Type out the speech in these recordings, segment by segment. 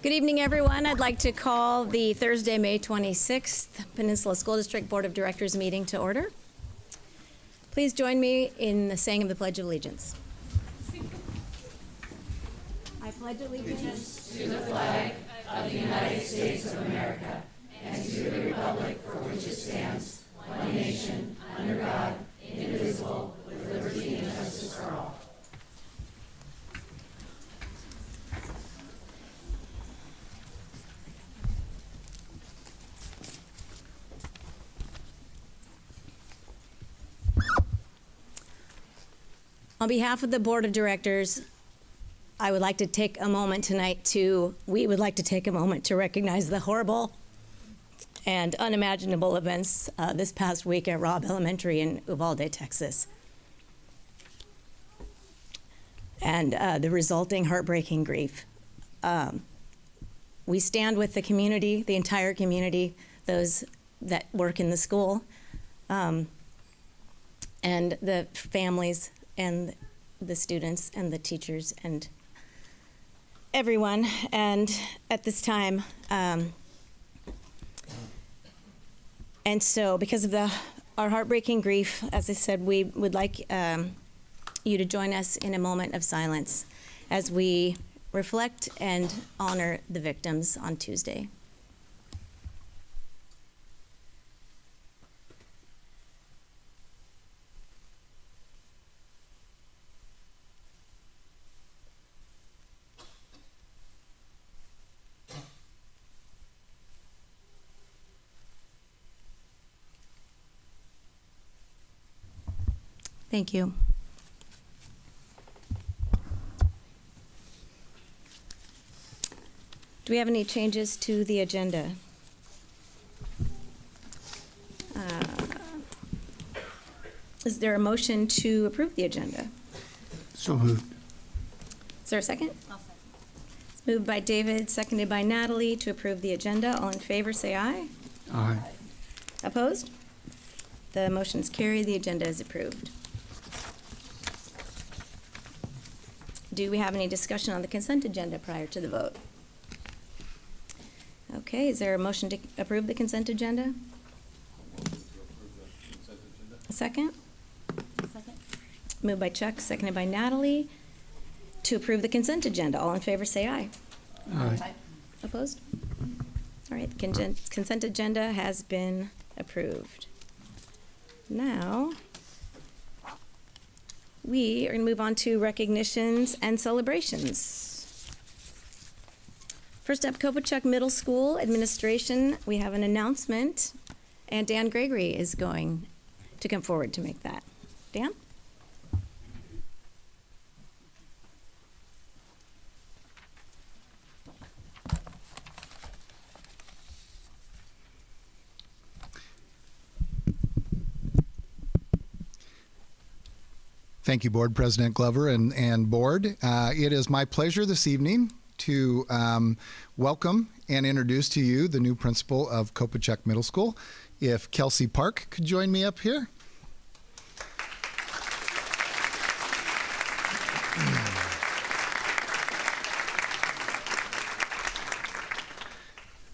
Good evening, everyone. I'd like to call the Thursday, May 26th Peninsula School District Board of Directors meeting to order. Please join me in the saying of the Pledge of Allegiance. I pledge allegiance to the flag of the United States of America and to the republic for which it stands, one nation, under God, indivisible, with liberty and justice for all. On behalf of the Board of Directors, we would like to take a moment to recognize the horrible and unimaginable events this past week at Robb Elementary in Uvalde, Texas. And the resulting heartbreaking grief. We stand with the community, the entire community, those that work in the school, and the families, and the students and the teachers and everyone. And at this time, and so because of our heartbreaking grief, as I said, we would like you to join us in a moment of silence as we reflect and honor the victims on Tuesday. Thank you. Do we have any changes to the agenda? Is there a motion to approve the agenda? So moved. Is there a second? I'll second. It's moved by David, seconded by Natalie to approve the agenda. All in favor, say aye. Aye. Opposed? The motion is carried. The agenda is approved. Do we have any discussion on the consent agenda prior to the vote? Okay, is there a motion to approve the consent agenda? A second? Second. Moved by Chuck, seconded by Natalie to approve the consent agenda. All in favor say aye. Aye. Opposed? All right, the consent agenda has been approved. Now, we are going to move on to recognitions and celebrations. First up, Kobochuk Middle School Administration. We have an announcement, and Dan Gregory is going to come forward to make that. Dan? Thank you, Board President Glover and Board. It is my pleasure this evening to welcome and introduce to you the new principal of Kobochuk Middle School. If Kelsey Park could join me up here.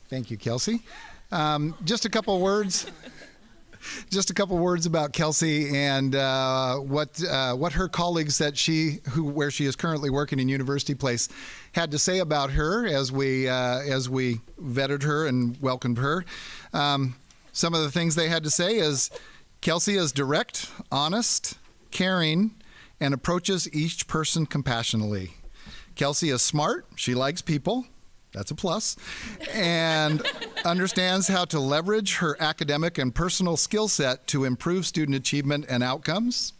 Thank you, Kelsey. Just a couple words. Just a couple words about Kelsey and what her colleagues where she is currently working in University Place had to say about her as we vetted her and welcomed her. Some of the things they had to say is Kelsey is direct, honest, caring, and approaches each person compassionately. Kelsey is smart. She likes people. That's a plus. And understands how to leverage her academic and personal skill set to improve student achievement and outcomes.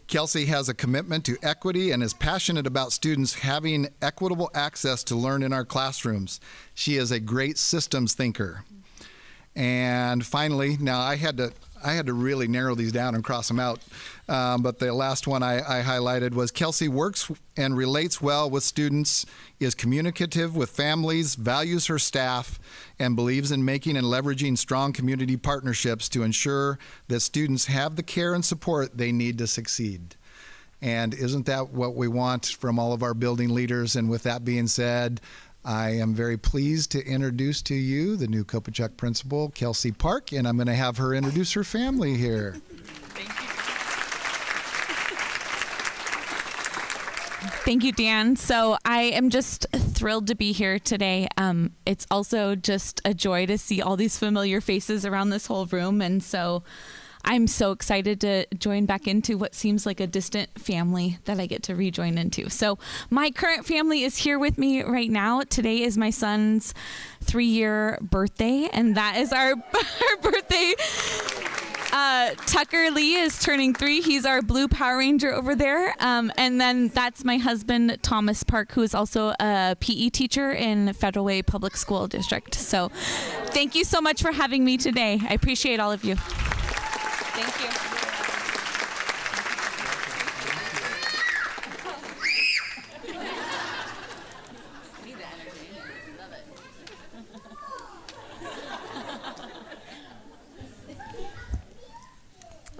Kelsey has a commitment to equity and is passionate about students having equitable access to learn in our classrooms. She is a great systems thinker. And finally, now I had to really narrow these down and cross them out. But the last one I highlighted was Kelsey works and relates well with students, is communicative with families, values her staff, and believes in making and leveraging strong community partnerships to ensure that students have the care and support they need to succeed. And isn't that what we want from all of our building leaders? And with that being said, I am very pleased to introduce to you the new Kobochuk principal, Kelsey Park, and I'm going to have her introduce her family here. Thank you, Dan. So I am just thrilled to be here today. It's also just a joy to see all these familiar faces around this whole room. And so I'm so excited to join back into what seems like a distant family that I get to rejoin into. So my current family is here with me right now. Today is my son's 3-year birthday, and that is our birthday. Tucker Lee is turning 3. He's our blue Power Ranger over there. And then that's my husband, Thomas Park, who is also a PE teacher in Federal Way Public School District. So thank you so much for having me today. I appreciate all of you. Thank you.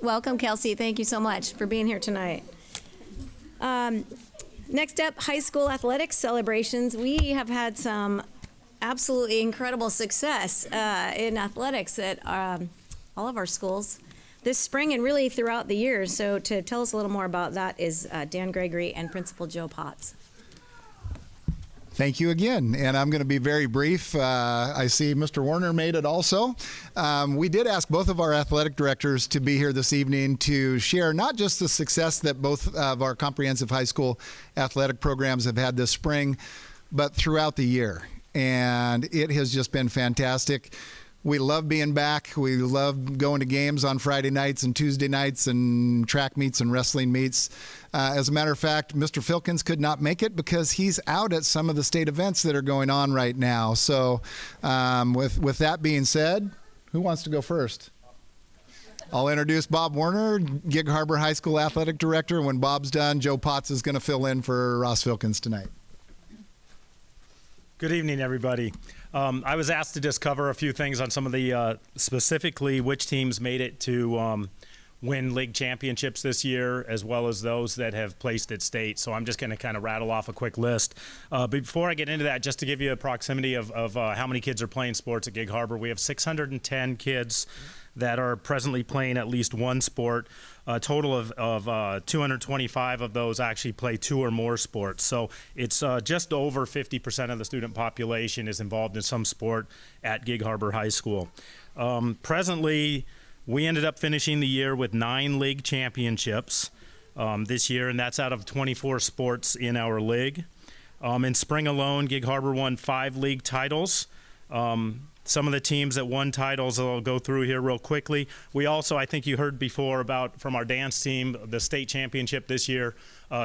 Welcome, Kelsey. Thank you so much for being here tonight. Next up, high school athletics celebrations. We have had some absolutely incredible success in athletics at all of our schools this spring and really throughout the year. So to tell us a little more about that is Dan Gregory and Principal Joe Potts. Thank you again, and I'm going to be very brief. I see Mr. Warner made it also. We did ask both of our athletic directors to be here this evening to share not just the success that both of our comprehensive high school athletic programs have had this spring, but throughout the year. And it has just been fantastic. We love being back. We love going to games on Friday nights and Tuesday nights and track meets and wrestling meets. As a matter of fact, Mr. Pickens could not make it because he's out at some of the state events that are going on right now. So with that being said, who wants to go first? I'll introduce Bob Warner, Gig Harbor High School Athletic Director. When Bob's done, Joe Potts is going to fill in for Ross Pickens tonight. Good evening, everybody. I was asked to just cover a few things on some of the, specifically which teams made it to win league championships this year, as well as those that have placed at state. So I'm just going to kind of rattle off a quick list. Before I get into that, just to give you a proximity of how many kids are playing sports at Gig Harbor, we have 610 kids that are presently playing at least one sport. A total of 225 of those actually play 2 or more sports. So it's just over 50% of the student population is involved in some sport at Gig Harbor High School. Presently, we ended up finishing the year with 9 league championships this year, and that's out of 24 sports in our league. In spring alone, Gig Harbor won 5 league titles. Some of the teams that won titles I'll go through here real quickly. We also, I think you heard before about from our dance team, the state championship this year.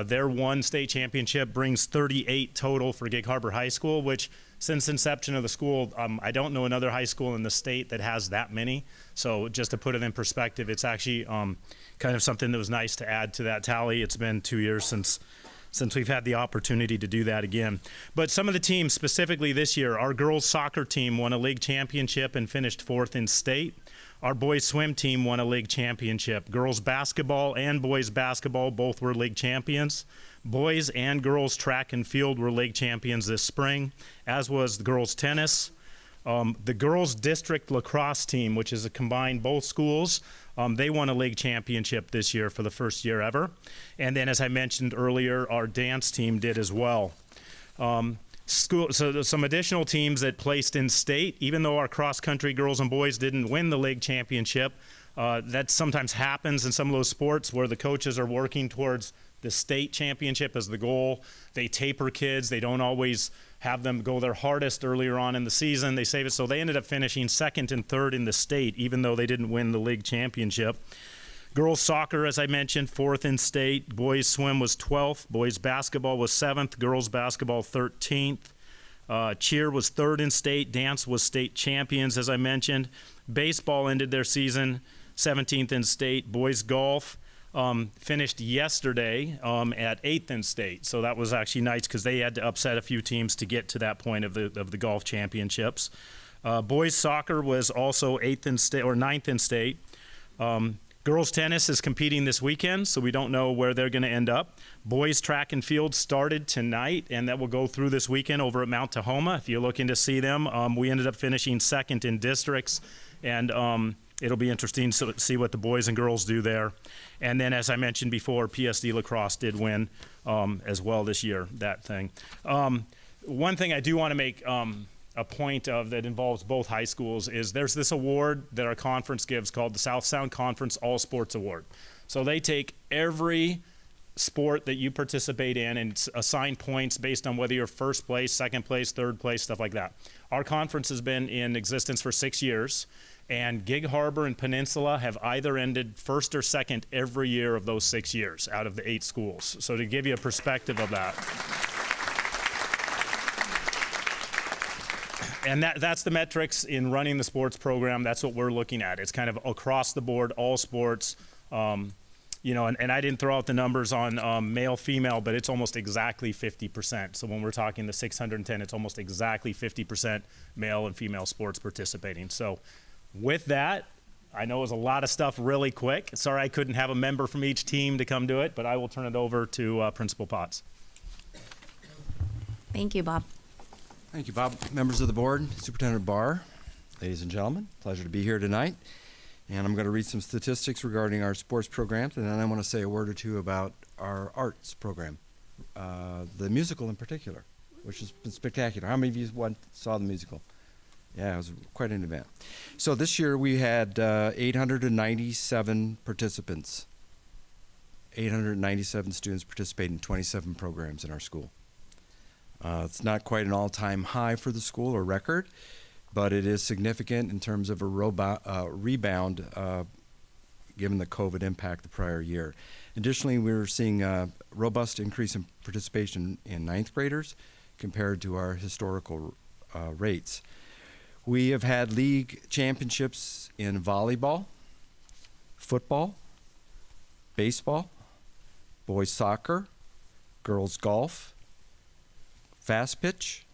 Their one state championship brings 38 total for Gig Harbor High School, which since inception of the school, I don't know another high school in the state that has that many. So just to put it in perspective, it's actually kind of something that was nice to add to that tally. It's been 2 years since we've had the opportunity to do that again. But some of the teams specifically this year, our girls soccer team won a league championship and finished 4th in state. Our boys swim team won a league championship. Girls basketball and boys basketball both were league champions. Boys and girls track and field were league champions this spring, as was the girls tennis. The girls district lacrosse team, which is a combined both schools, they won a league championship this year for the first year ever. And then, as I mentioned earlier, our dance team did as well. So some additional teams that placed in state, even though our cross-country girls and boys didn't win the league championship, that sometimes happens in some of those sports where the coaches are working towards the state championship as the goal. They taper kids. They don't always have them go their hardest earlier on in the season. They save it. So they ended up finishing 2nd and 3rd in the state, even though they didn't win the league championship. Girls soccer, as I mentioned, 4th in state. Boys swim was 12th. Boys basketball was 7th. Girls basketball 13th. Cheer was 3rd in state. Dance was state champions, as I mentioned. Baseball ended their season 17th in state. Boys golf finished yesterday at 8th in state. So that was actually nice because they had to upset a few teams to get to that point of the golf championships. Boys soccer was also 8th in state or 9th in state. Girls tennis is competing this weekend, so we don't know where they're going to end up. Boys track and field started tonight, and that will go through this weekend over at Mount Tahoma. If you're looking to see them, we ended up finishing second in districts, and it'll be interesting to see what the boys and girls do there. And then, as I mentioned before, Psd lacrosse did win as well this year, that thing. One thing I do want to make a point of that involves both high schools is there's this award that our conference gives called the South Sound Conference All Sports Award. So they take every sport that you participate in and assign points based on whether you're first place, second place, third place, stuff like that. Our conference has been in existence for 6 years, and Gig Harbor and Peninsula have either ended first or second every year of those 6 years out of the 8 schools. So to give you a perspective of that. And that's the metrics in running the sports program. That's what we're looking at. It's kind of across the board, all sports. You know, and I didn't throw out the numbers on male, female, but it's almost exactly 50%. So when we're talking the 610, it's almost exactly 50% male and female sports participating. So with that, I know it was a lot of stuff really quick. Sorry I couldn't have a member from each team to come do it, but I will turn it over to Principal Potts. Thank you, Bob. Thank you, Bob. Members of the board, Superintendent Barr, ladies and gentlemen, pleasure to be here tonight. And I'm going to read some statistics regarding our sports programs, and then I want to say a word or two about our arts program, the musical in particular, which has been spectacular. How many of you saw the musical? Yeah, it was quite an event. So this year we had 897 participants, 897 students participating in 27 programs in our school. It's not quite an all-time high for the school or record, but it is significant in terms of a rebound given the COVID impact the prior year. Additionally, we were seeing a robust increase in participation in 9th graders compared to our historical rates. We have had league championships in volleyball, football, baseball, boys soccer, girls golf, fast pitch,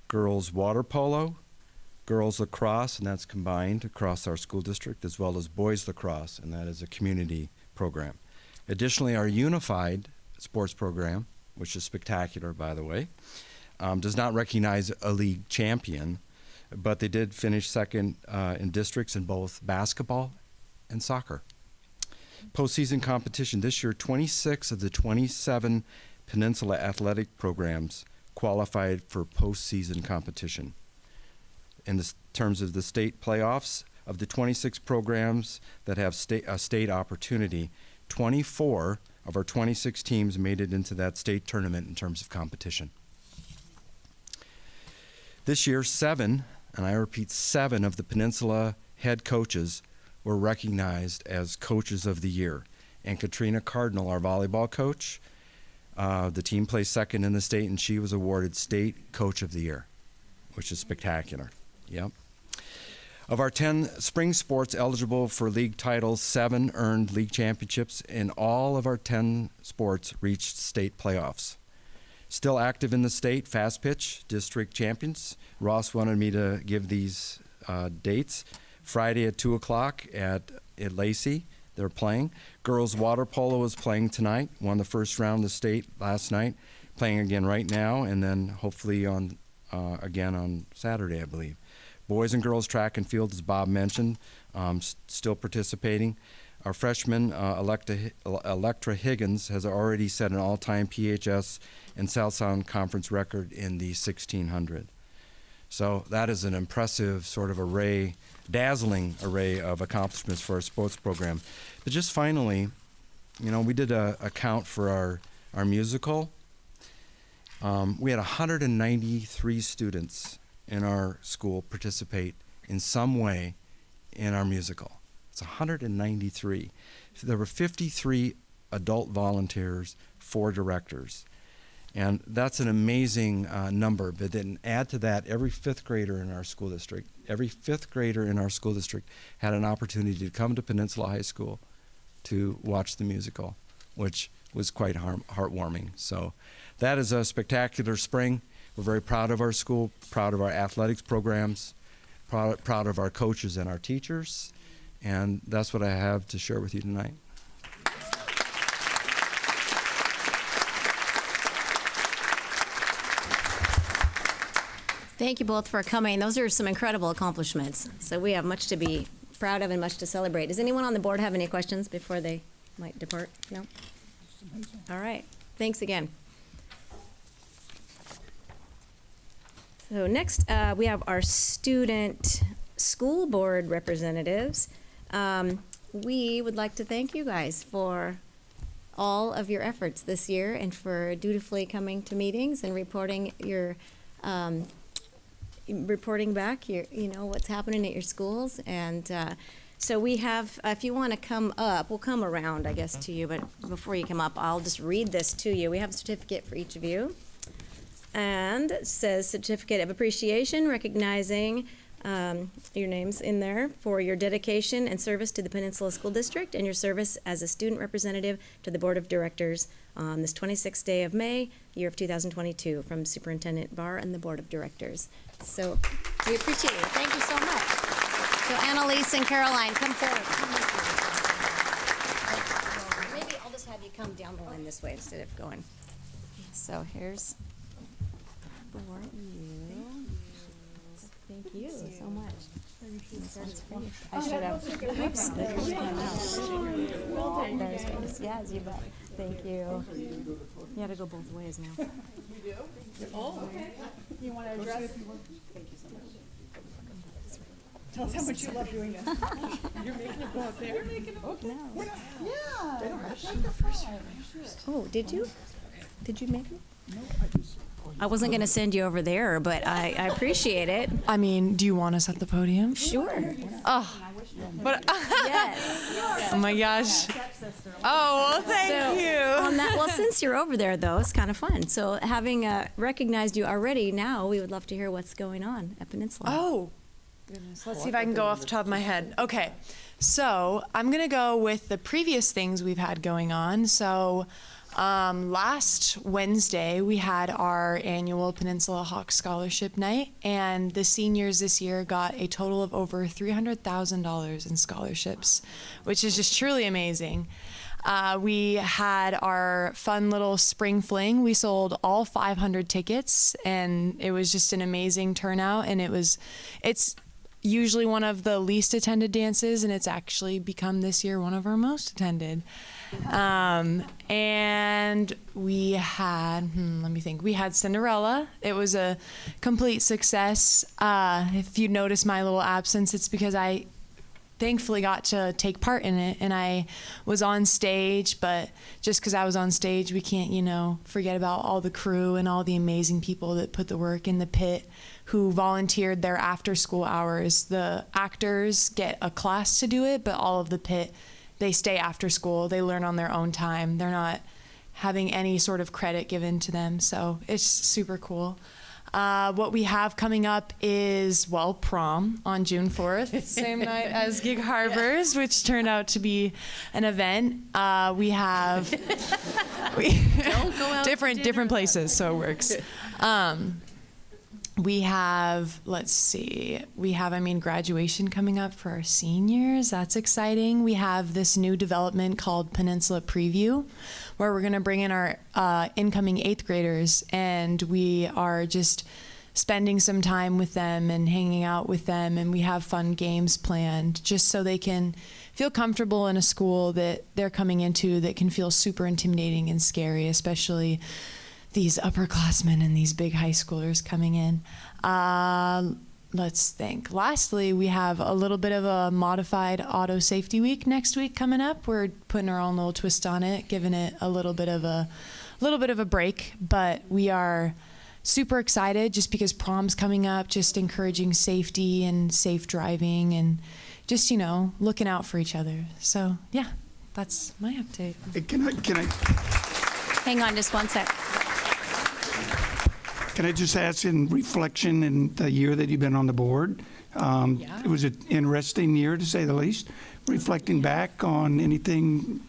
girls water polo, girls lacrosse, and that's combined across our school district, as well as boys lacrosse, and that is a community program. Additionally, our unified sports program, which is spectacular, by the way, does not recognize a league champion, but they did finish second in districts in both basketball and soccer. Postseason competition this year, 26 of the 27 Peninsula athletic programs qualified for postseason competition. In the terms of the state playoffs, of the 26 programs that have a state opportunity, 24 of our 26 teams made it into that state tournament in terms of competition. This year, 7, and I repeat 7 of the Peninsula head coaches were recognized as Coaches of the Year. And Katrina Cardinal, our volleyball coach, the team placed second in the state, and she was awarded State Coach of the Year, which is spectacular. Yep. Of our 10 spring sports eligible for league titles, 7 earned league championships, and all of our 10 sports reached state playoffs. Still active in the state, fast pitch, district champions. Ross wanted me to give these dates. Friday at 2 o'clock at Lacey, they're playing. Girls water polo is playing tonight. Won the first round of the state last night. Playing again right now, and then hopefully on again on Saturday, I believe. Boys and girls track and field, as Bob mentioned, still participating. Our freshman, Electra Higgins, has already set an all-time PHS and South Sound Conference record in the 1600. So that is an impressive sort of array, dazzling array of accomplishments for our sports program. But just finally, you know, we did a count for our musical. We had 193 students in our school participate in some way in our musical. It's 193. So there were 53 adult volunteers, 4 directors. And that's an amazing number. But then add to that, every 5th grader in our school district had an opportunity to come to Peninsula High School to watch the musical, which was quite heartwarming. So that is a spectacular spring. We're very proud of our school, proud of our athletics programs, proud of our coaches and our teachers, And that's what I have to share with you tonight. Thank you both for coming. Those are some incredible accomplishments. So we have much to be proud of and much to celebrate. Does anyone on the board have any questions before they might depart? No? All right. Thanks again. So next, we have our student school board representatives. We would like to thank you guys for all of your efforts this year and for dutifully coming to meetings and reporting your reporting back your, what's happening at your schools. And so we have, if you want to come up, we'll come around, I guess, to you, but before you come up, I'll just read this to you. We have a certificate for each of you. And it says Certificate of Appreciation, recognizing your names in there for your dedication and service to the Peninsula School District and your service as a student representative to the Board of Directors on this 26th day of May, year of 2022, from Superintendent Barr and the Board of Directors. So we appreciate it. Thank you so much. So Annalise and Caroline, come forward. Maybe I'll just have you come down the line this way instead of going. So here's for you. Thank you so much. I should have. Oops. Yes, you bet. Thank you. You had to go both ways now. You do? Oh, okay. You want to address? Thank you so much. Tell us how much you love doing this. You're making it go up there. You're making it go up there. No. Yeah. They don't rush. Oh, did you? Did you make it? No, I wasn't going to send you over there, but I appreciate it. I mean, do you want us at the podium? Sure. Oh, but Yes. oh my gosh. Oh, well, thank you. On that, well, since you're over there, though, it's kind of fun. So having recognized you already, now we would love to hear what's going on at Peninsula. Oh, goodness. Let's see if I can go off the top of my head. Okay, so I'm going to go with the previous things we've had going on. So last Wednesday, we had our annual Peninsula Hawk Scholarship Night, and the seniors this year got a total of over $300,000 in scholarships, which is just truly amazing. We had our fun little spring fling. We sold all 500 tickets, and it was just an amazing turnout, and it's usually one of the least attended dances, and it's actually become this year one of our most attended. And we had, let me think, we had Cinderella. It was a complete success. If you notice my little absence, it's because I thankfully got to take part in it, and I was on stage, but just because I was on stage, we can't, forget about all the crew and all the amazing people that put the work in the pit, who volunteered their after school hours. The actors get a class to do it, but all of the pit, they stay after school. They learn on their own time. They're not having any sort of credit given to them, so it's super cool. What we have coming up is, Prom on June 4th, same night as Gig Harbors, which turned out to be an event. We have Don't go out different places, so it works. We have, graduation coming up for our seniors. That's exciting. We have this new development called Peninsula Preview, where we're going to bring in our incoming 8th graders, and we are just spending some time with them and hanging out with them, and we have fun games planned just so they can feel comfortable in a school that they're coming into that can feel super intimidating and scary, especially these upperclassmen and these big high schoolers coming in. Let's think. Lastly, we have a little bit of a modified auto safety week next week coming up. We're putting our own little twist on it, giving it a little bit of a break, but we are super excited just because prom's coming up, just encouraging safety and safe driving and just, looking out for each other. So yeah, that's my update. Hey, can I Hang on just one sec. Can I just ask, in reflection in the year that you've been on the board, it was an interesting year to say the least. Reflecting back on anything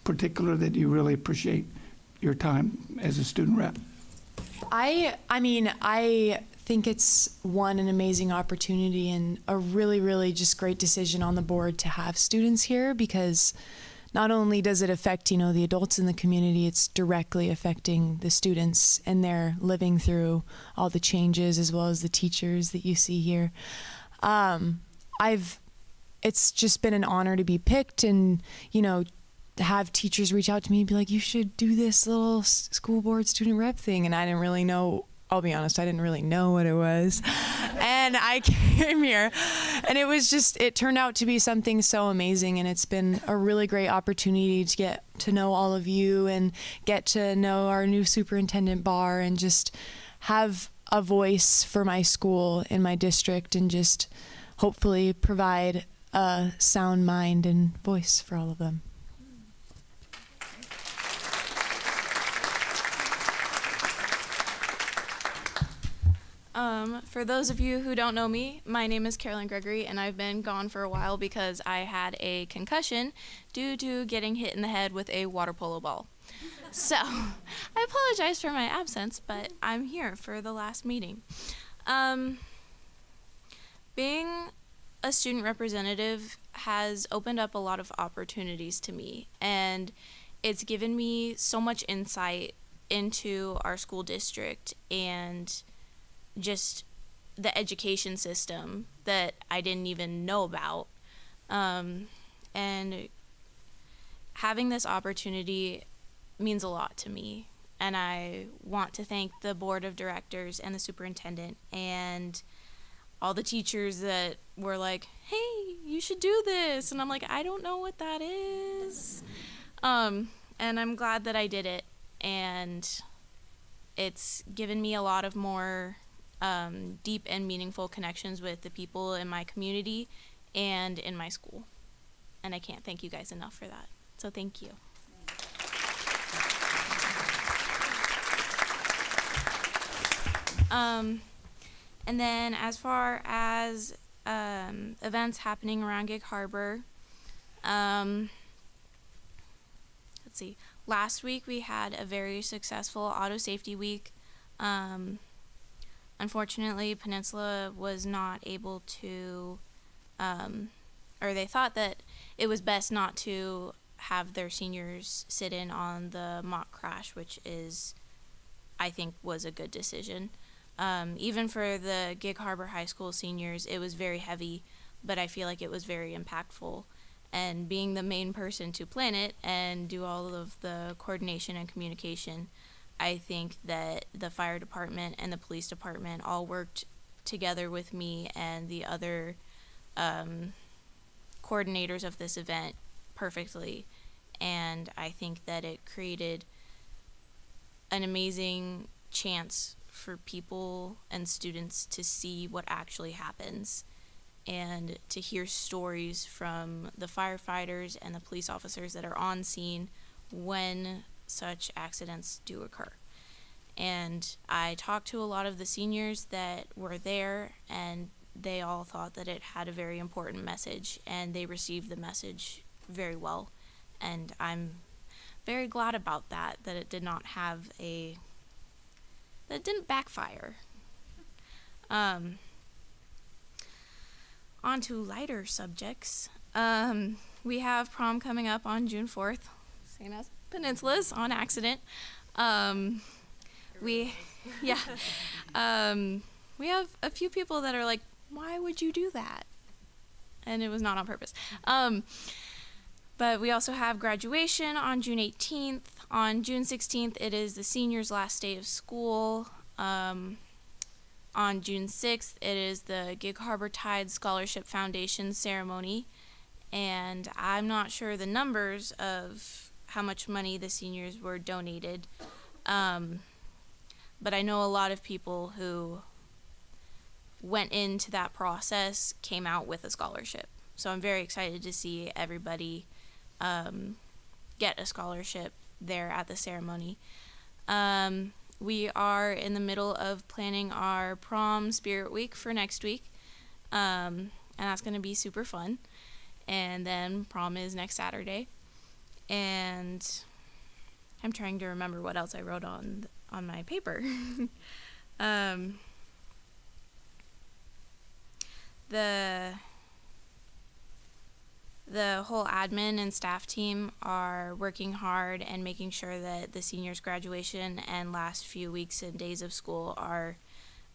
particular that you really appreciate your time as a student rep? I think think it's an amazing opportunity and a really, really just great decision on the board to have students here, because not only does it affect, the adults in the community, it's directly affecting the students, and they're living through all the changes as well as the teachers that you see here. It's just been an honor to be picked, and, to have teachers reach out to me and be like, you should do this little school board student rep thing. And I didn't really know, I'll be honest, I didn't really know what it was. And I came here, and it turned out to be something so amazing. And it's been a really great opportunity to get to know all of you and get to know our new superintendent Barr, and just have a voice for my school in my district, and just hopefully provide a sound mind and voice for all of them. For those of you who don't know me, my name is Carolyn Gregory, and I've been gone for a while because I had a concussion due to getting hit in the head with a water polo ball. So, I apologize for my absence, but I'm here for the last meeting. Being a student representative has opened up a lot of opportunities to me, and it's given me so much insight into our school district and just the education system that I didn't even know about. And having this opportunity means a lot to me. And I want to thank the board of directors and the superintendent and all the teachers that were like, hey, you should do this. And I'm like, I don't know what that is. And I'm glad that I did it. And it's given me a lot of more deep and meaningful connections with the people in my community and in my school. And I can't thank you guys enough for that. So thank you. And then as far as events happening around Gig Harbor, let's see. Last week we had a very successful auto safety week. Unfortunately, Peninsula was not able to, or they thought that it was best not to have their seniors sit in on the mock crash, which I think was a good decision. Even for the Gig Harbor High School seniors, it was very heavy, but I feel like it was very impactful. And being the main person to plan it and do all of the coordination and communication, I think that the fire department and the police department all worked together with me and the other coordinators of this event perfectly. And I think that it created an amazing chance for people and students to see what actually happens and to hear stories from the firefighters and the police officers that are on scene when such accidents do occur. And I talked to a lot of the seniors that were there, and they all thought that it had a very important message, and they received the message very well. And I'm very glad about that it did not have that it didn't backfire. On to lighter subjects. We have prom coming up on June 4th, same as Peninsula's on accident. We have a few people that are like, why would you do that? And it was not on purpose. But we also have graduation on June 18th. On June 16th, it is the seniors' last day of school. On June 6th, it is the Gig Harbor Tide Scholarship Foundation ceremony. And I'm not sure the numbers of how much money the seniors were donated. But I know a lot of people who went into that process came out with a scholarship. So I'm very excited to see everybody get a scholarship there at the ceremony. We are in the middle of planning our prom spirit week for next week, and that's going to be super fun. And then prom is next Saturday, and I'm trying to remember what else I wrote on my paper. the whole admin and staff team are working hard and making sure that the seniors' graduation and last few weeks and days of school are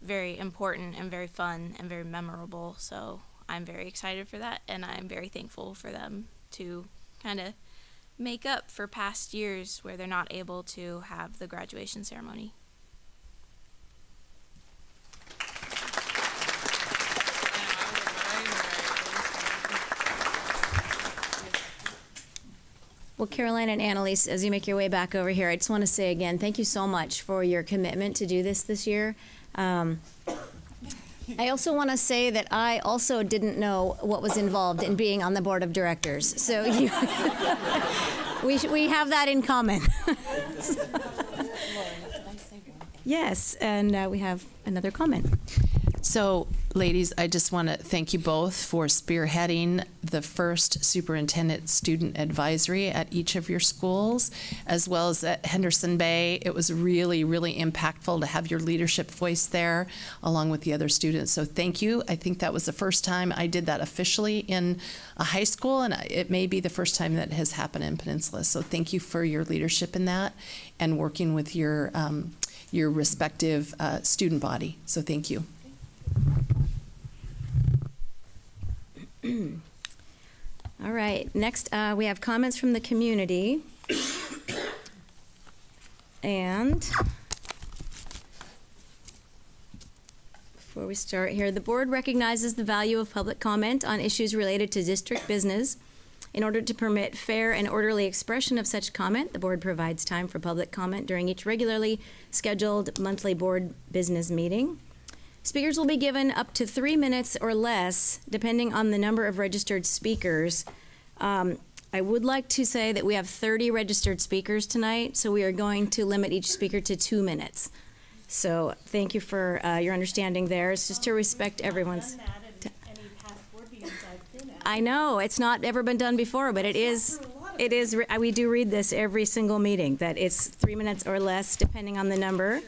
very important and very fun and very memorable. So I'm very excited for that, and I'm very thankful for them to kind of make up for past years where they're not able to have the graduation ceremony. Well, Caroline and Annalise, as you make your way back over here, I just want to say again, thank you so much for your commitment to do this year. I also want to say that I also didn't know what was involved in being on the board of directors. So we have that in common. Yes, and we have another comment. So, ladies, I just want to thank you both for spearheading the first superintendent student advisory at each of your schools, as well as at Henderson Bay. It was really, really impactful to have your leadership voice there along with the other students. So thank you. I think that was the first time I did that officially in a high school, and it may be the first time that has happened in Peninsula. So thank you for your leadership in that and working with your respective student body. So thank you. All right, next we have comments from the community. And before we start here, the board recognizes the value of public comment on issues related to district business. In order to permit fair and orderly expression of such comment, the board provides time for public comment during each regularly scheduled monthly board business meeting. Speakers will be given up to 3 minutes or less, depending on the number of registered speakers. I would like to say that we have 30 registered speakers tonight, so we are going to limit each speaker to 2 minutes. So thank you for your understanding there. It's just to respect everyone's. I know, it's not ever been done before, but it is, we do read this every single meeting, that it's 3 minutes or less, depending on the number.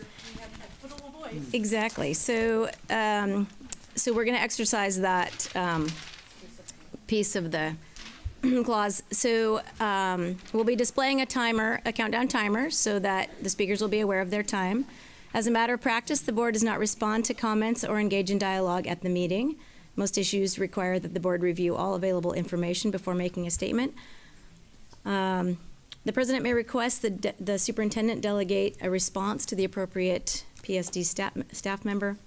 Exactly. So, so we're going to exercise that piece of the clause. So we'll be displaying a countdown timer, so that the speakers will be aware of their time. As a matter of practice, the board does not respond to comments or engage in dialogue at the meeting. Most issues require that the board review all available information before making a statement. The president may request the superintendent delegate a response to the appropriate Psd staff member,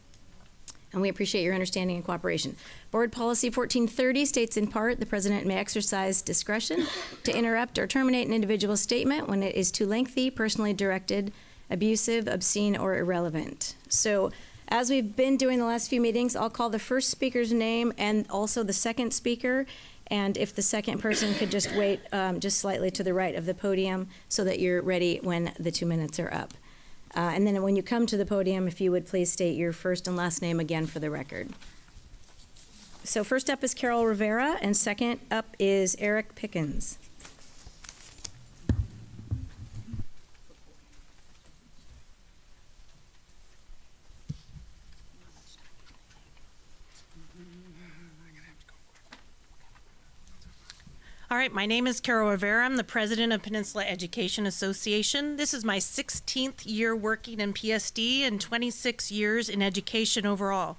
and we appreciate your understanding and cooperation. Board Policy 1430 states in part, the president may exercise discretion to interrupt or terminate an individual's statement when it is too lengthy, personally directed, abusive, obscene, or irrelevant. So as we've been doing the last few meetings, I'll call the first speaker's name and also the second speaker, and if the second person could just wait just slightly to the right of the podium so that you're ready when the 2 minutes are up. And then when you come to the podium, if you would please state your first and last name again for the record. So first up is Carol Rivera, and second up is Eric Pickens. All right, my name is Carol Rivera. I'm the president of Peninsula Education Association. This is my 16th year working in PSD and 26 years in education overall.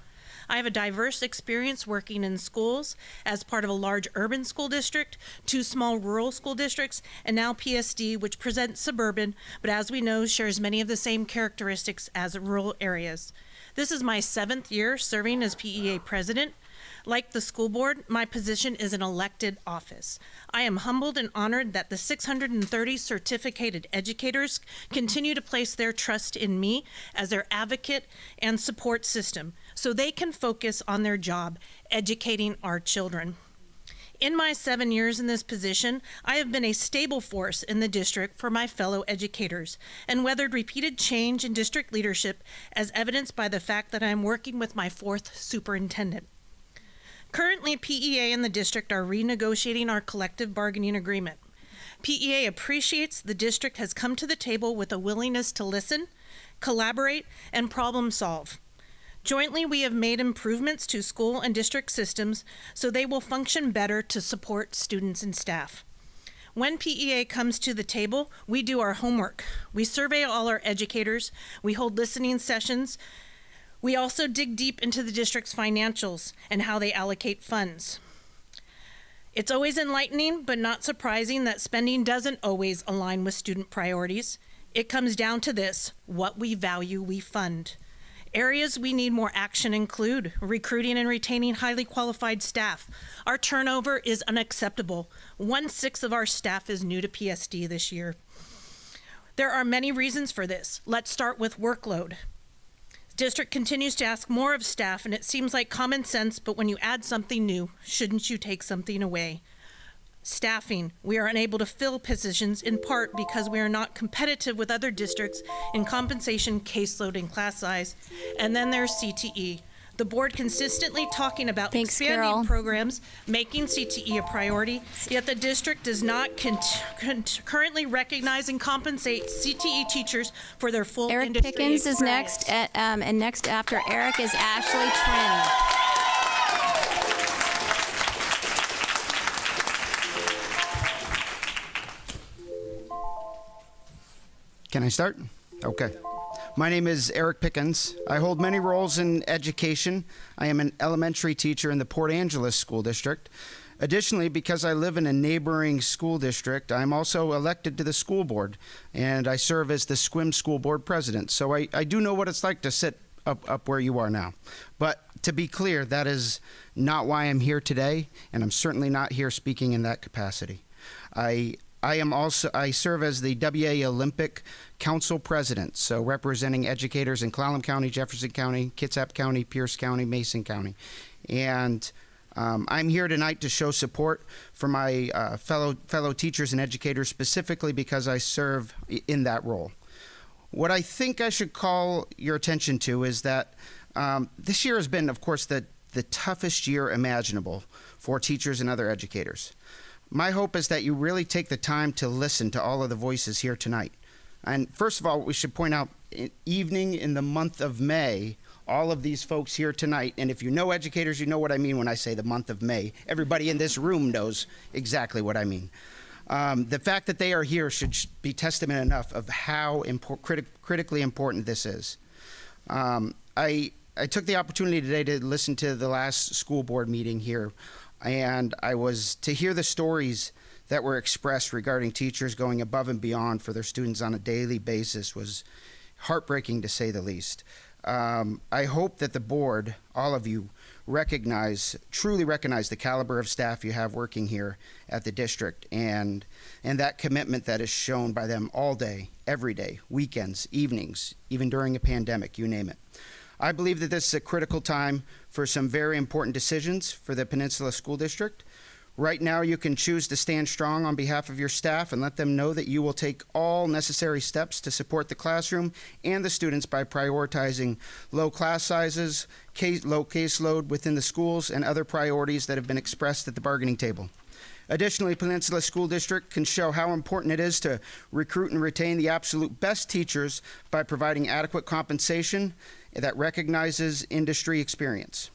I have a diverse experience working in schools as part of a large urban school district, 2 small rural school districts, and now PSD, which presents suburban, but as we know, shares many of the same characteristics as rural areas. This is my 7th year serving as PEA president. Like the school board, my position is an elected office. I am humbled and honored that the 630 certificated educators continue to place their trust in me as their advocate and support system so they can focus on their job, educating our children. In my 7 years in this position, I have been a stable force in the district for my fellow educators and weathered repeated change in district leadership as evidenced by the fact that I am working with my 4th superintendent. Currently, PEA and the district are renegotiating our collective bargaining agreement. PEA appreciates the district has come to the table with a willingness to listen, collaborate, and problem solve. Jointly, we have made improvements to school and district systems so they will function better to support students and staff. When PEA comes to the table, we do our homework. We survey all our educators. We hold listening sessions. We also dig deep into the district's financials and how they allocate funds. It's always enlightening, but not surprising that spending doesn't always align with student priorities. It comes down to this: what we value, we fund. Areas we need more action include recruiting and retaining highly qualified staff. Our turnover is unacceptable. 1/6 of our staff is new to PSD this year. There are many reasons for this. Let's start with workload. District continues to ask more of staff, and it seems like common sense, but when you add something new, shouldn't you take something away? Staffing. We are unable to fill positions in part because we are not competitive with other districts in compensation, caseload, and class size. And then there's CTE. The board consistently talking about expanding Carol. programs, making CTE a priority, yet the district does not currently recognize and compensate CTE teachers for their full Eric industry Pickens is experience. next, and next after Eric is Ashley Trin. Can I start? Okay. My name is Eric Pickens. I hold many roles in education. I am an elementary teacher in the Port Angeles School District. Additionally, because I live in a neighboring school district, I'm also elected to the school board, and I serve as the SQUIM School Board President. So I do know what it's like to sit up where you are now. But to be clear, that is not why I'm here today, and I'm certainly not here speaking in that capacity. I serve as the WA Olympic Council President, so representing educators in Clallam County, Jefferson County, Kitsap County, Pierce County, Mason County. And I'm here tonight to show support for my fellow teachers and educators, specifically because I serve in that role. What I think I should call your attention to is that this year has been, of course, the toughest year imaginable for teachers and other educators. My hope is that you really take the time to listen to all of the voices here tonight. And first of all, we should point out, evening in the month of May, all of these folks here tonight, and if you know educators, you know what I mean when I say the month of May. Everybody in this room knows exactly what I mean. The fact that they are here should be testament enough of how critically important this is. I took the opportunity today to listen to the last school board meeting here, and to hear the stories that were expressed regarding teachers going above and beyond for their students on a daily basis was heartbreaking, to say the least. I hope that the board, all of you, truly recognize the caliber of staff you have working here at the district, and that commitment that is shown by them all day, every day, weekends, evenings, even during a pandemic, you name it. I believe that this is a critical time for some very important decisions for the Peninsula School District. Right now, you can choose to stand strong on behalf of your staff and let them know that you will take all necessary steps to support the classroom and the students by prioritizing low class sizes, low caseload within the schools, and other priorities that have been expressed at the bargaining table. Additionally, Peninsula School District can show how important it is to recruit and retain the absolute best teachers by providing adequate compensation that recognizes industry experience.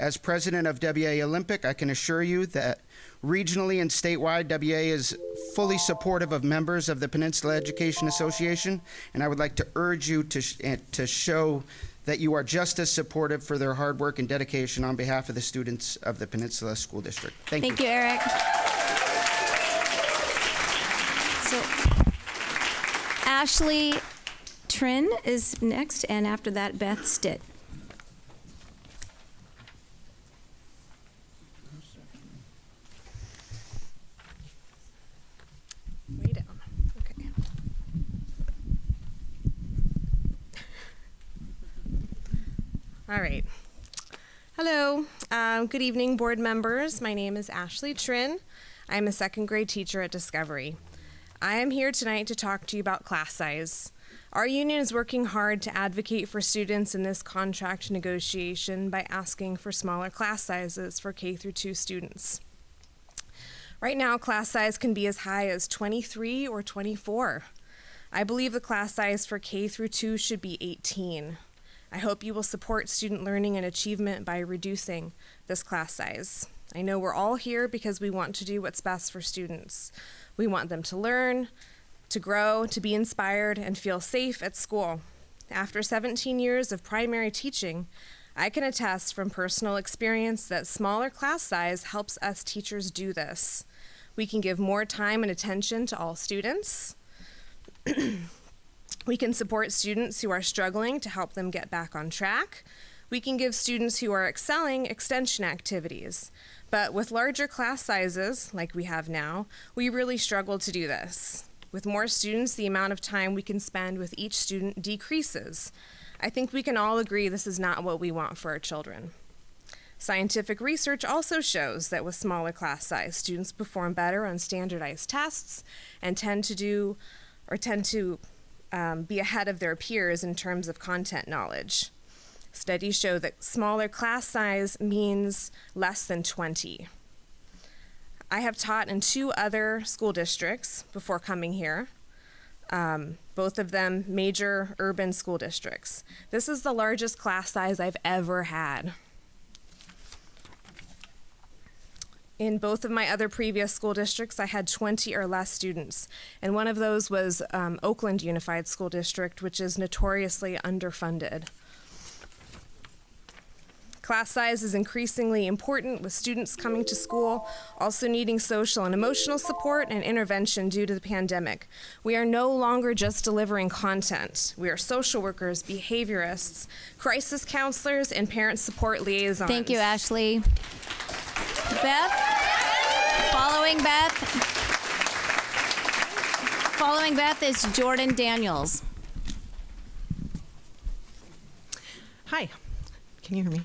As president of WA Olympic, I can assure you that regionally and statewide, WA is fully supportive of members of the Peninsula Education Association, and I would like to urge you to show that you are just as supportive for their hard work and dedication on behalf of the students of the Peninsula School District. Thank you. Thank you, Eric. So, Ashley Trin is next, and after that, Beth Stitt. Way down. Okay. All right. Hello. Good evening, board members. My name is Ashley Trin. I'm a second grade teacher at Discovery. I am here tonight to talk to you about class size. Our union is working hard to advocate for students in this contract negotiation by asking for smaller class sizes for K-2 students. Right now, class size can be as high as 23 or 24. I believe the class size for K-2 should be 18. I hope you will support student learning and achievement by reducing this class size. I know we're all here because we want to do what's best for students. We want them to learn, to grow, to be inspired, and feel safe at school. After 17 years of primary teaching, I can attest from personal experience that smaller class size helps us teachers do this. We can give more time and attention to all students. We can support students who are struggling to help them get back on track. We can give students who are excelling extension activities. But with larger class sizes, like we have now, we really struggle to do this. With more students, the amount of time we can spend with each student decreases. I think we can all agree this is not what we want for our children. Scientific research also shows that with smaller class size, students perform better on standardized tests and tend to be ahead of their peers in terms of content knowledge. Studies show that smaller class size means less than 20. I have taught in 2 other school districts before coming here, both of them major urban school districts. This is the largest class size I've ever had. In both of my other previous school districts, I had 20 or less students, and one of those was Oakland Unified School District, which is notoriously underfunded. Class size is increasingly important with students coming to school, also needing social and emotional support and intervention due to the pandemic. We are no longer just delivering content. We are social workers, behaviorists, crisis counselors, and parent support liaisons. Thank you, Ashley. Beth, following Beth is Jordan Daniels. Hi, can you hear me?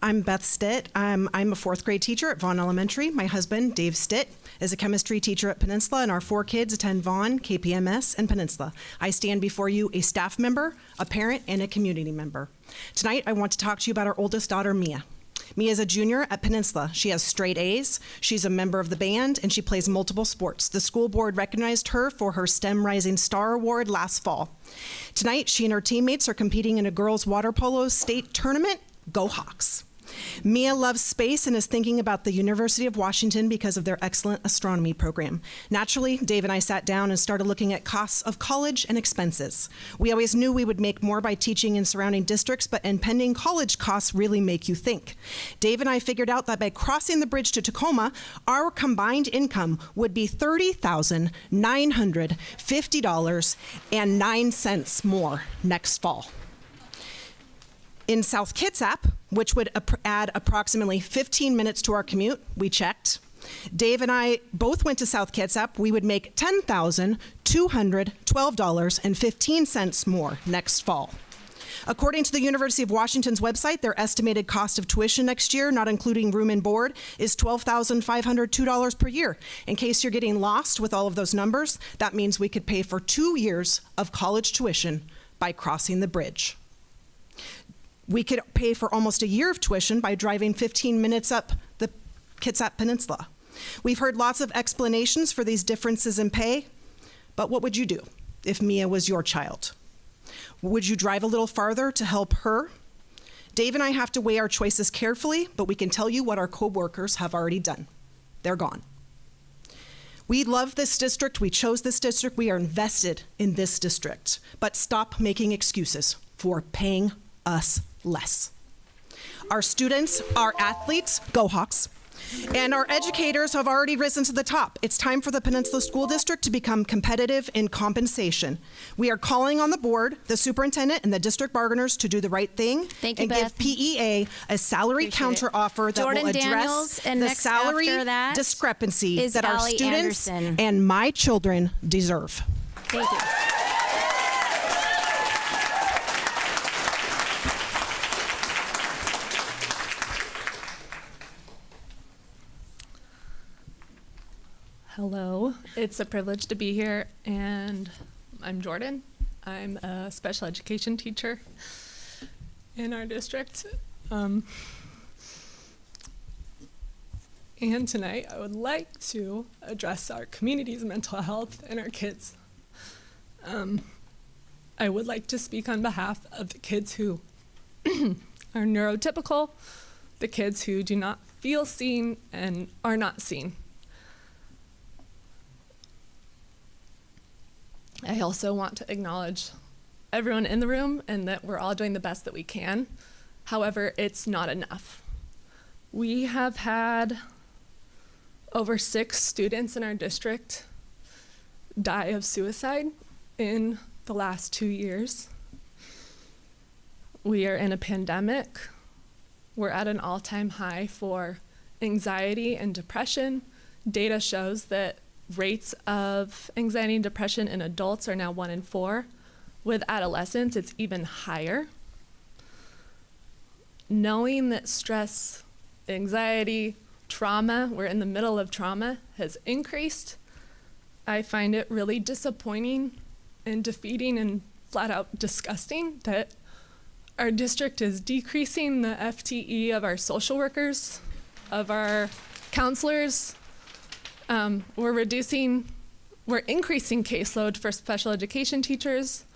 I'm Beth Stitt. I'm a 4th grade teacher at Vaughan Elementary. My husband, Dave Stitt, is a chemistry teacher at Peninsula, and our 4 kids attend Vaughan, KPMS, and Peninsula. I stand before you a staff member, a parent, and a community member. Tonight, I want to talk to you about our oldest daughter, Mia. Mia is a junior at Peninsula. She has straight A's, she's a member of the band, and she plays multiple sports. The school board recognized her for her STEM Rising Star Award last fall. Tonight, she and her teammates are competing in a girls' water polo state tournament. Go Hawks. Mia loves space and is thinking about the University of Washington because of their excellent astronomy program. Naturally, Dave and I sat down and started looking at costs of college and expenses. We always knew we would make more by teaching in surrounding districts, but impending college costs really make you think. Dave and I figured out that by crossing the bridge to Tacoma, our combined income would be $30,950.09 more next fall. In South Kitsap, which would add approximately 15 minutes to our commute, we checked. Dave and I both went to South Kitsap. We would make $10,212.15 more next fall. According to the University of Washington's website, their estimated cost of tuition next year, not including room and board, is $12,502 per year. In case you're getting lost with all of those numbers, that means we could pay for 2 years of college tuition by crossing the bridge. We could pay for almost a year of tuition by driving 15 minutes up the Kitsap Peninsula. We've heard lots of explanations for these differences in pay, but what would you do if Mia was your child? Would you drive a little farther to help her? Dave and I have to weigh our choices carefully, but we can tell you what our co-workers have already done. They're gone. We love this district. We chose this district. We are invested in this district. But stop making excuses for paying us less. Our students, our athletes, go Hawks, and our educators have already risen to the top. It's time for the Peninsula School District to become competitive in compensation. We are calling on the board, the superintendent, and the district bargainers to do the right thing and give PEA a salary counteroffer that will address the salary discrepancy that our students and my children deserve. Thank you. Hello, it's a privilege to be here, and I'm Jordan. I'm a special education teacher in our district. And tonight I would like to address our community's mental health and our kids. I would like to speak on behalf of the kids who are neurotypical, the kids who do not feel seen and are not seen. I also want to acknowledge everyone in the room and that we're all doing the best that we can. However, it's not enough. We have had over 6 students in our district die of suicide in the last 2 years. We are in a pandemic. We're at an all-time high for anxiety and depression. Data shows that rates of anxiety and depression in adults are now 1 in 4. With adolescents, it's even higher. Knowing that stress, anxiety, trauma, we're in the middle of trauma, has increased, I find it really disappointing and defeating and flat out disgusting that our district is decreasing the FTE of our social workers, of our counselors. We're increasing caseload for special education teachers.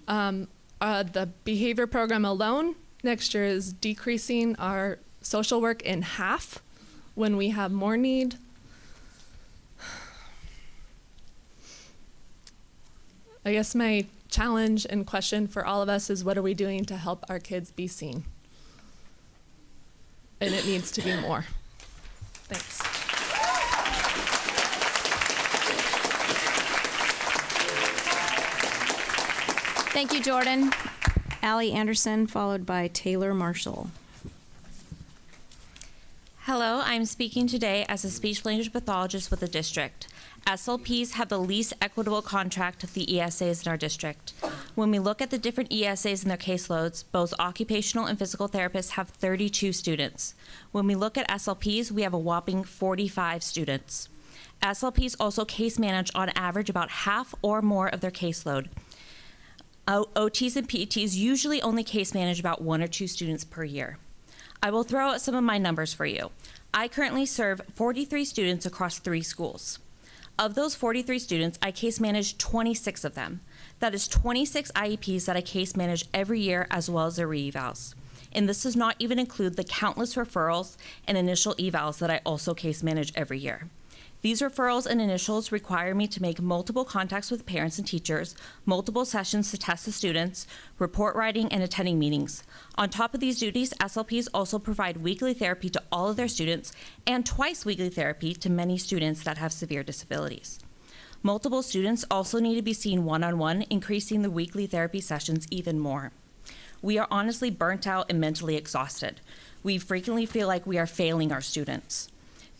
The behavior program alone next year is decreasing our social work in half when we have more need. I guess my challenge and question for all of us is, what are we doing to help our kids be seen? And it needs to be more. Thanks. Thank you, Jordan. Allie Anderson, followed by Taylor Marshall. Hello, I'm speaking today as a speech language pathologist with the district. SLPs have the least equitable contract of the ESAs in our district. When we look at the different ESAs and their caseloads, both occupational and physical therapists have 32 students. When we look at SLPs, we have a whopping 45 students. SLPs also case manage on average about half or more of their caseload. OTs and PTs usually only case manage about 1 or 2 students per year. I will throw out some of my numbers for you. I currently serve 43 students across 3 schools. Of those 43 students, I case manage 26 of them. That is 26 IEPs that I case manage every year, as well as their re-evals. And this does not even include the countless referrals and initial evals that I also case manage every year. These referrals and initials require me to make multiple contacts with parents and teachers, multiple sessions to test the students, report writing, and attending meetings. On top of these duties, SLPs also provide weekly therapy to all of their students and twice weekly therapy to many students that have severe disabilities. Multiple students also need to be seen one-on-one, increasing the weekly therapy sessions even more. We are honestly burnt out and mentally exhausted. We frequently feel like we are failing our students.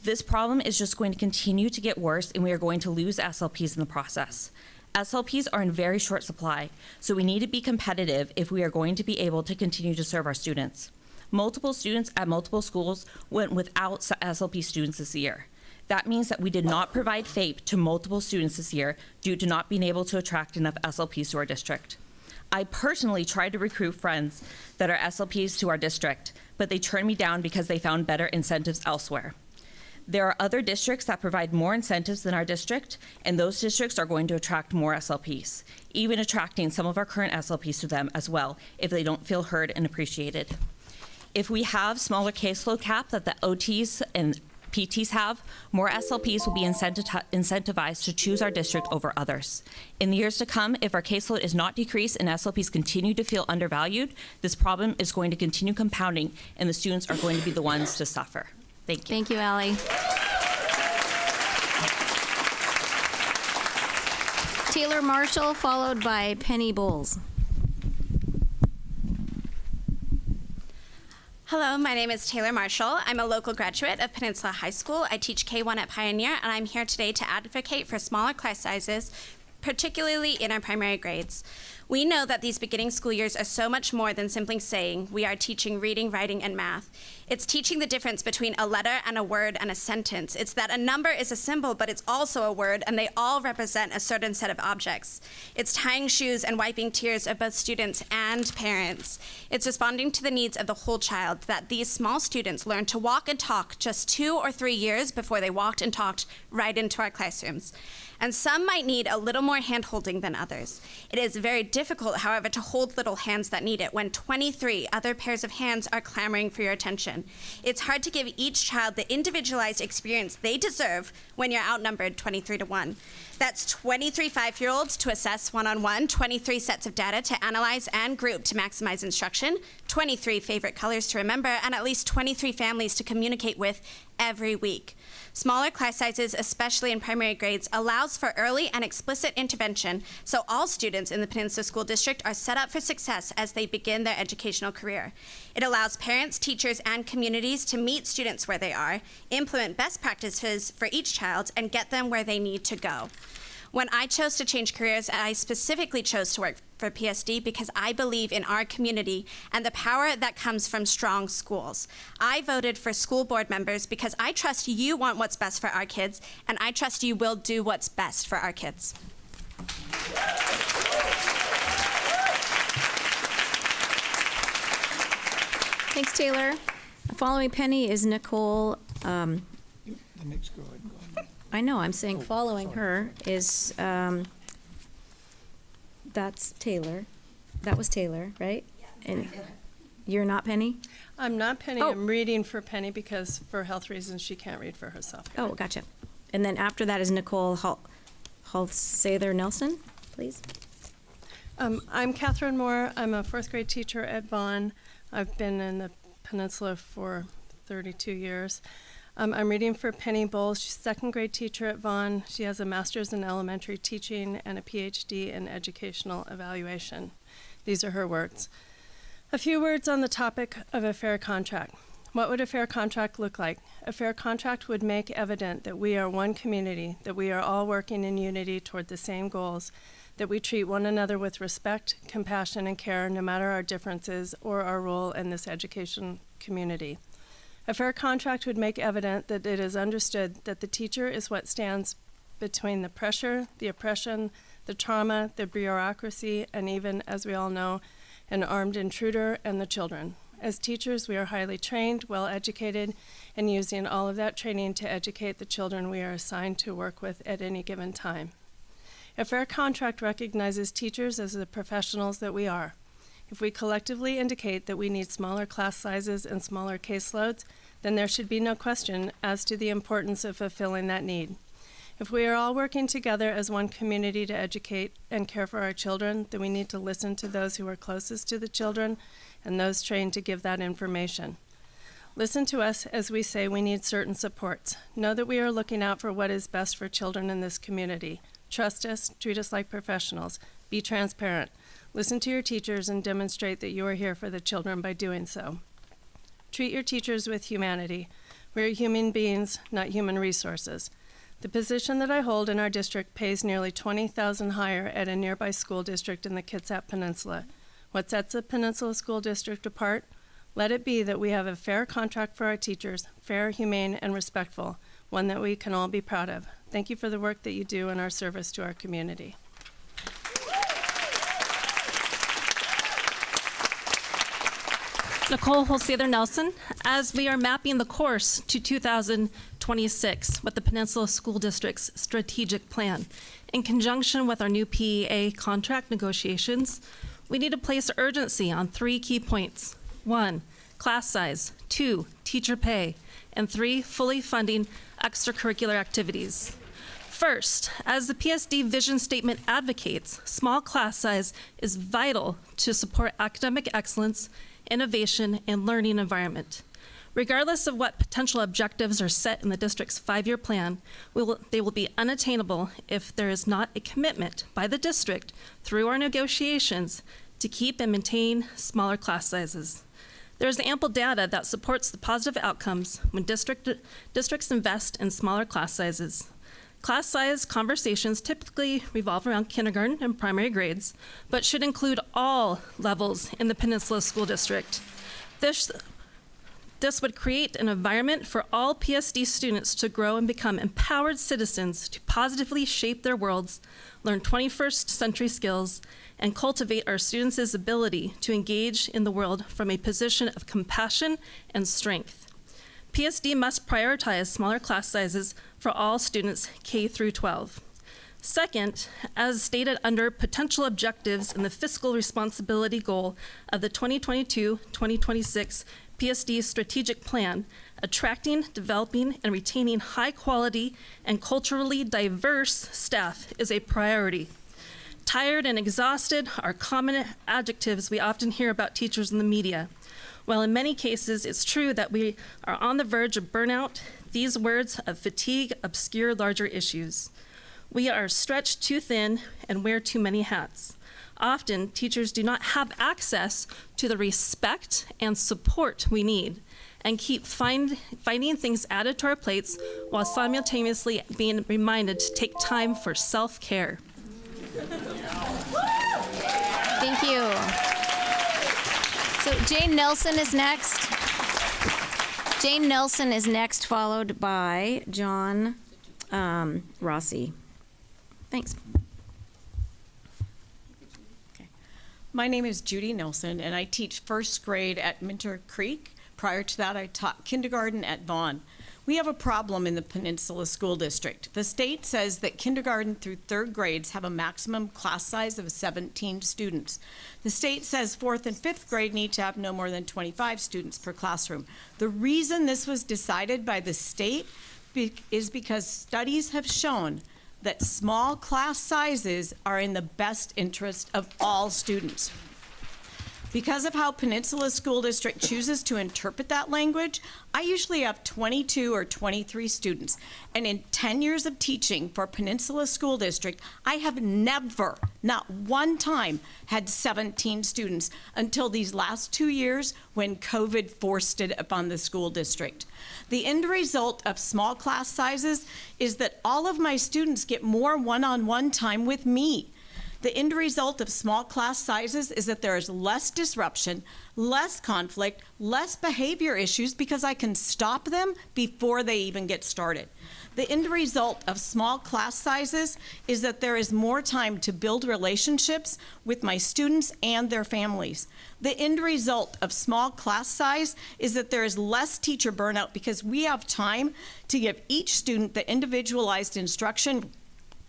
This problem is just going to continue to get worse, and we are going to lose SLPs in the process. SLPs are in very short supply, so we need to be competitive if we are going to be able to continue to serve our students. Multiple students at multiple schools went without SLP students this year. That means that we did not provide FAPE to multiple students this year due to not being able to attract enough SLPs to our district. I personally tried to recruit friends that are SLPs to our district, but they turned me down because they found better incentives elsewhere. There are other districts that provide more incentives than our district, and those districts are going to attract more SLPs, even attracting some of our current SLPs to them as well, if they don't feel heard and appreciated. If we have smaller caseload cap that the OTs and PTs have, more SLPs will be incentivized to choose our district over others. In the years to come, if our caseload is not decreased and SLPs continue to feel undervalued, this problem is going to continue compounding, and the students are going to be the ones to suffer. Thank you. Thank you, Allie. Taylor Marshall, followed by Penny Bowles. Hello, my name is Taylor Marshall. I'm a local graduate of Peninsula High School. I teach K-1 at Pioneer, and I'm here today to advocate for smaller class sizes, particularly in our primary grades. We know that these beginning school years are so much more than simply saying we are teaching reading, writing, and math. It's teaching the difference between a letter and a word and a sentence. It's that a number is a symbol, but it's also a word, and they all represent a certain set of objects. It's tying shoes and wiping tears of both students and parents. It's responding to the needs of the whole child, that these small students learn to walk and talk just 2 or 3 years before they walked and talked right into our classrooms. And some might need a little more hand-holding than others. It is very difficult difficult, however, to hold little hands that need it when 23 other pairs of hands are clamoring for your attention. It's hard to give each child the individualized experience they deserve when you're outnumbered 23-1. That's 23 5-year-olds to assess one-on-one, 23 sets of data to analyze and group to maximize instruction, 23 favorite colors to remember, and at least 23 families to communicate with every week. Smaller class sizes, especially in primary grades, allows for early and explicit intervention, so all students in the Peninsula School District are set up for success as they begin their educational career. It allows parents, teachers, and communities to meet students where they are, implement best practices for each child, and get them where they need to go. When I chose to change careers, I specifically chose to work for PSD because I believe in our community and the power that comes from strong schools. I voted for school board members because I trust you want what's best for our kids, and I trust you will do what's best for our kids. Thanks, Taylor. Following Penny is Nicole. The next go ahead. I know, I'm saying following her is, that's Taylor. That was Taylor, right? And you're not Penny? I'm not Penny. Oh. I'm reading for Penny because for health reasons she can't read for herself. Oh, gotcha. And then after that is Nicole Halsather Nelson, please. I'm Catherine Moore. I'm a 4th grade teacher at Vaughn. I've been in the Peninsula for 32 years. I'm reading for Penny Bowles. She's a 2nd grade teacher at Vaughn. She has a master's in elementary teaching and a PhD in educational evaluation. These are her words. A few words on the topic of a fair contract. What would a fair contract look like? A fair contract would make evident that we are one community, that we are all working in unity toward the same goals, that we treat one another with respect, compassion, and care, no matter our differences or our role in this education community. A fair contract would make evident that it is understood that the teacher is what stands between the pressure, the oppression, the trauma, the bureaucracy, and even, as we all know, an armed intruder and the children. As teachers, we are highly trained, well-educated, and using all of that training to educate the children we are assigned to work with at any given time. A fair contract recognizes teachers as the professionals that we are. If we collectively indicate that we need smaller class sizes and smaller caseloads, then there should be no question as to the importance of fulfilling that need. If we are all working together as one community to educate and care for our children, then we need to listen to those who are closest to the children and those trained to give that information. Listen to us as we say we need certain supports. Know that we are looking out for what is best for children in this community. Trust us, treat us like professionals, be transparent. Listen to your teachers and demonstrate that you are here for the children by doing so. Treat your teachers with humanity. We are human beings, not human resources. The position that I hold in our district pays nearly $20,000 higher at a nearby school district in the Kitsap Peninsula. What sets the Peninsula School District apart? Let it be that we have a fair contract for our teachers, fair, humane, and respectful, one that we can all be proud of. Thank you for the work that you do in our service to our community. Nicole Halsather Nelson, as we are mapping the course to 2026 with the Peninsula School District's strategic plan, in conjunction with our new PEA contract negotiations, we need to place urgency on 3 key points. 1, class size. 2, teacher pay. And 3, fully funding extracurricular activities. First, as the Psd Vision Statement advocates, small class size is vital to support academic excellence, innovation, and learning environment. Regardless of what potential objectives are set in the district's 5-year plan, they will be unattainable if there is not a commitment by the district through our negotiations to keep and maintain smaller class sizes. There is ample data that supports the positive outcomes when districts invest in smaller class sizes. Class size conversations typically revolve around kindergarten and primary grades, but should include all levels in the Peninsula School District. This would create an environment for all Psd students to grow and become empowered citizens to positively shape their worlds, learn 21st century skills, and cultivate our students' ability to engage in the world from a position of compassion and strength. Psd must prioritize smaller class sizes for all students K through 12. Second, as stated under potential objectives in the fiscal responsibility goal of the 2022-2026 Psd Strategic Plan, attracting, developing, and retaining high-quality and culturally diverse staff is a priority. Tired and exhausted are common adjectives we often hear about teachers in the media. While in many cases it's true that we are on the verge of burnout, these words of fatigue obscure larger issues. We are stretched too thin and wear too many hats. Often, teachers do not have access to the respect and support we need and keep finding things added to our plates while simultaneously being reminded to take time for self-care. Thank you. So Jane Nelson is next. Jane Nelson is next, followed by John Rossi. Thanks. My name is Judy Nelson, and I teach first grade at Minter Creek. Prior to that, I taught kindergarten at Vaughn. We have a problem in the Peninsula School District. The state says that kindergarten through third grades have a maximum class size of 17 students. The state says fourth and fifth grade need to have no more than 25 students per classroom. The reason this was decided by the state is because studies have shown that small class sizes are in the best interest of all students. Because of how Peninsula School District chooses to interpret that language, I usually have 22 or 23 students. And in 10 years of teaching for Peninsula School District, I have never, not one time, had 17 students until these last 2 years when COVID forced it upon the school district. The end result of small class sizes is that all of my students get more one-on-one time with me. The end result of small class sizes is that there is less disruption, less conflict, less behavior issues because I can stop them before they even get started. The end result of small class sizes is that there is more time to build relationships with my students and their families. The end result of small class size is that there is less teacher burnout because we have time to give each student the individualized instruction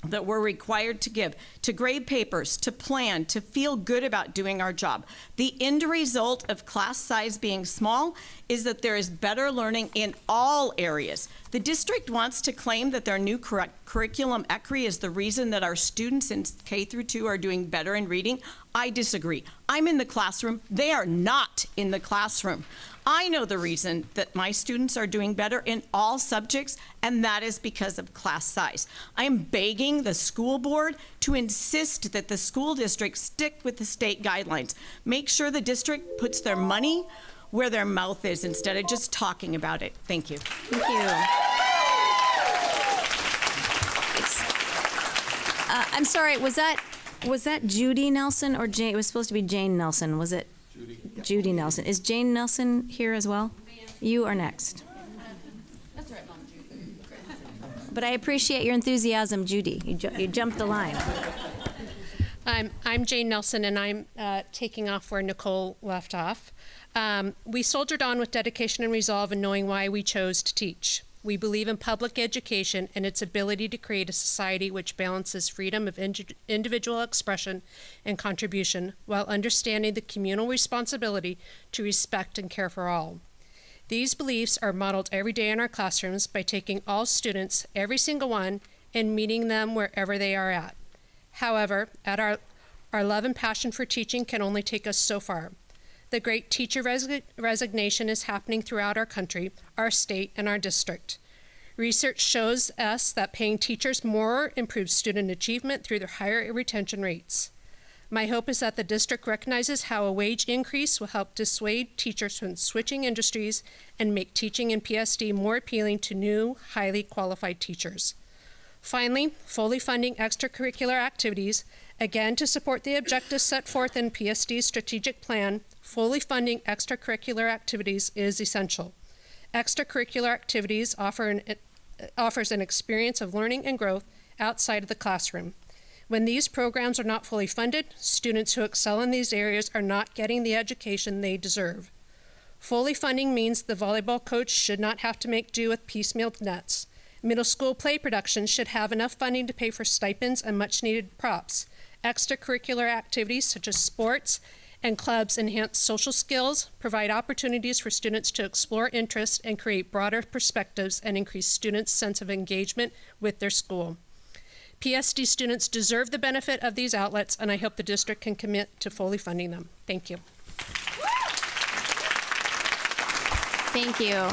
that we're required to give, to grade papers, to plan, to feel good about doing our job. The end result of class size being small is that there is better learning in all areas. The district wants to claim that their new curriculum ECRI is the reason that our students in K through 2 are doing better in reading. I disagree. I'm in the classroom. They are not in the classroom. I know the reason that my students are doing better in all subjects, and that is because of class size. I am begging the school board to insist that the school district stick with the state guidelines. Make sure the district puts their money where their mouth is instead of just talking about it. Thank you. Thank you. I'm sorry, was that Judy Nelson or Jane? It was supposed to be Jane Nelson. Was it? Judy Nelson. Is Jane Nelson here as well? You are next. That's right, Mom. Judy. But I appreciate your enthusiasm, Judy. You jumped the line. I'm Jane Nelson, and I'm taking off where Nicole left off. We soldiered on with dedication and resolve in knowing why we chose to teach. We believe in public education and its ability to create a society which balances freedom of individual expression and contribution while understanding the communal responsibility to respect and care for all. These beliefs are modeled every day in our classrooms by taking all students, every single one, and meeting them wherever they are at. However, our love and passion for teaching can only take us so far. The great teacher resignation is happening throughout our country, our state, and our district. Research shows us that paying teachers more improves student achievement through their higher retention rates. My hope is that the district recognizes how a wage increase will help dissuade teachers from switching industries and make teaching in PSD more appealing to new, highly qualified teachers. Finally, fully funding extracurricular activities, again to support the objectives set forth in Psd's strategic plan, fully funding extracurricular activities is essential. Extracurricular activities offers an experience of learning and growth outside of the classroom. When these programs are not fully funded, students who excel in these areas are not getting the education they deserve. Fully funding means the volleyball coach should not have to make do with piecemeal nets. Middle school play productions should have enough funding to pay for stipends and much-needed props. Extracurricular activities such as sports and clubs enhance social skills, provide opportunities for students to explore interests, and create broader perspectives and increase students' sense of engagement with their school. PSD students deserve the benefit of these outlets, and I hope the district can commit to fully funding them. Thank you. Thank you.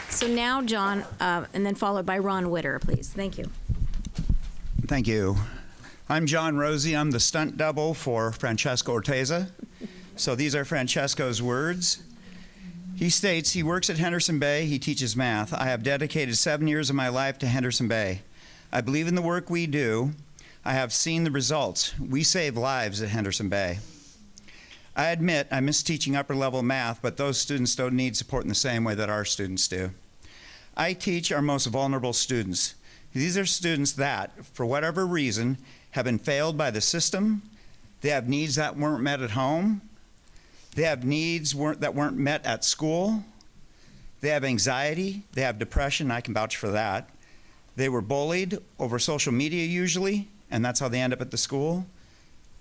So now John, and then followed by Ron Witter, please. Thank you. Thank you. I'm John Rosie. I'm the stunt double for Francesco Orteza. So these are Francesco's words. He states he works at Henderson Bay. He teaches math. I have dedicated 7 years of my life to Henderson Bay. I believe in the work we do. I have seen the results. We save lives at Henderson Bay. I admit I miss teaching upper level math, but those students don't need support in the same way that our students do. I teach our most vulnerable students. These are students that, for whatever reason, have been failed by the system. They have needs that weren't met at home. They have needs that weren't met at school. They have anxiety. They have depression. I can vouch for that. They were bullied over social media usually, and that's how they end up at the school.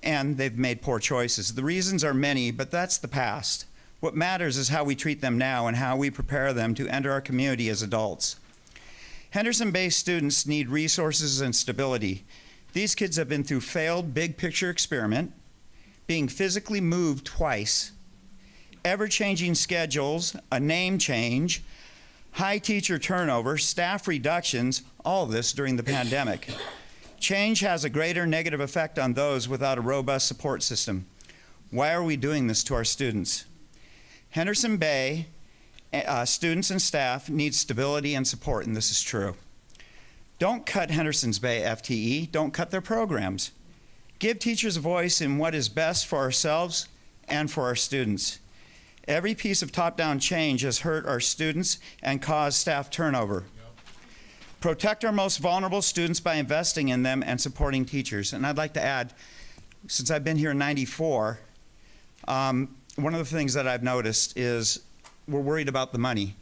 And they've made poor choices. The reasons are many, but that's the past. What matters is how we treat them now and how we prepare them to enter our community as adults. Henderson Bay students need resources and stability. These kids have been through failed big picture experiment, being physically moved twice, ever-changing schedules, a name change, high teacher turnover, staff reductions, all of this during the pandemic. Change has a greater negative effect on those without a robust support system. Why are we doing this to our students? Henderson Bay students and staff need stability and support, and this is true. Don't cut Henderson's Bay FTE. Don't cut their programs. Give teachers a voice in what is best for ourselves and for our students. Every piece of top-down change has hurt our students and caused staff turnover. Protect our most vulnerable students by investing in them and supporting teachers. And I'd like to add, since I've been here in '94, one of the things that I've noticed is we're worried about the money.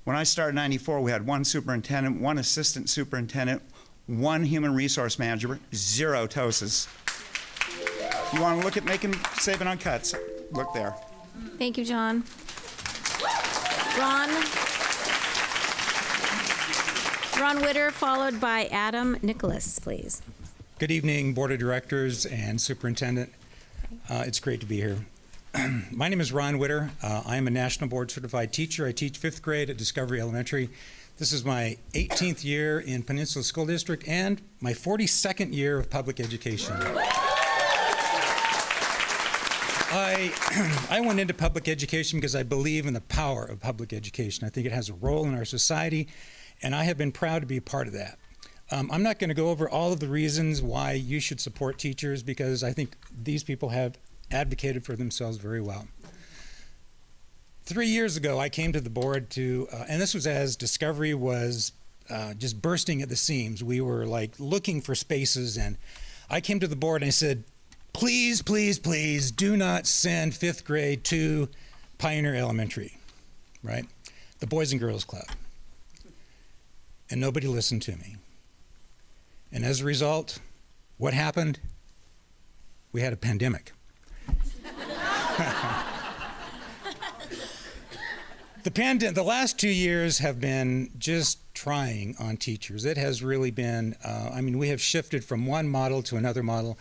When I started in '94, we had one superintendent, one assistant superintendent, one human resource manager, 0 TOSAs. You want to look at saving on cuts, look there. Thank you, John. Ron Witter, followed by Adam Nicholas, please. Good evening, Board of Directors and Superintendent. It's great to be here. My name is Ron Witter. I am a National Board Certified teacher. I teach 5th grade at Discovery Elementary. This is my 18th year in Peninsula School District and my 42nd year of public education. I went into public education because I believe in the power of public education. I think it has a role in our society, and I have been proud to be a part of that. I'm not going to go over all of the reasons why you should support teachers because I think these people have advocated for themselves very well. 3 years ago, I came to the board to, and this was as Discovery was just bursting at the seams. We were like looking for spaces, and I came to the board and I said, please, please, please do not send 5th grade to Pioneer Elementary, right? The Boys and Girls Club. And nobody listened to me. And as a result, what happened? We had a pandemic. The last 2 years have been just trying on teachers. It has really been, we have shifted from one model to another model.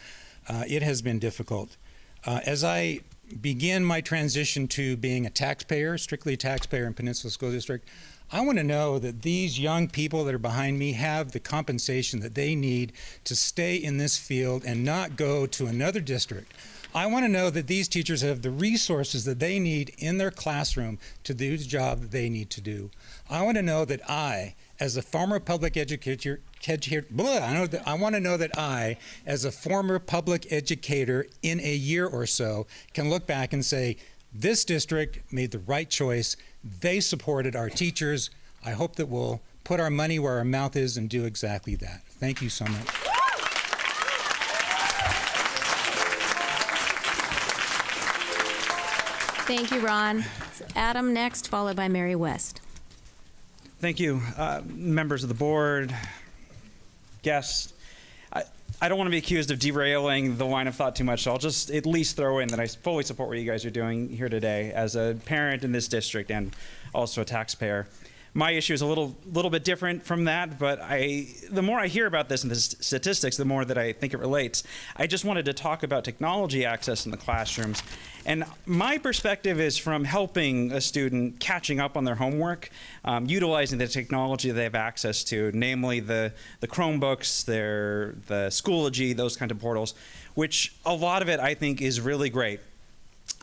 It has been difficult. As I begin my transition to being a taxpayer, strictly a taxpayer in Peninsula School District, I want to know that these young people that are behind me have the compensation that they need to stay in this field and not go to another district. I want to know that these teachers have the resources that they need in their classroom to do the job that they need to do. I want to know that I, as a former public educator, I want to know that I, as a former public educator in a year or so, can look back and say, this district made the right choice. They supported our teachers. I hope that we'll put our money where our mouth is and do exactly that. Thank you so much. Thank you, Ron. Adam next, followed by Mary West. Thank you, members of the board, guests. I don't want to be accused of derailing the line of thought too much, so I'll just at least throw in that I fully support what you guys are doing here today as a parent in this district and also a taxpayer. My issue is a little bit different from that, but the more I hear about this and the statistics, the more that I think it relates. I just wanted to talk about technology access in the classrooms. And my perspective is from helping a student catching up on their homework, utilizing the technology they have access to, namely the Chromebooks, the Schoology, those kind of portals, which a lot of it I think is really great.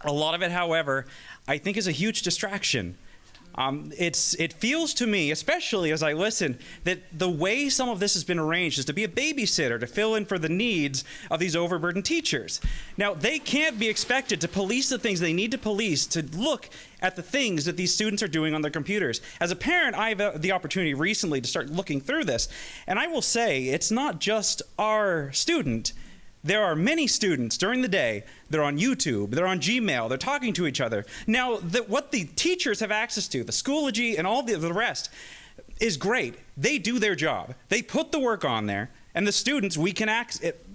A lot of it, however, I think is a huge distraction. It feels to me, especially as I listen, that the way some of this has been arranged is to be a babysitter, to fill in for the needs of these overburdened teachers. Now, they can't be expected to police the things they need to police, to look at the things that these students are doing on their computers. As a parent, I have the opportunity recently to start looking through this, and I will say it's not just our student. There are many students during the day, they're on YouTube, they're on Gmail, they're talking to each other. Now, what the teachers have access to, the Schoology and all the rest, is great. They do their job. They put the work on there, and the students, we can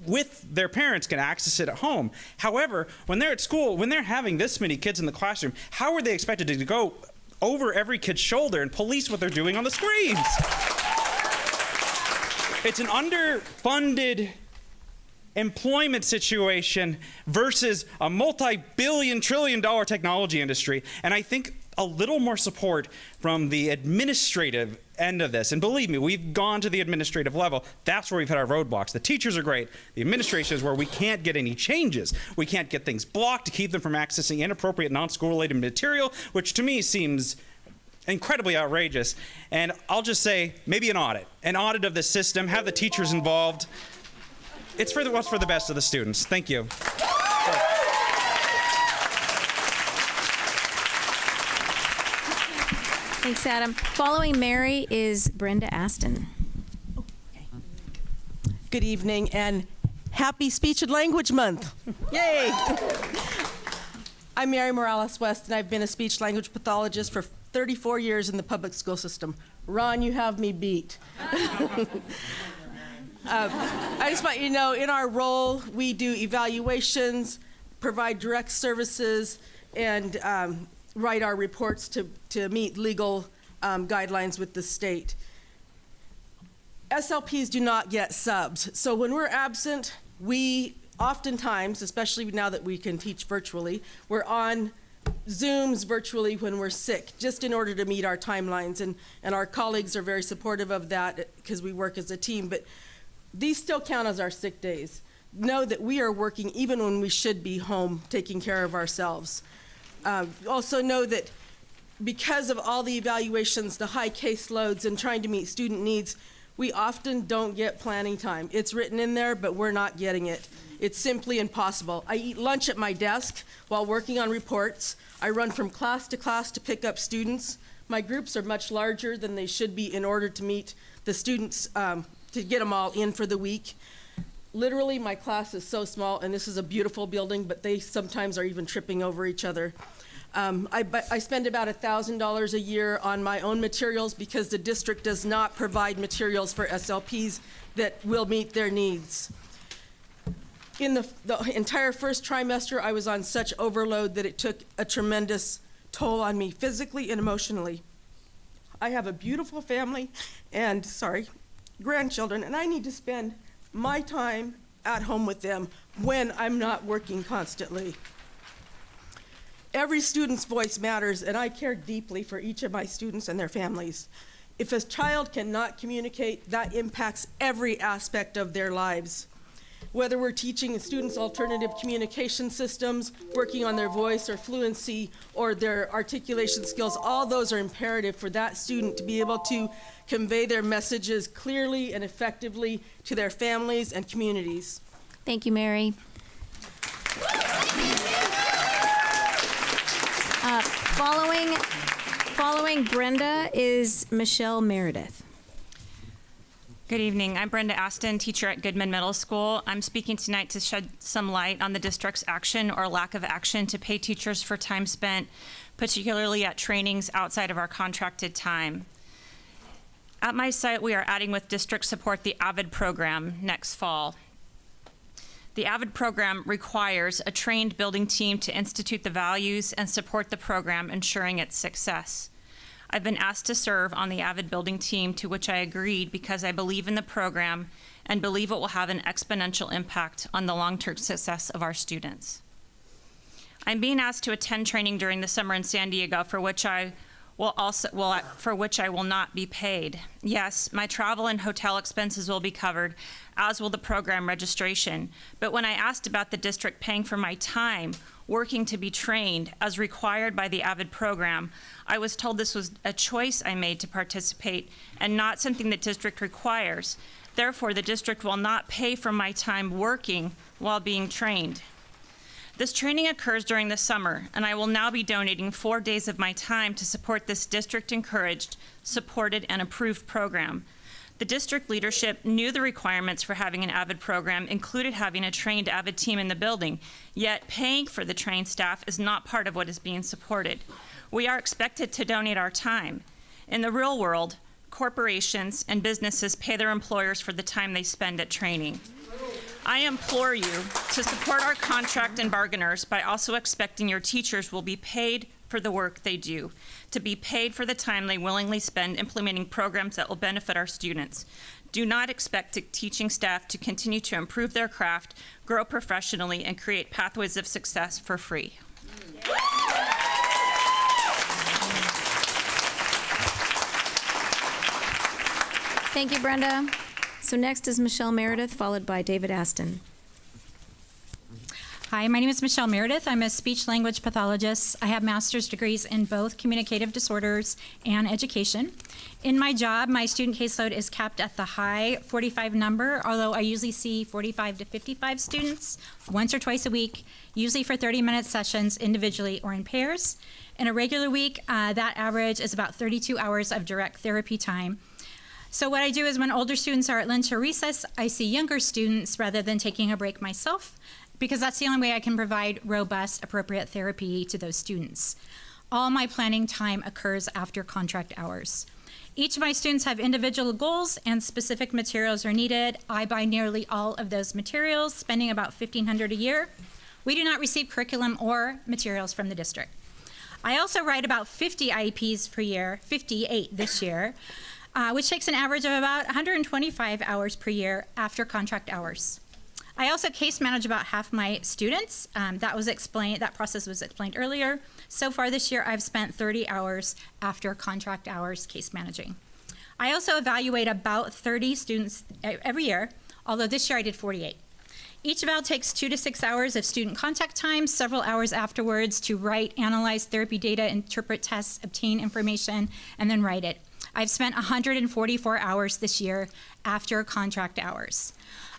with their parents, can access it at home. However, when they're at school, when they're having this many kids in the classroom, how are they expected to go over every kid's shoulder and police what they're doing on the screens? It's an underfunded employment situation versus a multi-billion, trillion-dollar technology industry. And I think a little more support from the administrative end of this. And believe me, we've gone to the administrative level. That's where we've had our roadblocks. The teachers are great. The administration is where we can't get any changes. We can't get things blocked to keep them from accessing inappropriate non-school-related material, which to me seems incredibly outrageous. And I'll just say, maybe an audit of the system, have the teachers involved. It's for what's for the best of the students. Thank you. Thanks, Adam. Following Mary is Brenda Aston. Good evening and happy Speech and Language Month. Yay! I'm Mary Morales West, and I've been a speech language pathologist for 34 years in the public school system. Ron, you have me beat. I just want you to know, in our role, we do evaluations, provide direct services, and write our reports to meet legal guidelines with the state. SLPs do not get subs. So when we're absent, we oftentimes, especially now that we can teach virtually, we're on Zooms virtually when we're sick, just in order to meet our timelines. And our colleagues are very supportive of that because we work as a team. But these still count as our sick days. Know that we are working even when we should be home taking care of ourselves. Also know that because of all the evaluations, the high caseloads, and trying to meet student needs, we often don't get planning time. It's written in there, but we're not getting it. It's simply impossible. I eat lunch at my desk while working on reports. I run from class to pick up students. My groups are much larger than they should be in order to meet the students, to get them all in for the week. Literally, my class is so small, and this is a beautiful building, but they sometimes are even tripping over each other. I spend about $1,000 a year on my own materials because the district does not provide materials for SLPs that will meet their needs. In the entire first trimester, I was on such overload that it took a tremendous toll on me physically and emotionally. I have a beautiful family and, grandchildren, and I need to spend my time at home with them when I'm not working constantly. Every student's voice matters, and I care deeply for each of my students and their families. If a child cannot communicate, that impacts every aspect of their lives. Whether we're teaching students alternative communication systems, working on their voice or fluency or their articulation skills, all those are imperative for that student to be able to convey their messages clearly and effectively to their families and communities. Thank you, Mary. Following Brenda is Michelle Meredith. Good evening. I'm Brenda Aston, teacher at Goodman Middle School. I'm speaking tonight to shed some light on the district's action or lack of action to pay teachers for time spent, particularly at trainings outside of our contracted time. At my site, we are adding with district support the AVID program next fall. The AVID program requires a trained building team to institute the values and support the program, ensuring its success. I've been asked to serve on the AVID building team, to which I agreed because I believe in the program and believe it will have an exponential impact on the long-term success of our students. I'm being asked to attend training during the summer in San Diego, for which I will not be paid. Yes, my travel and hotel expenses will be covered, as will the program registration. But when I asked about the district paying for my time working to be trained as required by the AVID program, I was told this was a choice I made to participate and not something the district requires. Therefore, the district will not pay for my time working while being trained. This training occurs during the summer, and I will now be donating 4 days of my time to support this district-encouraged, supported, and approved program. The district leadership knew the requirements for having an AVID program included having a trained AVID team in the building, yet paying for the trained staff is not part of what is being supported. We are expected to donate our time. In the real world, corporations and businesses pay their employers for the time they spend at training. I implore you to support our contract and bargainers by also expecting your teachers will be paid for the work they do, to be paid for the time they willingly spend implementing programs that will benefit our students. Do not expect teaching staff to continue to improve their craft, grow professionally, and create pathways of success for free. Thank you, Brenda. So next is Michelle Meredith, followed by David Aston. Hi, my name is Michelle Meredith. I'm a speech language pathologist. I have master's degrees in both communicative disorders and education. In my job, my student caseload is capped at the high 45 number, although I usually see 45 to 55 students once or twice a week, usually for 30-minute sessions individually or in pairs. In a regular week, that average is about 32 hours of direct therapy time. So what I do is when older students are at lunch or recess, I see younger students rather than taking a break myself, because that's the only way I can provide robust, appropriate therapy to those students. All my planning time occurs after contract hours. Each of my students have individual goals and specific materials are needed. I buy nearly all of those materials, spending about $1,500 a year. We do not receive curriculum or materials from the district. I also write about 50 IEPs per year, 58 this year, which takes an average of about 125 hours per year after contract hours. I also case manage about half my students. That process was explained earlier. So far this year, I've spent 30 hours after contract hours case managing. I also evaluate about 30 students every year, although this year I did 48. Each eval takes 2 to 6 hours of student contact time, several hours afterwards to write, analyze therapy data, interpret tests, obtain information, and then write it. I've spent 144 hours this year after contract hours.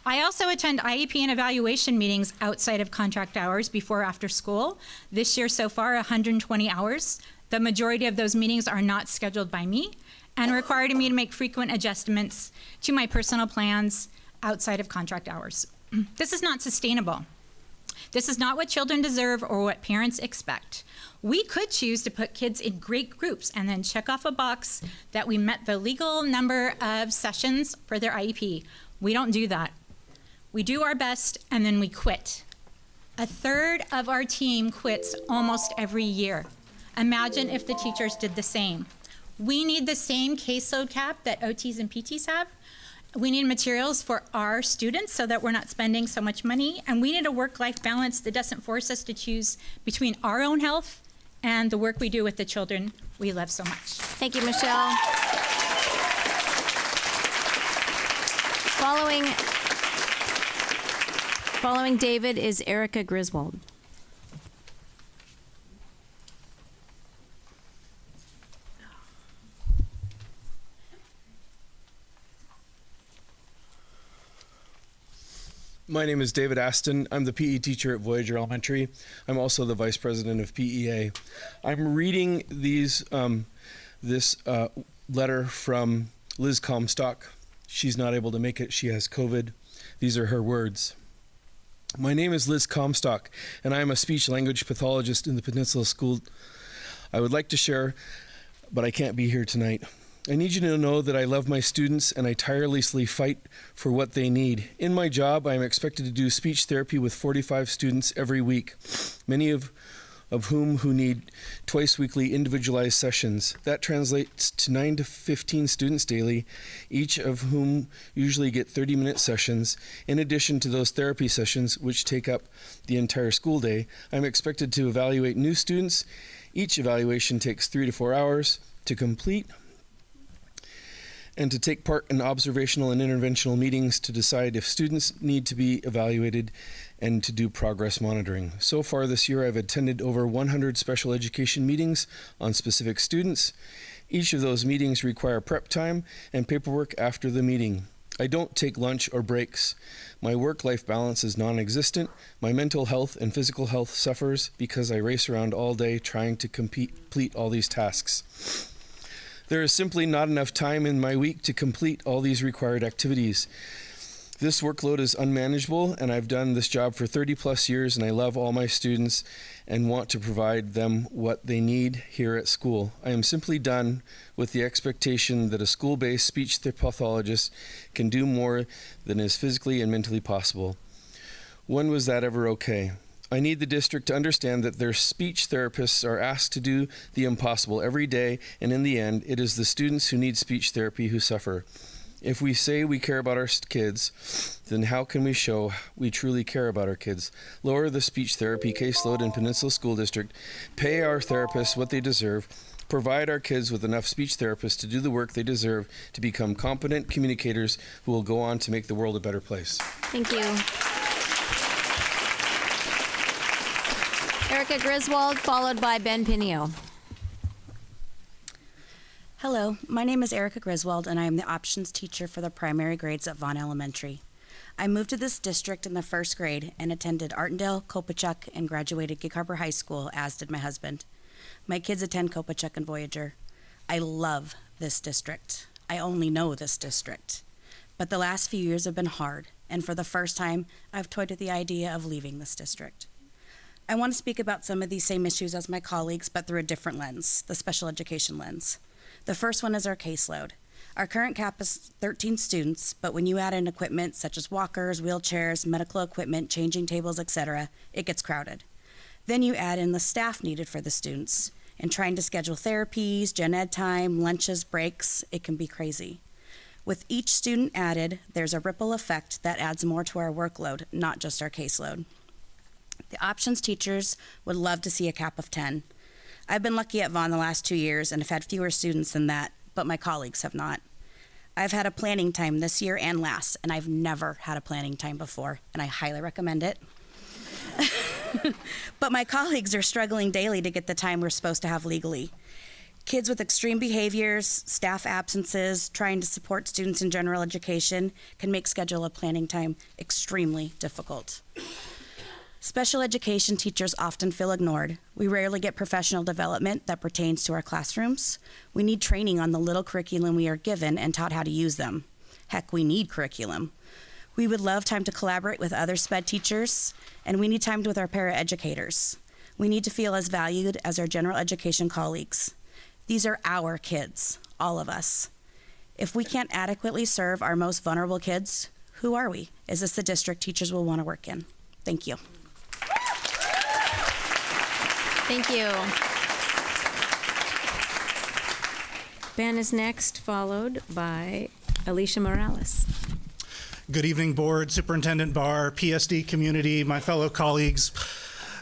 I also attend IEP and evaluation meetings outside of contract hours before or after school. This year so far, 120 hours. The majority of those meetings are not scheduled by me and require me to make frequent adjustments to my personal plans outside of contract hours. This is not sustainable. This is not what children deserve or what parents expect. We could choose to put kids in great groups and then check off a box that we met the legal number of sessions for their IEP. We don't do that. We do our best and then we quit. A third of our team quits almost every year. Imagine if the teachers did the same. We need the same caseload cap that OTs and PTs have. We need materials for our students so that we're not spending so much money, and we need a work-life balance that doesn't force us to choose between our own health and the work we do with the children we love so much. Thank you, Michelle. Following David is Erica Griswold. My name is David Aston. I'm the PE teacher at Voyager Elementary. I'm also the vice president of PEA. I'm reading this letter from Liz Comstock. She's not able to make it. She has COVID. These are her words. My name is Liz Comstock, and I am a speech language pathologist in the Peninsula School. I would like to share, but I can't be here tonight. I need you to know that I love my students and I tirelessly fight for what they need. In my job, I am expected to do speech therapy with 45 students every week, many of whom who need twice weekly individualized sessions. That translates to 9 to 15 students daily, each of whom usually get 30-minute sessions. In addition to those therapy sessions, which take up the entire school day, I'm expected to evaluate new students. Each evaluation takes 3 to 4 hours to complete, and to take part in observational and interventional meetings to decide if students need to be evaluated and to do progress monitoring. So far this year, I've attended over 100 special education meetings on specific students. Each of those meetings require prep time and paperwork after the meeting. I don't take lunch or breaks. My work-life balance is non-existent. My mental health and physical health suffers because I race around all day trying to complete all these tasks. There is simply not enough time in my week to complete all these required activities. This workload is unmanageable, and I've done this job for 30 plus years, and I love all my students and want to provide them what they need here at school. I am simply done with the expectation that a school-based speech pathologist can do more than is physically and mentally possible. When was that ever okay? I need the district to understand that their speech therapists are asked to do the impossible every day, and in the end, it is the students who need speech therapy who suffer. If we say we care about our kids, then how can we show we truly care about our kids? Lower the speech therapy caseload in Peninsula School District, pay our therapists what they deserve, provide our kids with enough speech therapists to do the work they deserve to become competent communicators who will go on to make the world a better place. Thank you. Erica Griswold, followed by Ben Pinio. Hello, my name is Erica Griswold, and I am the options teacher for the primary grades at Vaughn Elementary. I moved to this district in the first grade and attended Artendale, Kobochuk, and graduated Gig Harbor High School, as did my husband. My kids attend Kobochuk and Voyager. I love this district. I only know this district. But the last few years have been hard, and for the first time, I've toyed with the idea of leaving this district. I want to speak about some of these same issues as my colleagues, but through a different lens, the special education lens. The first one is our caseload. Our current cap is 13 students, but when you add in equipment such as walkers, wheelchairs, medical equipment, changing tables, etc., it gets crowded. Then you add in the staff needed for the students, and trying to schedule therapies, gen ed time, lunches, breaks, it can be crazy. With each student added, there's a ripple effect that adds more to our workload, not just our caseload. The options teachers would love to see a cap of 10. I've been lucky at Vaughn the last 2 years and have had fewer students than that, but my colleagues have not. I've had a planning time this year and last, and I've never had a planning time before, and I highly recommend it. But my colleagues are struggling daily to get the time we're supposed to have legally. Kids with extreme behaviors, staff absences, trying to support students in general education can make schedule a planning time extremely difficult. Special education teachers often feel ignored. We rarely get professional development that pertains to our classrooms. We need training on the little curriculum we are given and taught how to use them. Heck, we need curriculum. We would love time to collaborate with other SPED teachers, and we need time with our paraeducators. We need to feel as valued as our general education colleagues. These are our kids, all of us. If we can't adequately serve our most vulnerable kids, who are we? Is this the district teachers will want to work in? Thank you. Thank you. Ben is next, followed by Alicia Morales. Good evening, Board, Superintendent Barr, PSD community, my fellow colleagues.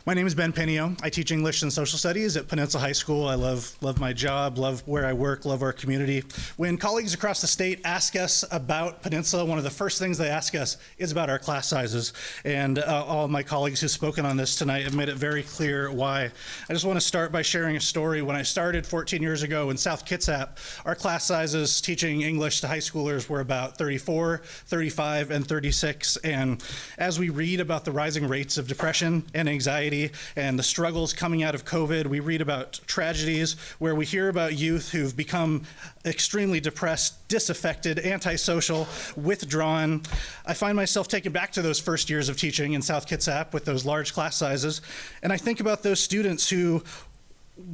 My name is Ben Pinio. I teach English and Social Studies at Peninsula High School. I love my job, love where I work, love our community. When colleagues across the state ask us about Peninsula, one of the first things they ask us is about our class sizes. And all of my colleagues who've spoken on this tonight have made it very clear why. I just want to start by sharing a story. When I started 14 years ago in South Kitsap, our class sizes teaching English to high schoolers were about 34, 35, and 36. And as we read about the rising rates of depression and anxiety and the struggles coming out of COVID, we read about tragedies where we hear about youth who've become extremely depressed, disaffected, antisocial, withdrawn. I find myself taken back to those first years of teaching in South Kitsap with those large class sizes, and I think about those students who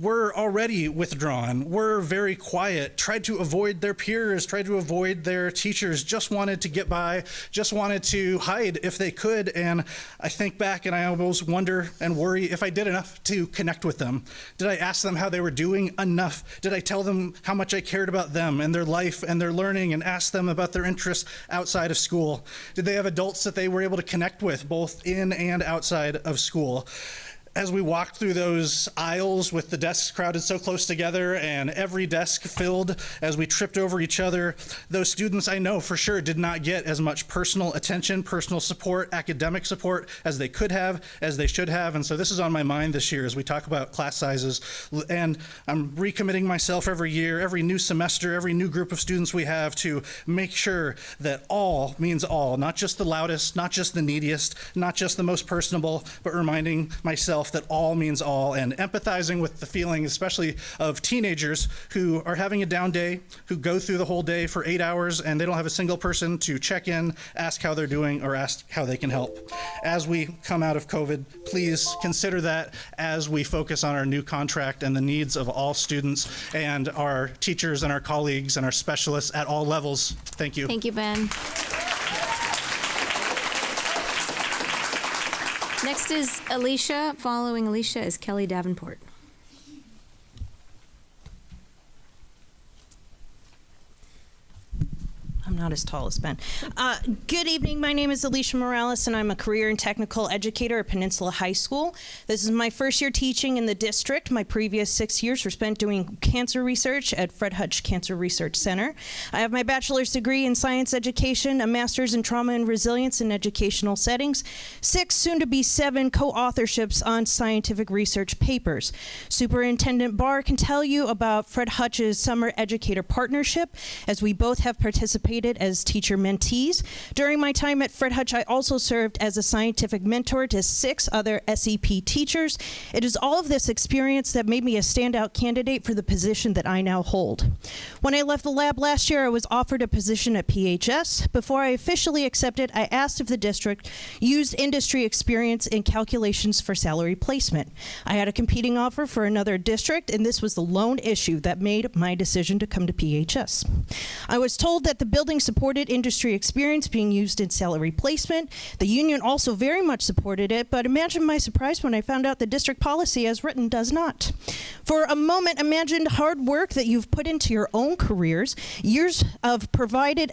were already withdrawn, were very quiet, tried to avoid their peers, tried to avoid their teachers, just wanted to get by, just wanted to hide if they could. And I think back and I always wonder and worry if I did enough to connect with them. Did I ask them how they were doing enough? Did I tell them how much I cared about them and their life and their learning and ask them about their interests outside of school? Did they have adults that they were able to connect with both in and outside of school? As we walked through those aisles with the desks crowded so close together and every desk filled as we tripped over each other, those students I know for sure did not get as much personal attention, personal support, academic support as they could have, as they should have. And so this is on my mind this year as we talk about class sizes. And I'm recommitting myself every year, every new semester, every new group of students we have to make sure that all means all, not just the loudest, not just the neediest, not just the most personable, but reminding myself that all means all and empathizing with the feeling, especially of teenagers who are having a down day, who go through the whole day for 8 hours and they don't have a single person to check in, ask how they're doing, or ask how they can help. As we come out of COVID, please consider that as we focus on our new contract and the needs of all students and our teachers and our colleagues and our specialists at all levels. Thank you. Thank you, Ben. Next is Alicia. Following Alicia is Kelly Davenport. I'm not as tall as Ben. Good evening. My name is Alicia Morales, and I'm a career and technical educator at Peninsula High School. This is my first year teaching in the district. My previous 6 years were spent doing cancer research at Fred Hutch Cancer Research Center. I have my bachelor's degree in science education, a master's in trauma and resilience in educational settings, 6, soon to be 7 co-authorships on scientific research papers. Superintendent Barr can tell you about Fred Hutch's Summer Educator Partnership, as we both have participated as teacher mentees. During my time at Fred Hutch, I also served as a scientific mentor to 6 other SEP teachers. It is all of this experience that made me a standout candidate for the position that I now hold. When I left the lab last year, I was offered a position at PHS. Before I officially accepted, I asked if the district used industry experience in calculations for salary placement. I had a competing offer for another district, and this was the lone issue that made my decision to come to PHS. I was told that the building supported industry experience being used in salary placement. The union also very much supported it, but imagine my surprise when I found out the district policy as written does not. For a moment, imagine hard work that you've put into your own careers, years that provided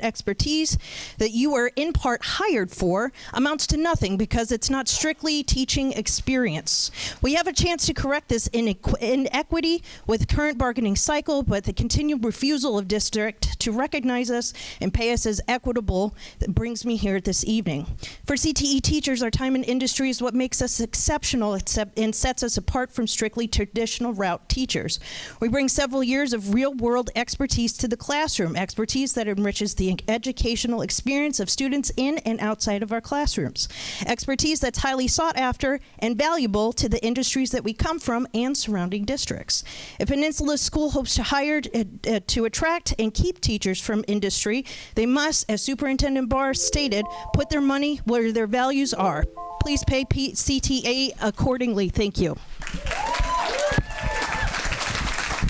expertise that you were in part hired for amounts to nothing because it's not strictly teaching experience. We have a chance to correct this inequity with current bargaining cycle, but the continued refusal of district to recognize us and pay us as equitable that brings me here this evening. For CTE teachers, our time in industry is what makes us exceptional and sets us apart from strictly traditional route teachers. We bring several years of real-world expertise to the classroom, expertise that enriches the educational experience of students in and outside of our classrooms. Expertise that's highly sought after and valuable to the industries that we come from and surrounding districts. If Peninsula School hopes to hire, to attract and keep teachers from industry, they must, as Superintendent Barr stated, put their money where their values are. Please pay CTA accordingly. Thank you.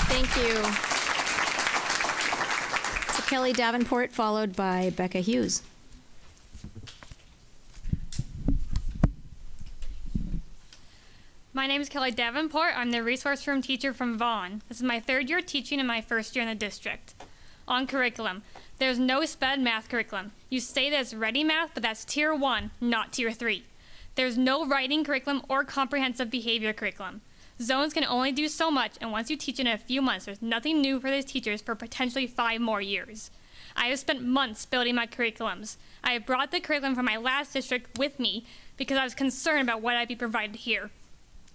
Thank you. Kelly Davenport, followed by Becca Hughes. My name is Kelly Davenport. I'm the resource room teacher from Vaughan. This is my 3rd year teaching and my 1st year in the district. On curriculum, there's no SPED math curriculum. You say that it's ready math, but that's tier 1, not tier 3. There's no writing curriculum or comprehensive behavior curriculum. Zones can only do so much, and once you teach in a few months, there's nothing new for these teachers for potentially 5 more years. I have spent months building my curriculums. I have brought the curriculum from my last district with me because I was concerned about what I'd be provided here.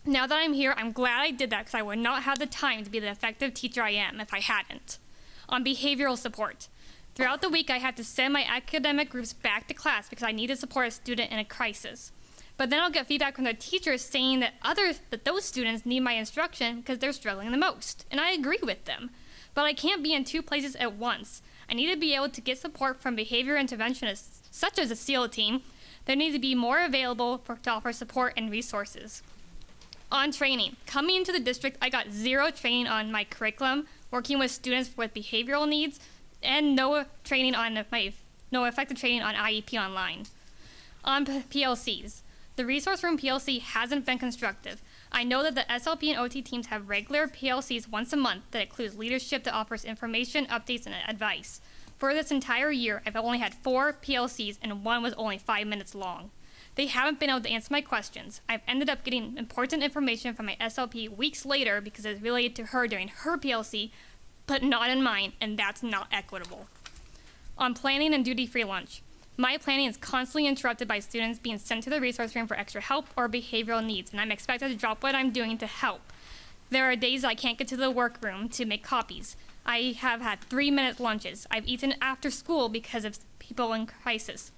Now that I'm here, I'm glad I did that because I would not have the time to be the effective teacher I am if I hadn't. On behavioral support, throughout the week I had to send my academic groups back to class because I need to support a student in a crisis. But then I'll get feedback from the teachers saying that those students need my instruction because they're struggling the most. And I agree with them. But I can't be in 2 places at once. I need to be able to get support from behavior interventionists, such as a SEAL team. There needs to be more available to offer support and resources. On training, coming into the district, I got zero training on my curriculum, working with students with behavioral needs, and no effective training on IEP Online. On PLCs, the resource room PLC hasn't been constructive. I know that the SLP and OT teams have regular PLCs once a month that includes leadership that offers information, updates, and advice. For this entire year, I've only had 4 PLCs, and one was only 5 minutes long. They haven't been able to answer my questions. I've ended up getting important information from my SLP weeks later because it's related to her during her PLC, but not in mine, and that's not equitable. On planning and duty-free lunch, my planning is constantly interrupted by students being sent to the resource room for extra help or behavioral needs, and I'm expected to drop what I'm doing to help. There are days I can't get to the workroom to make copies. I have had 3-minute lunches. I've eaten after school because of people in crisis.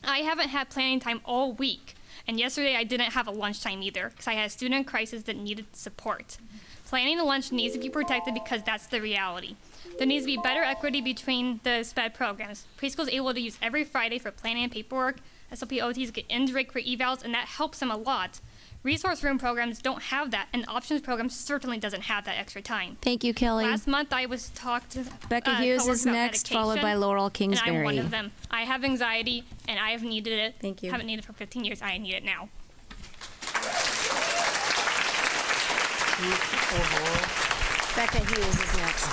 I haven't had planning time all week, and yesterday I didn't have a lunchtime either because I had a student in crisis that needed support. Planning a lunch needs to be protected because that's the reality. There needs to be better equity between the SPED programs. Preschool is able to use every Friday for planning and paperwork. SLP OTs get indirect for evals, and that helps them a lot. Resource room programs don't have that, and options program certainly doesn't have that extra time. Thank you, Kelly. Last month I was talked to Becca Hughes is next, followed by Laurel Kingsbury. And I'm one of them. I have anxiety, and I have needed it. Thank you. Haven't needed it for 15 years. I need it now. Becca Hughes is next.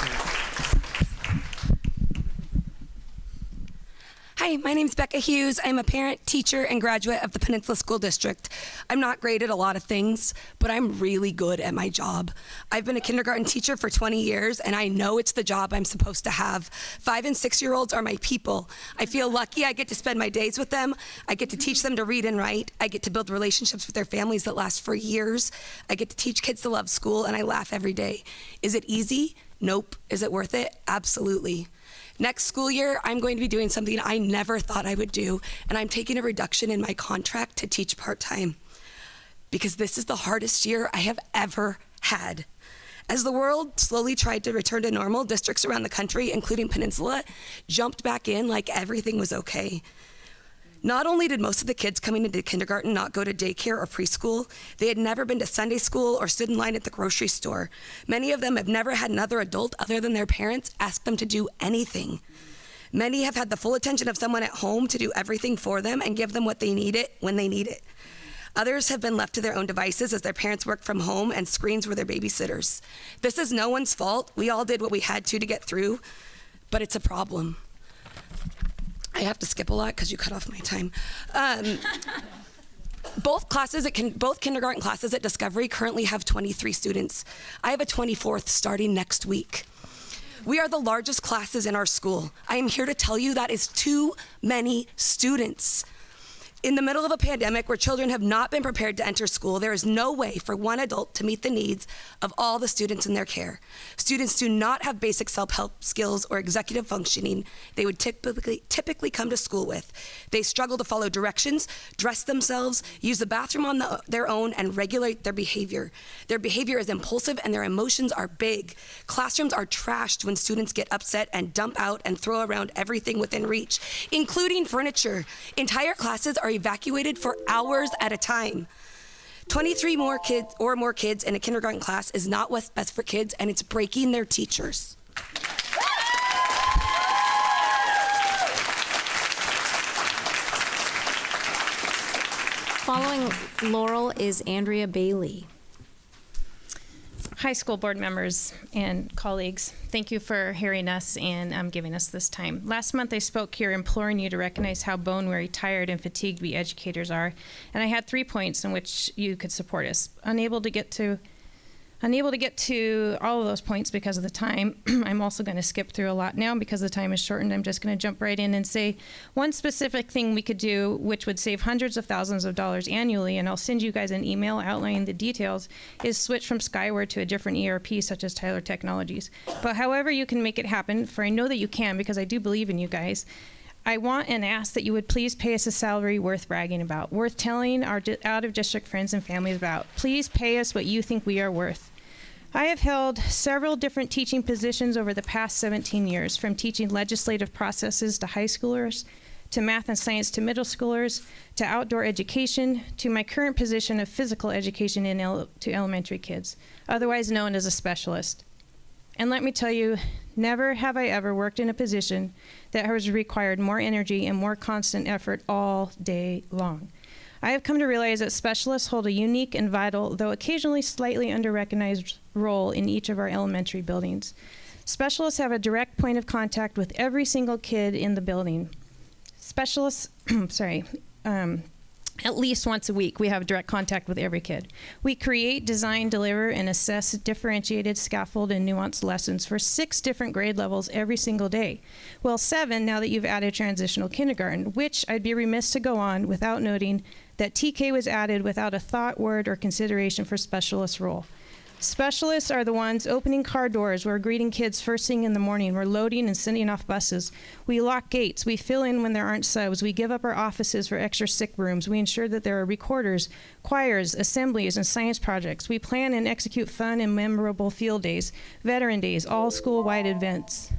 Hi, my name's Becca Hughes. I'm a parent, teacher, and graduate of the Peninsula School District. I'm not great at a lot of things, but I'm really good at my job. I've been a kindergarten teacher for 20 years, and I know it's the job I'm supposed to have. 5 and 6-year-olds are my people. I feel lucky I get to spend my days with them. I get to teach them to read and write. I get to build relationships with their families that last for years. I get to teach kids to love school, and I laugh every day. Is it easy? Nope. Is it worth it? Absolutely. Next school year, I'm going to be doing something I never thought I would do, and I'm taking a reduction in my contract to teach part-time because this is the hardest year I have ever had. As the world slowly tried to return to normal, districts around the country, including Peninsula, jumped back in like everything was okay. Not only did most of the kids coming into kindergarten not go to daycare or preschool, they had never been to Sunday school or stood in line at the grocery store. Many of them have never had another adult other than their parents ask them to do anything. Many have had the full attention of someone at home to do everything for them and give them what they need it when they need it. Others have been left to their own devices as their parents work from home and screens were their babysitters. This is no one's fault. We all did what we had to get through, but it's a problem. I have to skip a lot because you cut off my time. Both kindergarten classes at Discovery currently have 23 students. I have a 24th starting next week. We are the largest classes in our school. I am here to tell you that is too many students. In the middle of a pandemic where children have not been prepared to enter school, there is no way for one adult to meet the needs of all the students in their care. Students do not have basic self-help skills or executive functioning they would typically come to school with. They struggle to follow directions, dress themselves, use the bathroom on their own, and regulate their behavior. Their behavior is impulsive and their emotions are big. Classrooms are trashed when students get upset and dump out and throw around everything within reach, including furniture. Entire classes are evacuated for hours at a time. 23 more kids in a kindergarten class is not what's best for kids, and it's breaking their teachers. Following Laurel is Andrea Bailey. High school board members and colleagues, thank you for hearing us and giving us this time. Last month I spoke here imploring you to recognize how bone-weary, tired, and fatigued we educators are, and I had 3 points in which you could support us. Unable to get to all of those points because of the time. I'm also going to skip through a lot now because the time is shortened. I'm just going to jump right in and say one specific thing we could do, which would save hundreds of thousands of dollars annually, and I'll send you guys an email outlining the details, is switch from Skyward to a different ERP such as Tyler Technologies. But however you can make it happen, for I know that you can because I do believe in you guys, I want and ask that you would please pay us a salary worth bragging about, worth telling our out-of-district friends and families about. Please pay us what you think we are worth. I have held several different teaching positions over the past 17 years, from teaching legislative processes to high schoolers, to math and science to middle schoolers, to outdoor education, to my current position of physical education to elementary kids, otherwise known as a specialist. And let me tell you, never have I ever worked in a position that has required more energy and more constant effort all day long. I have come to realize that specialists hold a unique and vital, though occasionally slightly under-recognized role in each of our elementary buildings. Specialists have a direct point of contact with every single kid in the building. Specialists, at least once a week, we have direct contact with every kid. We create, design, deliver, and assess differentiated, scaffold, and nuanced lessons for 6 different grade levels every single day. Well, 7 now that you've added transitional kindergarten, which I'd be remiss to go on without noting that TK was added without a thought, word, or consideration for specialist role. Specialists are the ones opening car doors. We're greeting kids first thing in the morning. We're loading and sending off buses. We lock gates. We fill in when there aren't subs. We give up our offices for extra sick rooms. We ensure that there are recorders, choirs, assemblies, and science projects. We plan and execute fun and memorable field days, veteran days, all school-wide events.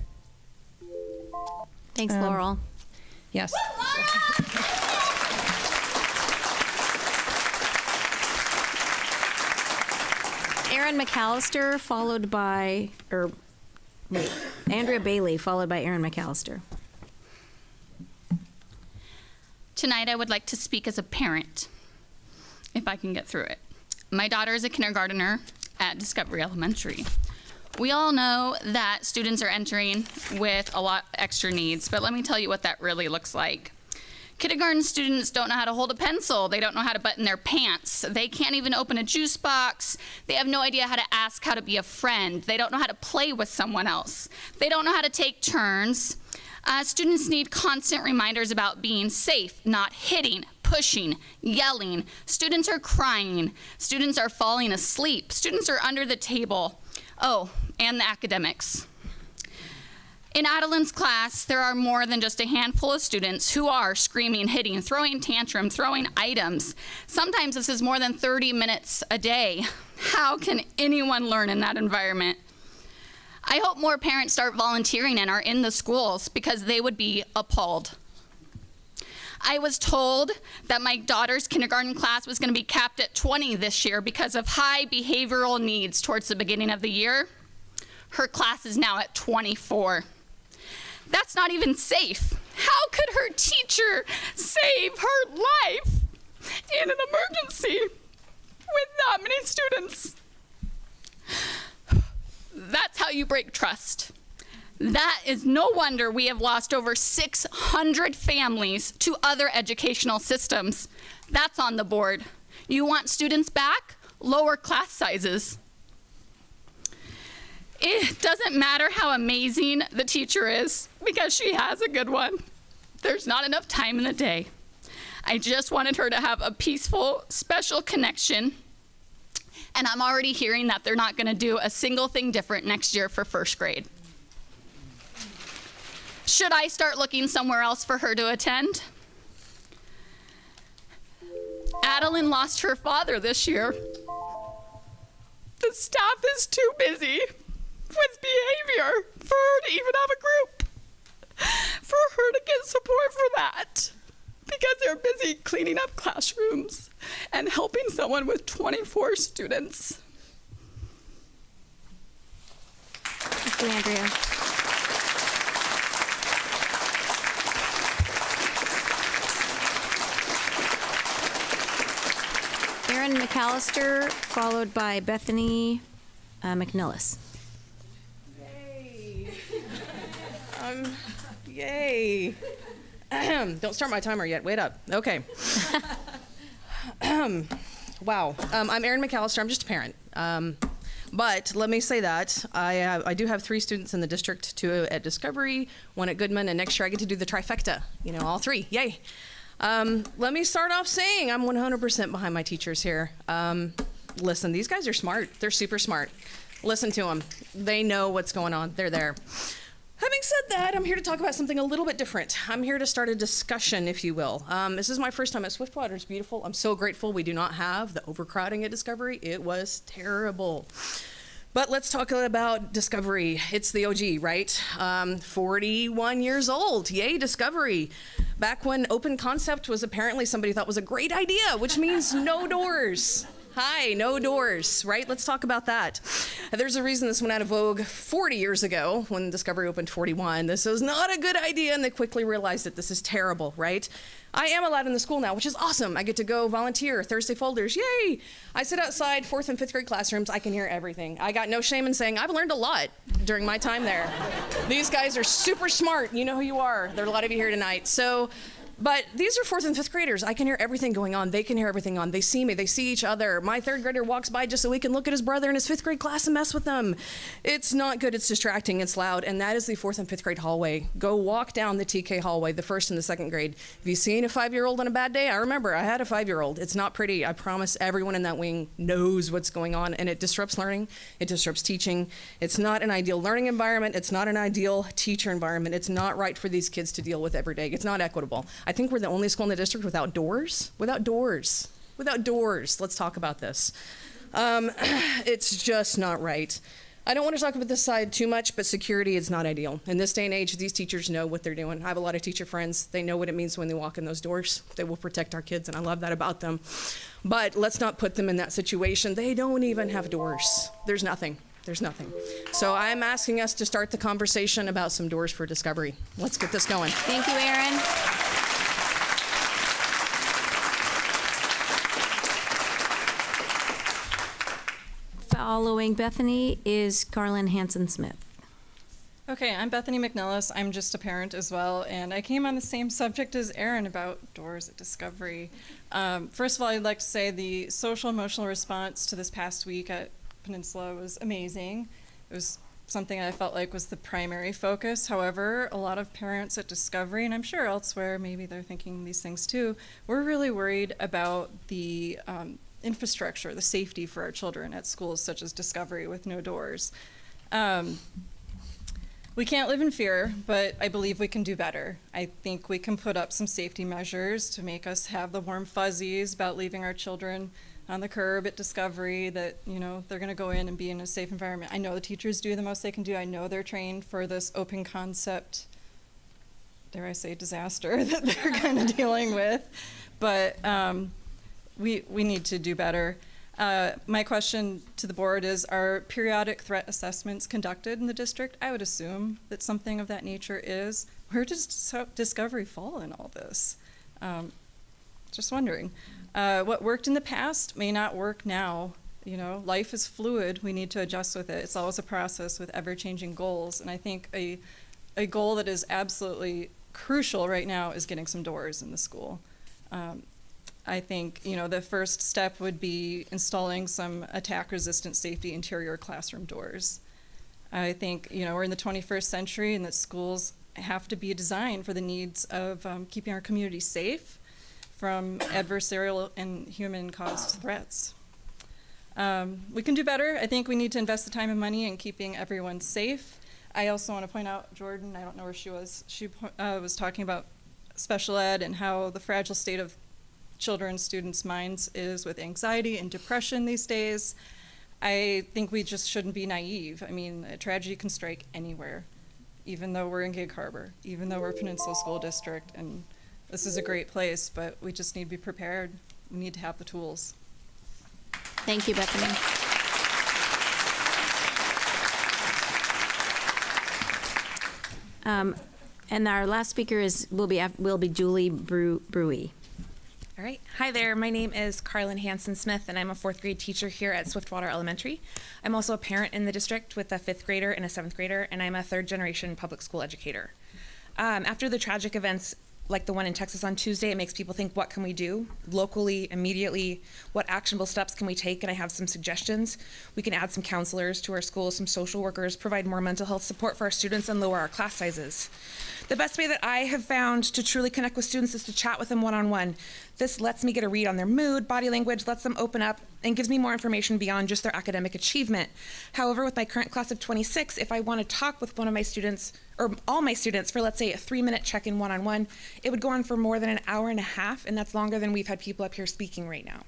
Thanks, Laurel. Yes. Aaron McAllister, followed by, Andrea Bailey, followed by Aaron McAllister. Tonight I would like to speak as a parent, if I can get through it. My daughter is a kindergartner at Discovery Elementary. We all know that students are entering with a lot of extra needs, but let me tell you what that really looks like. Kindergarten students don't know how to hold a pencil. They don't know how to button their pants. They can't even open a juice box. They have no idea how to ask how to be a friend. They don't know how to play with someone else. They don't know how to take turns. Students need constant reminders about being safe, not hitting, pushing, yelling. Students are crying. Students are falling asleep. Students are under the table. Oh, and the academics. In Adeline's class, there are more than just a handful of students who are screaming, hitting, throwing tantrum, throwing items. Sometimes this is more than 30 minutes a day. How can anyone learn in that environment? I hope more parents start volunteering and are in the schools because they would be appalled. I was told that my daughter's kindergarten class was going to be capped at 20 this year because of high behavioral needs towards the beginning of the year. Her class is now at 24. That's not even safe. How could her teacher save her life in an emergency with that many students? That's how you break trust. That is no wonder we have lost over 600 families to other educational systems. That's on the board. You want students back? Lower class sizes. It doesn't matter how amazing the teacher is because she has a good one. There's not enough time in the day. I just wanted her to have a peaceful, special connection. And I'm already hearing that they're not going to do a single thing different next year for first grade. Should I start looking somewhere else for her to attend? Adeline lost her father this year. The staff is too busy with behavior for her to even have a group, for her to get support for that, because they're busy cleaning up classrooms and helping someone with 24 students. Thank you, Andrea. Aaron McAllister, followed by Bethany McNillis. Yay. Don't start my timer yet. Wait up. Okay. Wow. I'm Erin McAllister. I'm just a parent. But let me say that I do have 3 students in the district, 2 at Discovery, 1 at Goodman, and next year I get to do the trifecta. You know, all 3. Yay. Let me start off saying I'm 100% behind my teachers here. Listen, these guys are smart. They're super smart. Listen to them. They know what's going on. They're there. Having said that, I'm here to talk about something a little bit different. I'm here to start a discussion, if you will. This is my first time at Swiftwater. It's beautiful. I'm so grateful we do not have the overcrowding at Discovery. It was terrible. But let's talk about Discovery. It's the OG, right? 41 years old. Yay, Discovery. back when open concept was apparently somebody thought was a great idea, which means no doors. Hi, no doors, right? Let's talk about that. There's a reason this went out of vogue 40 years ago when Discovery opened 41. This was not a good idea, and they quickly realized that this is terrible, right? I am allowed in the school now, which is awesome. I get to go volunteer, Thursday folders, yay! I sit outside 4th and 5th grade classrooms. I can hear everything. I got no shame in saying I've learned a lot during my time there. These guys are super smart. You know who you are. There are a lot of you here tonight. But these are 4th and 5th graders. I can hear everything going on. They can hear everything on. They see me. They see each other. My 3rd grader walks by just so he can look at his brother in his 5th grade class and mess with them. It's not good. It's distracting. It's loud. And that is the 4th and 5th grade hallway. Go walk down the TK hallway, the 1st and the 2nd grade. Have you seen a 5-year-old on a bad day? I remember. I had a 5-year-old. It's not pretty. I promise everyone in that wing knows what's going on. And it disrupts learning. It disrupts teaching. It's not an ideal learning environment. It's not an ideal teacher environment. It's not right for these kids to deal with every day. It's not equitable. I think we're the only school in the district without doors. Without doors. Let's talk about this. It's just not right. I don't want to talk about this side too much, but security is not ideal. In this day and age, these teachers know what they're doing. I have a lot of teacher friends. They know what it means when they walk in those doors. They will protect our kids, and I love that about them. But let's not put them in that situation. They don't even have doors. There's nothing. So I'm asking us to start the conversation about some doors for Discovery. Let's get this going. Thank you, Erin. Following Bethany is Carlin Hansen-Smith. Okay, I'm Bethany McNellis. I'm just a parent as well, and I came on the same subject as Erin about doors at Discovery. First of all, I'd like to say the social emotional response to this past week at Peninsula was amazing. It was something I felt like was the primary focus. However, a lot of parents at Discovery, and I'm sure elsewhere, maybe they're thinking these things too, we're really worried about the infrastructure, the safety for our children at schools such as Discovery with no doors. We can't live in fear, but I believe we can do better. I think we can put up some safety measures to make us have the warm fuzzies about leaving our children on the curb at Discovery, that, you know, they're gonna go in and be in a safe environment. I know the teachers do the most they can do. I know they're trained for this open concept, dare I say, disaster that they're kind of dealing with. But we need to do better. My question to the board is, are periodic threat assessments conducted in the district? I would assume that something of that nature is. Where does Discovery fall in all this? Just wondering. What worked in the past may not work now. You know, life is fluid. We need to adjust with it. It's always a process with ever-changing goals. And I think a goal that is absolutely crucial right now is getting some doors in the school. I think, you know, the first step would be installing some attack-resistant safety interior classroom doors. I think, you know, we're in the 21st century and that schools have to be designed for the needs of keeping our community safe from adversarial and human-caused threats. We can do better. I think we need to invest the time and money in keeping everyone safe. I also want to point out, Jordan, I don't know where she was talking about special ed and how the fragile state of children, students' minds is with anxiety and depression these days. I think we just shouldn't be naive. I mean, a tragedy can strike anywhere, even though we're in Gig Harbor, even though we're Peninsula School District, and this is a great place, but we just need to be prepared. We need to have the tools. Thank you, Bethany. And our last speaker will be Julie Brewy. All right. Hi there. My name is Carlin Hansen-Smith, and I'm a 4th grade teacher here at Swiftwater Elementary. I'm also a parent in the district with a 5th grader and a 7th grader, and I'm a 3rd generation public school educator. After the tragic events like the one in Texas on Tuesday, it makes people think, what can we do locally, immediately? What actionable steps can we take? And I have some suggestions. We can add some counselors to our schools, some social workers, provide more mental health support for our students, and lower our class sizes. The best way that I have found to truly connect with students is to chat with them one-on-one. This lets me get a read on their mood, body language, lets them open up, and gives me more information beyond just their academic achievement. However, with my current class of 26, if I want to talk with one of my students, or all my students, for let's say a 3-minute check-in one-on-one, it would go on for more than an hour and a half, and that's longer than we've had people up here speaking right now.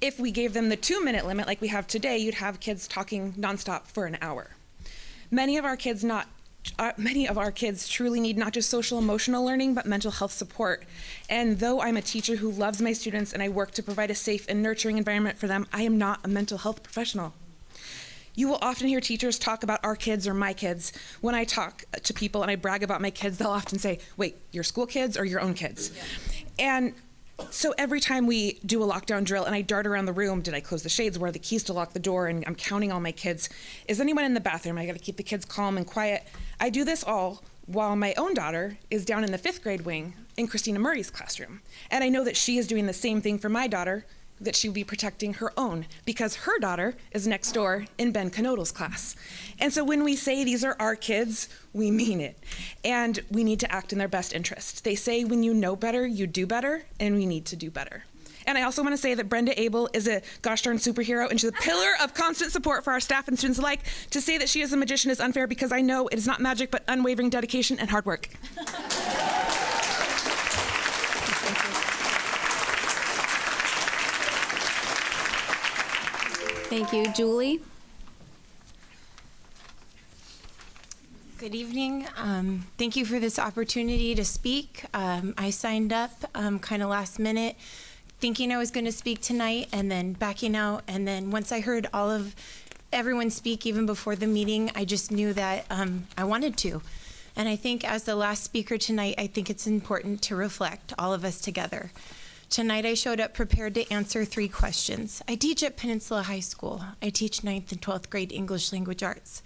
If we gave them the 2-minute limit like we have today, you'd have kids talking nonstop for an hour. Many of our kids not many of our kids truly need not just social emotional learning, but mental health support. And though I'm a teacher who loves my students and I work to provide a safe and nurturing environment for them, I am not a mental health professional. You will often hear teachers talk about our kids or my kids. When I talk to people and I brag about my kids, they'll often say, wait, your school kids or your own kids? And so every time we do a lockdown drill and I dart around the room, did I close the shades? Where are the keys to lock the door? And I'm counting all my kids. Is anyone in the bathroom? I gotta keep the kids calm and quiet. I do this all while my own daughter is down in the 5th grade wing in Christina Murray's classroom. And I know that she is doing the same thing for my daughter, that she will be protecting her own because her daughter is next door in Ben Canodal's class. And so when we say these are our kids, we mean it. And we need to act in their best interest. They say when you know better, you do better, and we need to do better. And I also want to say that Brenda Abel is a gosh darn superhero, and she's a pillar of constant support for our staff and students alike. To say that she is a magician is unfair because I know it is not magic, but unwavering dedication and hard work. Thank you. Julie? Good evening. Thank you for this opportunity to speak. I signed up kind of last minute, thinking I was going to speak tonight and then backing out. And then once I heard all of everyone speak, even before the meeting, I just knew that I wanted to. And I think as the last speaker tonight, I think it's important to reflect, all of us together. Tonight I showed up prepared to answer 3 questions. I teach at Peninsula High School. I teach 9th and 12th grade English language arts.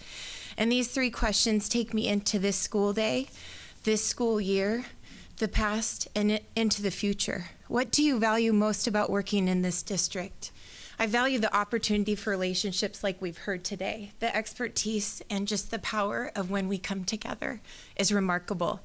And these 3 questions take me into this school day, this school year, the past, and into the future. What do you value most about working in this district? I value the opportunity for relationships like we've heard today. The expertise and just the power of when we come together is remarkable.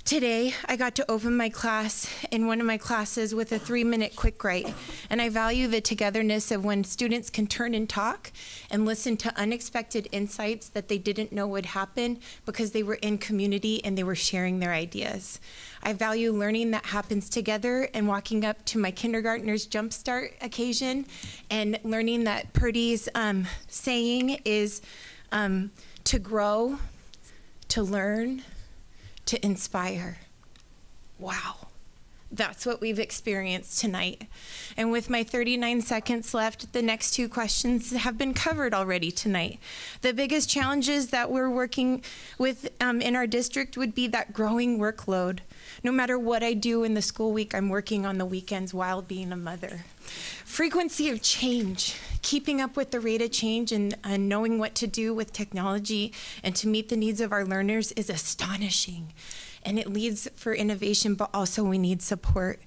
Today, I got to open my class in one of my classes with a 3-minute quick write, and I value the togetherness of when students can turn and talk and listen to unexpected insights that they didn't know would happen because they were in community and they were sharing their ideas. I value learning that happens together and walking up to my kindergartner's jumpstart occasion and learning that Purdy's saying is to grow, to learn, to inspire. Wow. That's what we've experienced tonight. And with my 39 seconds left, the next 2 questions have been covered already tonight. The biggest challenges that we're working with in our district would be that growing workload. No matter what I do in the school week, I'm working on the weekends while being a mother. Frequency of change, keeping up with the rate of change and knowing what to do with technology and to meet the needs of our learners is astonishing. And it leads for innovation, but also we need support.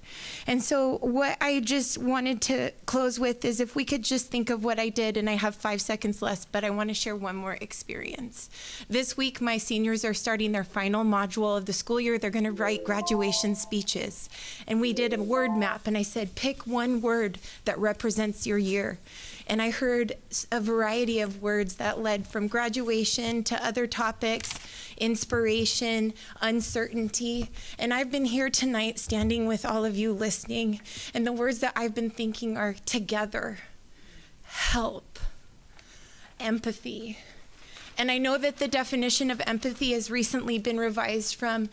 And so what I just wanted to close with is if we could just think of what I did, and I have 5 seconds left, but I want to share one more experience. This week, my seniors are starting their final module of the school year. They're going to write graduation speeches. And we did a word map, and I said, pick one word that represents your year. And I heard a variety of words that led from graduation to other topics, inspiration, uncertainty. And I've been here tonight standing with all of you listening, and the words that I've been thinking are together, help, empathy. And I know that the definition of empathy has recently been revised from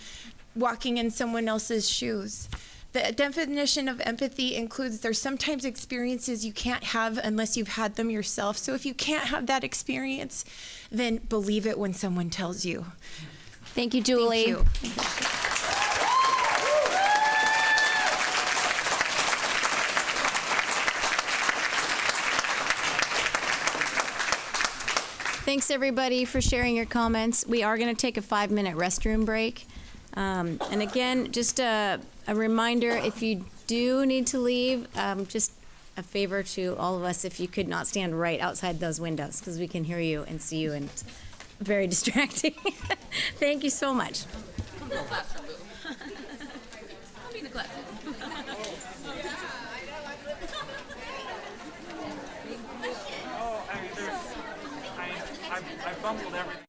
walking in someone else's shoes. The definition of empathy includes there's sometimes experiences you can't have unless you've had them yourself. So if you can't have that experience, then believe it when someone tells you. Thank you, Julie. Thank you. Thanks, everybody, for sharing your comments. We are going to take a 5-minute restroom break. And again, just a reminder, if you do need to leave, just a favor to all of us, if you could not stand right outside those windows, because we can hear you and see you, and it's very distracting. Thank you so much. I fumbled everything.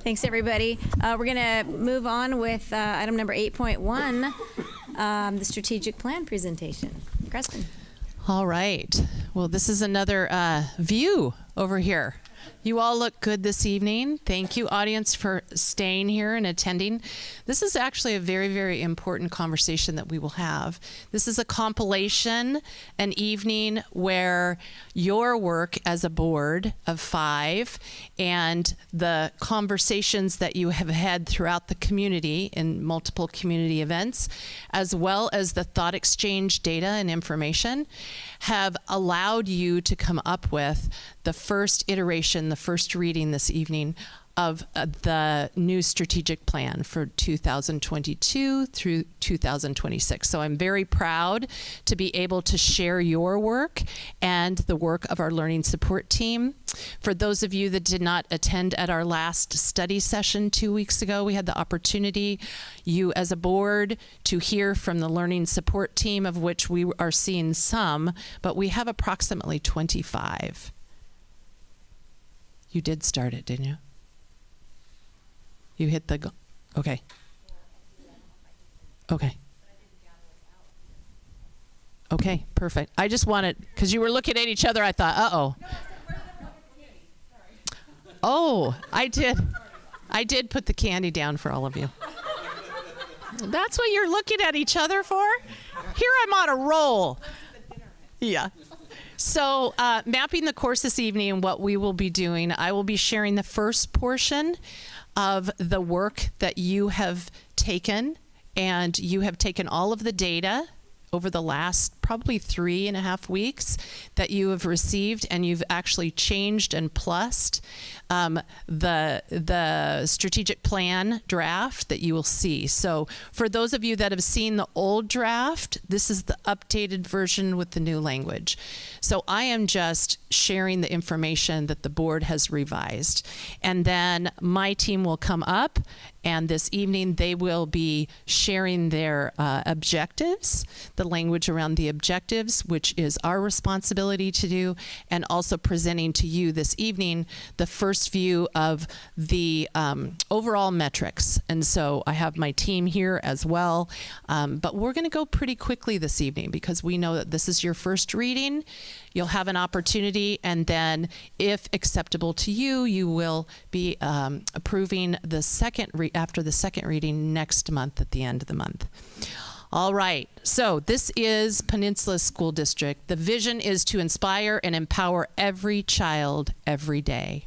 Thanks, everybody. We're going to move on with item number 8.1, the strategic plan presentation. Preston. All right. Well, this is another view over here. You all look good this evening. Thank you, audience, for staying here and attending. This is actually a very, very important conversation that we will have. This is a compilation, an evening where your work as a board of 5 and the conversations that you have had throughout the community in multiple community events, as well as the thought exchange data and information, have allowed you to come up with the first iteration, the first reading this evening of the new strategic plan for 2022 through 2026. So I'm very proud to be able to share your work and the work of our learning support team. For those of you that did not attend at our last study session 2 weeks ago, we had the opportunity, you as a board, to hear from the learning support team, of which we are seeing some, but we have approximately 25. You did start it, didn't you? You hit the okay. Okay. Okay, perfect. I just wanted, because you were looking at each other, I thought, uh-oh. Oh, I did put the candy down for all of you. That's what you're looking at each other for? Here I'm on a roll. Yeah. So mapping the course this evening and what we will be doing, I will be sharing the first portion of the work that you have taken, and you have taken all of the data over the last probably 3.5 weeks that you have received, and you've actually changed and plussed the strategic plan draft that you will see. So for those of you that have seen the old draft, this is the updated version with the new language. So I am just sharing the information that the board has revised. And then my team will come up, and this evening they will be sharing their objectives, the language around the objectives, which is our responsibility to do, and also presenting to you this evening the first view of the overall metrics. And so I have my team here as well, but we're going to go pretty quickly this evening because we know that this is your first reading. You'll have an opportunity, and then if acceptable to you, you will be approving the after the second reading next month at the end of the month. All right, so this is Peninsula School District. The vision is to inspire and empower every child every day.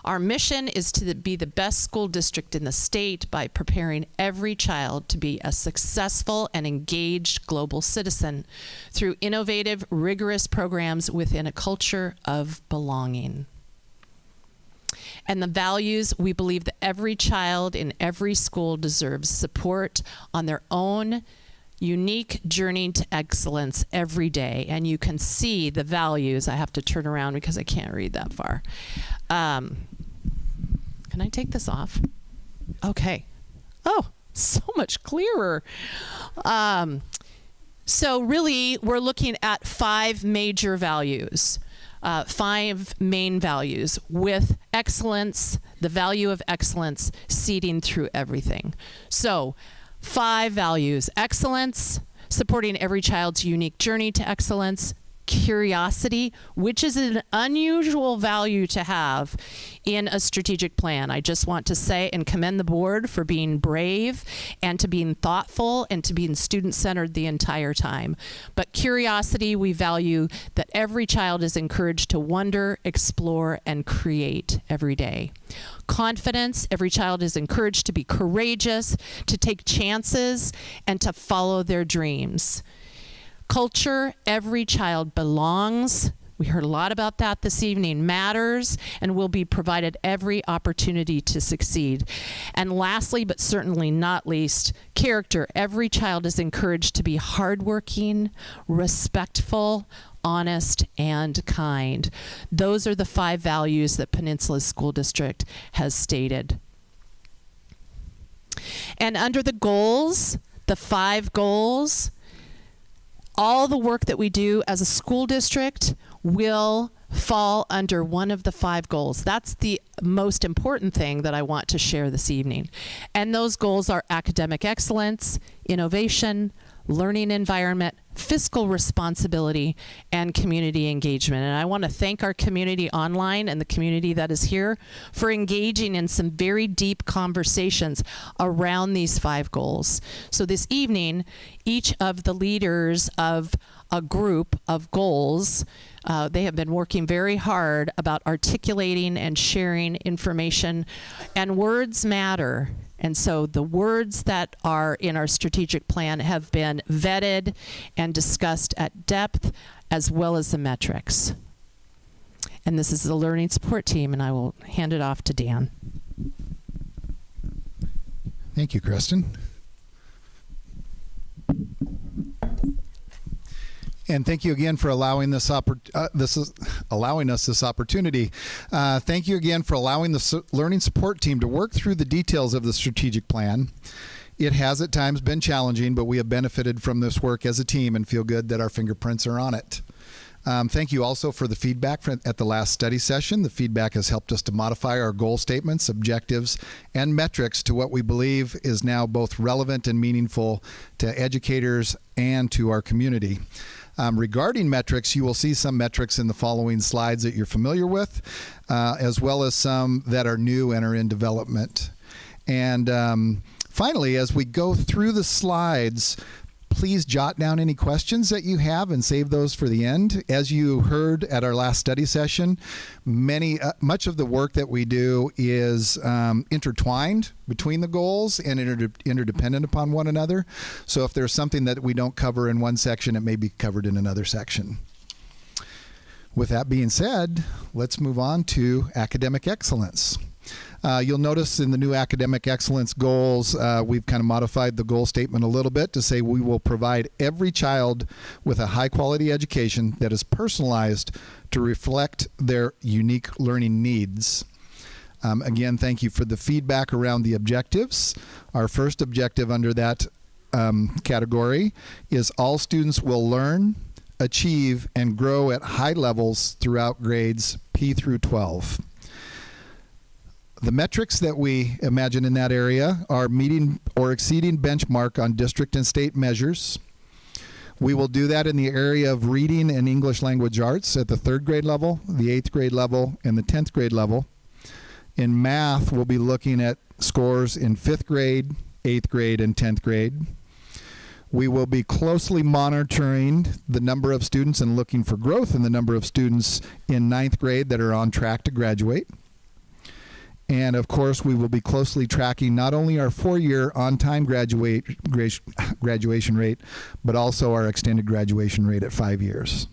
Our mission is to be the best school district in the state by preparing every child to be a successful and engaged global citizen through innovative, rigorous programs within a culture of belonging. And the values, we believe that every child in every school deserves support on their own unique journey to excellence every day. And you can see the values. I have to turn around because I can't read that far. Can I take this off? Okay. Oh, so much clearer. So really, we're looking at 5 major values. 5 main values, with excellence, the value of excellence seeding through everything. So 5 values: excellence, supporting every child's unique journey to excellence; curiosity, which is an unusual value to have in a strategic plan. I just want to say and commend the board for being brave and to being thoughtful and to being student-centered the entire time. But curiosity, we value that every child is encouraged to wonder, explore, and create every day. Confidence, every child is encouraged to be courageous, to take chances, and to follow their dreams. Culture, every child belongs. We heard a lot about that this evening. Matters, and will be provided every opportunity to succeed. And lastly, but certainly not least, character. Every child is encouraged to be hardworking, respectful, honest, and kind. Those are the 5 values that Peninsula School District has stated. And under the goals, the 5 goals, all the work that we do as a school district will fall under one of the 5 goals. That's the most important thing that I want to share this evening. And those goals are academic excellence, innovation, learning environment, fiscal responsibility, and community engagement. And I want to thank our community online and the community that is here for engaging in some very deep conversations around these 5 goals. So this evening, each of the leaders of a group of goals, they have been working very hard about articulating and sharing information, and words matter. And so the words that are in our strategic plan have been vetted and discussed at depth, as well as the metrics. And this is the learning support team, and I will hand it off to Dan. Thank you, Kristen. And thank you again for allowing us this opportunity. Thank you again for allowing the learning support team to work through the details of the strategic plan. It has at times been challenging, but we have benefited from this work as a team and feel good that our fingerprints are on it. Thank you also for the feedback at the last study session. The feedback has helped us to modify our goal statements, objectives, and metrics to what we believe is now both relevant and meaningful to educators and to our community. Regarding metrics, you will see some metrics in the following slides that you're familiar with, as well as some that are new and are in development. And finally, as we go through the slides, please jot down any questions that you have and save those for the end. As you heard at our last study session, much of the work that we do is intertwined between the goals and interdependent upon one another. So if there's something that we don't cover in one section, it may be covered in another section. With that being said, let's move on to academic excellence. You'll notice in the new academic excellence goals, we've kind of modified the goal statement a little bit to say we will provide every child with a high quality education that is personalized to reflect their unique learning needs. Again, thank you for the feedback around the objectives. Our first objective under that category is all students will learn, achieve, and grow at high levels throughout grades P through 12. The metrics that we imagine in that area are meeting or exceeding benchmark on district and state measures. We will do that in the area of reading and English language arts at the 3rd grade level, the 8th grade level, and the 10th grade level. In math, we'll be looking at scores in 5th grade, 8th grade, and 10th grade. We will be closely monitoring the number of students and looking for growth in the number of students in 9th grade that are on track to graduate. And of course, we will be closely tracking not only our 4-year on-time graduation rate, but also our extended graduation rate at 5 years.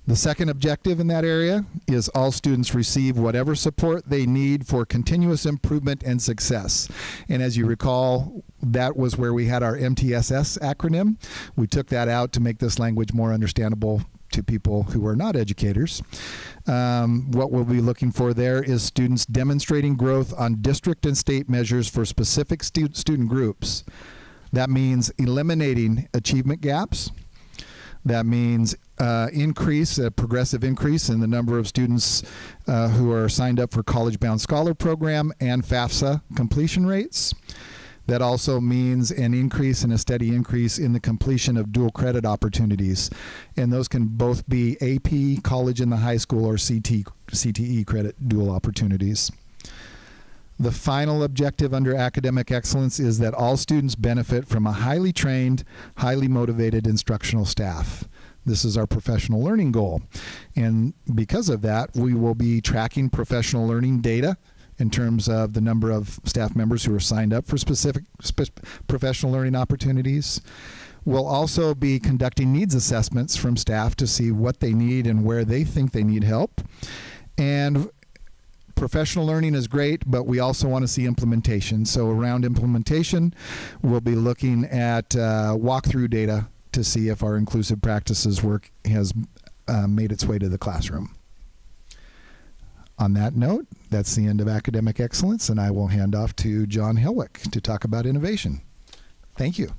The second objective in that area is all students receive whatever support they need for continuous improvement and success. And as you recall, that was where we had our MTSS acronym. We took that out to make this language more understandable to people who are not educators. What we'll be looking for there is students demonstrating growth on district and state measures for specific student groups. That means eliminating achievement gaps. That means a progressive increase in the number of students who are signed up for College Bound Scholar Program and FAFSA completion rates. That also means an increase and a steady increase in the completion of dual credit opportunities. And those can both be AP, college in the high school, or CTE credit dual opportunities. The final objective under academic excellence is that all students benefit from a highly trained, highly motivated instructional staff. This is our professional learning goal. And because of that, we will be tracking professional learning data in terms of the number of staff members who are signed up for specific professional learning opportunities. We'll also be conducting needs assessments from staff to see what they need and where they think they need help. And professional learning is great, but we also want to see implementation. So around implementation, we'll be looking at walkthrough data to see if our inclusive practices work has made its way to the classroom. On that note, that's the end of academic excellence, and I will hand off to John Helwick to talk about innovation. Thank you.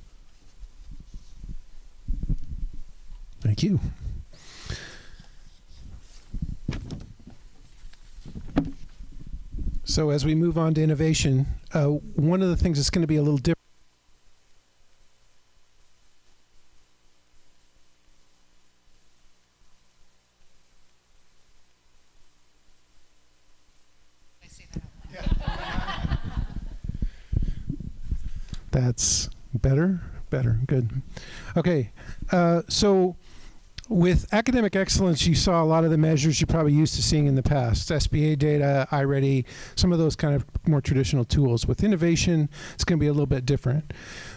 Thank you. So as we move on to innovation, one of the things that's going to be a little different. That's better, good. Okay, so with academic excellence, you saw a lot of the measures you're probably used to seeing in the past. SBA data, iReady, some of those kind of more traditional tools. With innovation, it's going to be a little bit different.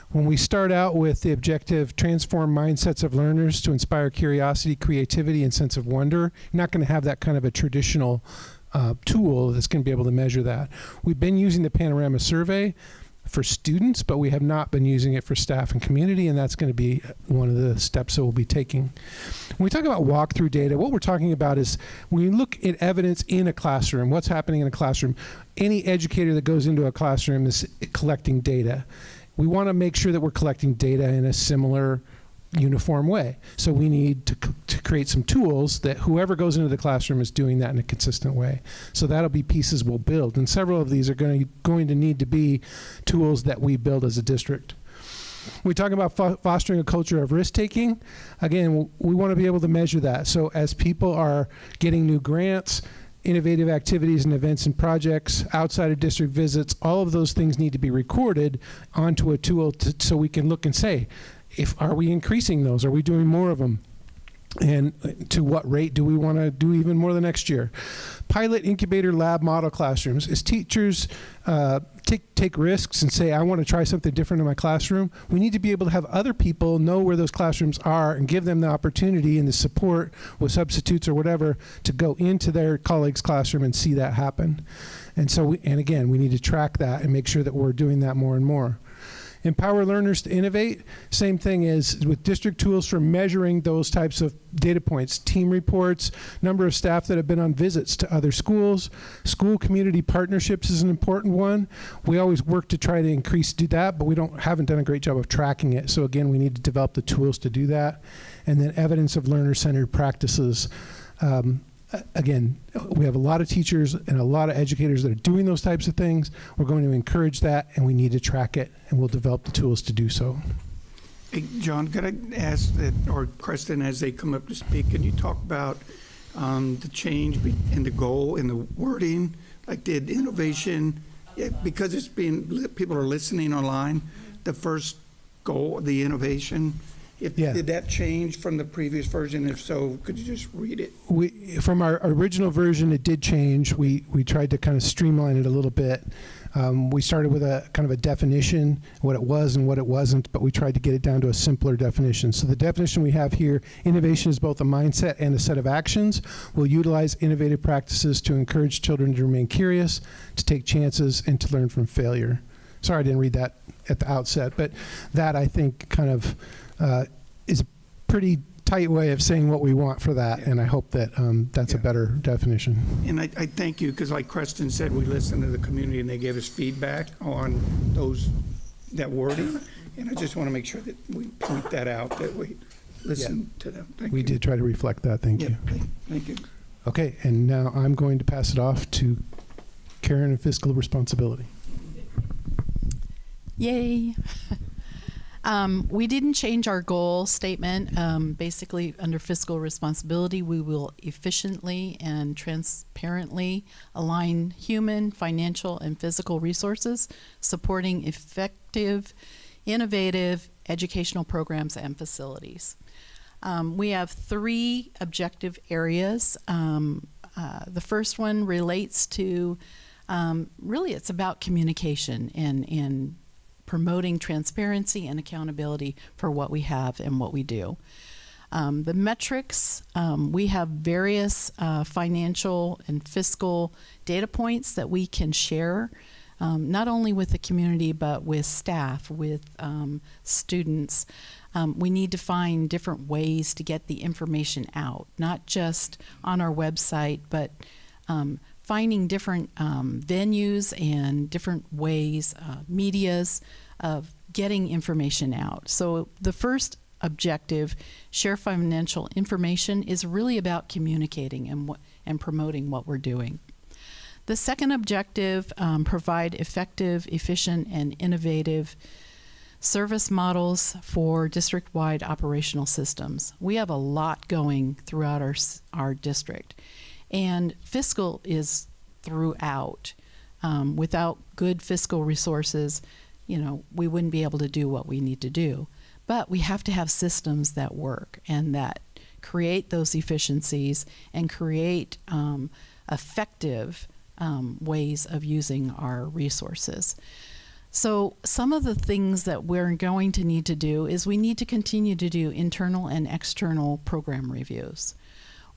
When we start out with the objective, transform mindsets of learners to inspire curiosity, creativity, and sense of wonder, you're not going to have that kind of a traditional tool that's going to be able to measure that. We've been using the Panorama Survey for students, but we have not been using it for staff and community, and that's going to be one of the steps that we'll be taking. When we talk about walkthrough data, what we're talking about is when you look at evidence in a classroom, what's happening in a classroom, any educator that goes into a classroom is collecting data. We want to make sure that we're collecting data in a similar, uniform way. So we need to create some tools that whoever goes into the classroom is doing that in a consistent way. So that'll be pieces we'll build. And several of these are going to need to be tools that we build as a district. We talk about fostering a culture of risk-taking. Again, we want to be able to measure that. So as people are getting new grants, innovative activities and events and projects, outside of district visits, all of those things need to be recorded onto a tool so we can look and say, are we increasing those? Are we doing more of them? And to what rate do we want to do even more the next year? Pilot, incubator, lab, model classrooms. As teachers take risks and say, I want to try something different in my classroom, we need to be able to have other people know where those classrooms are and give them the opportunity and the support with substitutes or whatever to go into their colleague's classroom and see that happen. And so, again, we need to track that and make sure that we're doing that more and more. Empower learners to innovate. Same thing is with district tools for measuring those types of data points. Team reports, number of staff that have been on visits to other schools. School community partnerships is an important one. We always work to try to do that, but we haven't done a great job of tracking it. So again, we need to develop the tools to do that. And then evidence of learner-centered practices. Again, we have a lot of teachers and a lot of educators that are doing those types of things. We're going to encourage that, and we need to track it, and we'll develop the tools to do so. Hey, John, could I ask that, or Kristen, as they come up to speak, can you talk about the change in the goal and the wording, like did innovation, because it's people are listening online, the first goal, the innovation, did that change from the previous version? If so, could you just read it? From our original version, it did change. We tried to kind of streamline it a little bit. We started with a kind of a definition, what it was and what it wasn't, but we tried to get it down to a simpler definition. So the definition we have here, innovation is both a mindset and a set of actions. We'll utilize innovative practices to encourage children to remain curious, to take chances, and to learn from failure. Sorry I didn't read that at the outset, but that I think kind of is a pretty tight way of saying what we want for that, and I hope that that's a better definition. And I thank you, because like Preston said, we listened to the community and they gave us feedback on that wording, and I just want to make sure that we point that out, that we listen to them. We did try to reflect that. Thank you. Thank you. Okay, and now I'm going to pass it off to Karen and fiscal responsibility. Yay. We didn't change our goal statement. Basically, under fiscal responsibility, we will efficiently and transparently align human, financial, and physical resources, supporting effective, innovative educational programs and facilities. We have 3 objective areas. The first one relates to, really it's about communication and promoting transparency and accountability for what we have and what we do. The metrics, we have various financial and fiscal data points that we can share, not only with the community, but with staff, with students. We need to find different ways to get the information out, not just on our website, but finding different venues and different ways, medias of getting information out. So the first objective, share financial information, is really about communicating and promoting what we're doing. The second objective, provide effective, efficient, and innovative service models for district-wide operational systems. We have a lot going throughout our district, and fiscal is throughout. Without good fiscal resources, we wouldn't be able to do what we need to do. But we have to have systems that work and that create those efficiencies and create effective ways of using our resources. So some of the things that we're going to need to do is we need to continue to do internal and external program reviews.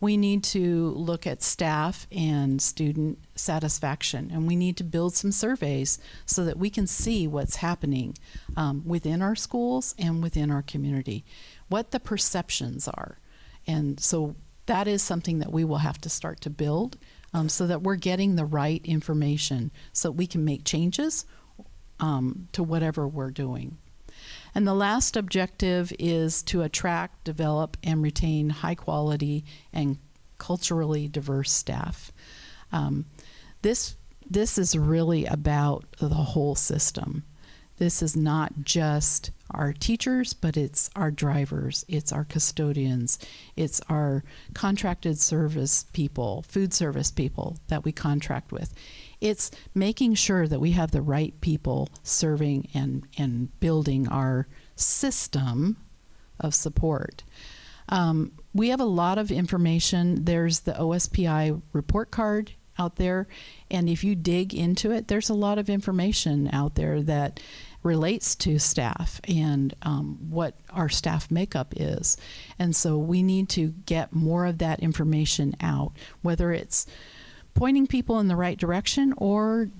We need to look at staff and student satisfaction, and we need to build some surveys so that we can see what's happening within our schools and within our community, what the perceptions are. And so that is something that we will have to start to build so that we're getting the right information so we can make changes to whatever we're doing. And the last objective is to attract, develop, and retain high quality and culturally diverse staff. This is really about the whole system. This is not just our teachers, but it's our drivers, it's our custodians, it's our contracted service people, food service people that we contract with. It's making sure that we have the right people serving and building our system of support. We have a lot of information. There's the OSPI report card out there, and if you dig into it, there's a lot of information out there that relates to staff and what our staff makeup is. And so we need to get more of that information out, whether it's pointing people in the right direction or,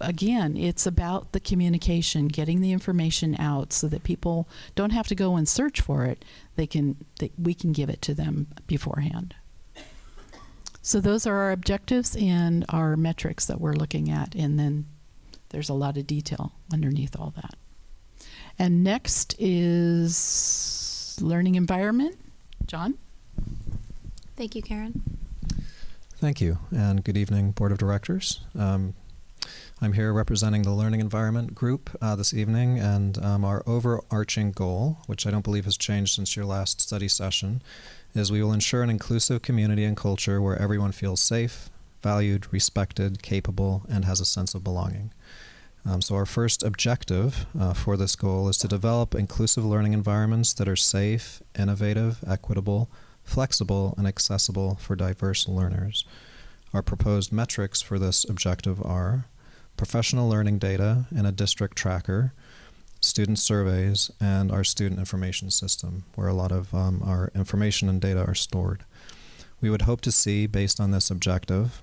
again, it's about the communication, getting the information out so that people don't have to go and search for it. We can give it to them beforehand. So those are our objectives and our metrics that we're looking at, and then there's a lot of detail underneath all that. And next is learning environment. John? Thank you, Karen. Thank you, and good evening, Board of Directors. I'm here representing the Learning Environment Group this evening, and our overarching goal, which I don't believe has changed since your last study session, is we will ensure an inclusive community and culture where everyone feels safe, valued, respected, capable, and has a sense of belonging. So our first objective for this goal is to develop inclusive learning environments that are safe, innovative, equitable, flexible, and accessible for diverse learners. Our proposed metrics for this objective are professional learning data in a district tracker, student surveys, and our student information system, where a lot of our information and data are stored. We would hope to see, based on this objective,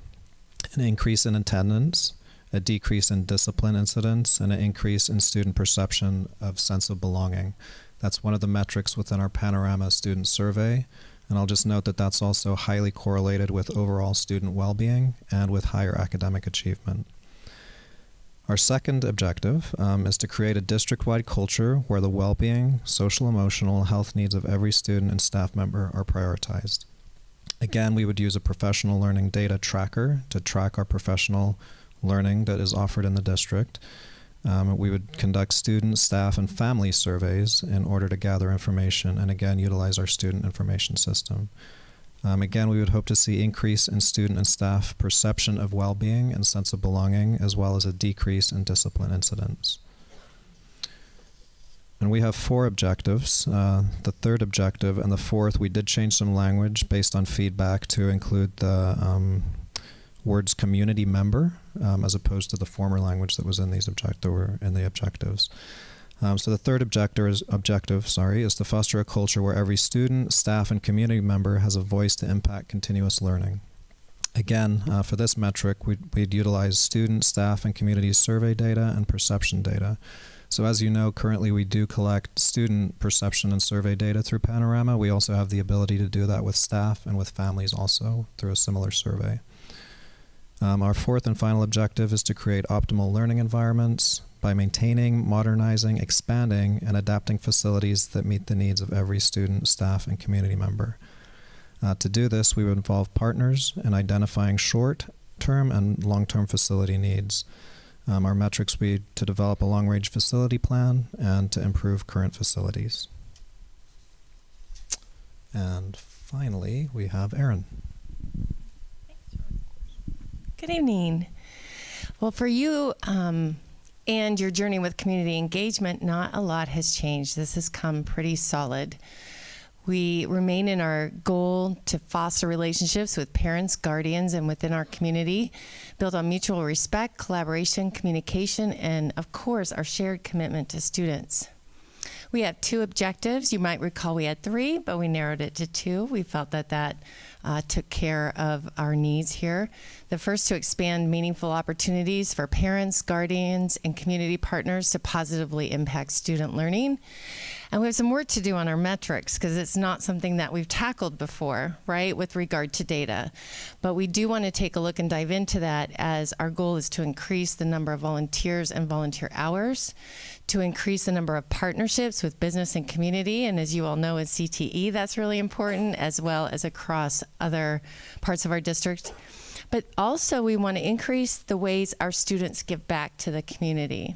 an increase in attendance, a decrease in discipline incidents, and an increase in student perception of sense of belonging. That's one of the metrics within our Panorama student survey, and I'll just note that that's also highly correlated with overall student well-being and with higher academic achievement. Our second objective is to create a district-wide culture where the well-being, social-emotional health needs of every student and staff member are prioritized. Again, we would use a professional learning data tracker to track our professional learning that is offered in the district. We would conduct student, staff, and family surveys in order to gather information and again utilize our student information system. Again, we would hope to see increase in student and staff perception of well-being and sense of belonging, as well as a decrease in discipline incidents. And we have 4 objectives. The third objective and the fourth, we did change some language based on feedback to include the words community member as opposed to the former language that was in these objectives. So the third objective is to foster a culture where every student, staff, and community member has a voice to impact continuous learning. Again, for this metric, we'd utilize student, staff, and community survey data and perception data. So as you know, currently we do collect student perception and survey data through Panorama. We also have the ability to do that with staff and with families also through a similar survey. Our fourth and final objective is to create optimal learning environments by maintaining, modernizing, expanding, and adapting facilities that meet the needs of every student, staff, and community member. To do this, we would involve partners in identifying short short-term and long-term facility needs. Our metrics would be to develop a long-range facility plan and to improve current facilities. And finally, we have Erin. Good evening. Well, for you and your journey with community engagement, not a lot has changed. This has come pretty solid. We remain in our goal to foster relationships with parents, guardians, and within our community, built on mutual respect, collaboration, communication, and of course, our shared commitment to students. We have 2 objectives. You might recall we had 3, but we narrowed it to 2. We felt that took care of our needs here. The first, to expand meaningful opportunities for parents, guardians, and community partners to positively impact student learning. And we have some work to do on our metrics because it's not something that we've tackled before, right, with regard to data. But we do want to take a look and dive into that, as our goal is to increase the number of volunteers and volunteer hours, to increase the number of partnerships with business and community. And as you all know, in CTE, that's really important, as well as across other parts of our district. But also we want to increase the ways our students give back to the community.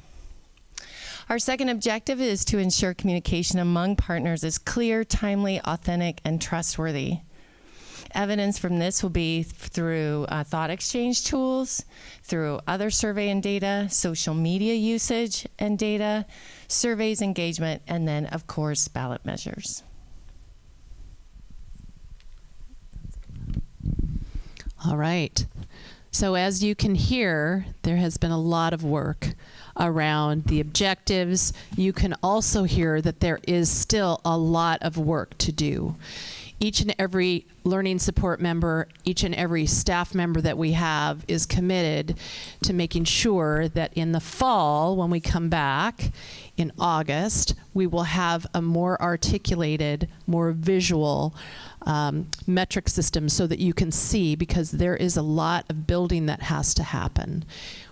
Our second objective is to ensure communication among partners is clear, timely, authentic, and trustworthy. Evidence from this will be through thought exchange tools, through other survey and data, social media usage and data, surveys, engagement, and then, of course, ballot measures. All right. So as you can hear, there has been a lot of work around the objectives. You can also hear that there is still a lot of work to do. Each and every learning support member, each and every staff member that we have is committed to making sure that in the fall, when we come back in August, we will have a more articulated, more visual metric system so that you can see, because there is a lot of building that has to happen.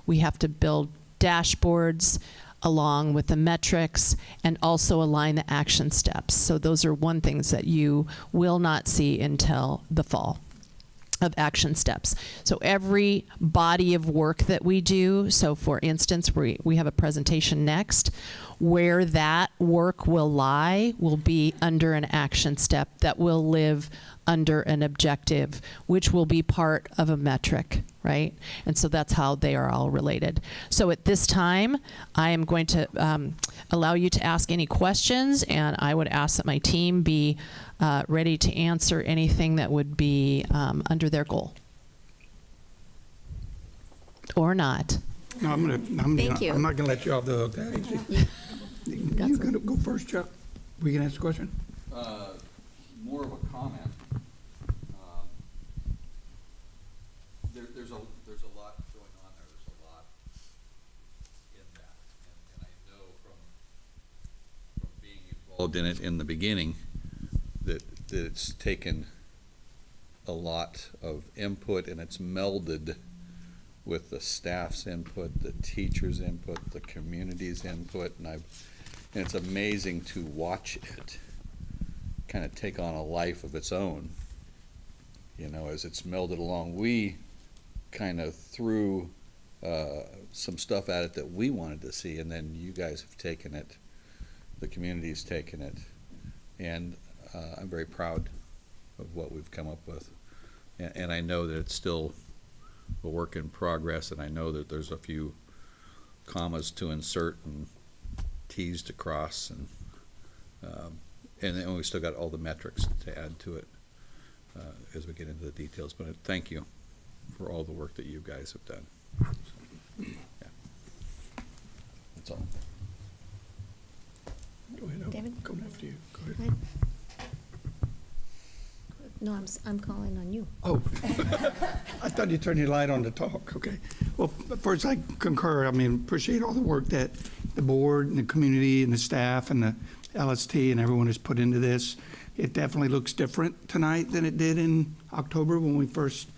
We have to build dashboards along with the metrics and also align the action steps. So those are one things that you will not see until the fall of action steps. So every body of work that we do, so for instance, we have a presentation next, where that work will lie will be under an action step that will live under an objective, which will be part of a metric, right? And so that's how they are all related. So at this time, I am going to allow you to ask any questions, and I would ask that my team be ready to answer anything that would be under their goal. Or not. No, I'm not gonna let you off the hook that easy. You gonna go first, Chuck? We can ask a question? More of a comment. There's a lot going on there. There's a lot in that, and I know from being involved in it in the beginning that it's taken a lot of input, and it's melded with the staff's input, the teachers' input, the community's input, and it's amazing to watch it kind of take on a life of its own, as it's melded along. We kind of threw some stuff at it that we wanted to see, and then you guys have taken it, the community's taken it, and I'm very proud of what we've come up with. And I know that it's still a work in progress, and I know that there's a few commas to insert and T's to cross, and then we still got all the metrics to add to it as we get into the details. But thank you for all the work that you guys have done. So, yeah. That's all. Go ahead. David? Going after you. Go ahead. No, I'm calling on you. Oh, I thought you turned your light on to talk. Okay. Well, first I concur. Appreciate all the work that the board and the community and the staff and the LST and everyone has put into this. It definitely looks different tonight than it did in October when we first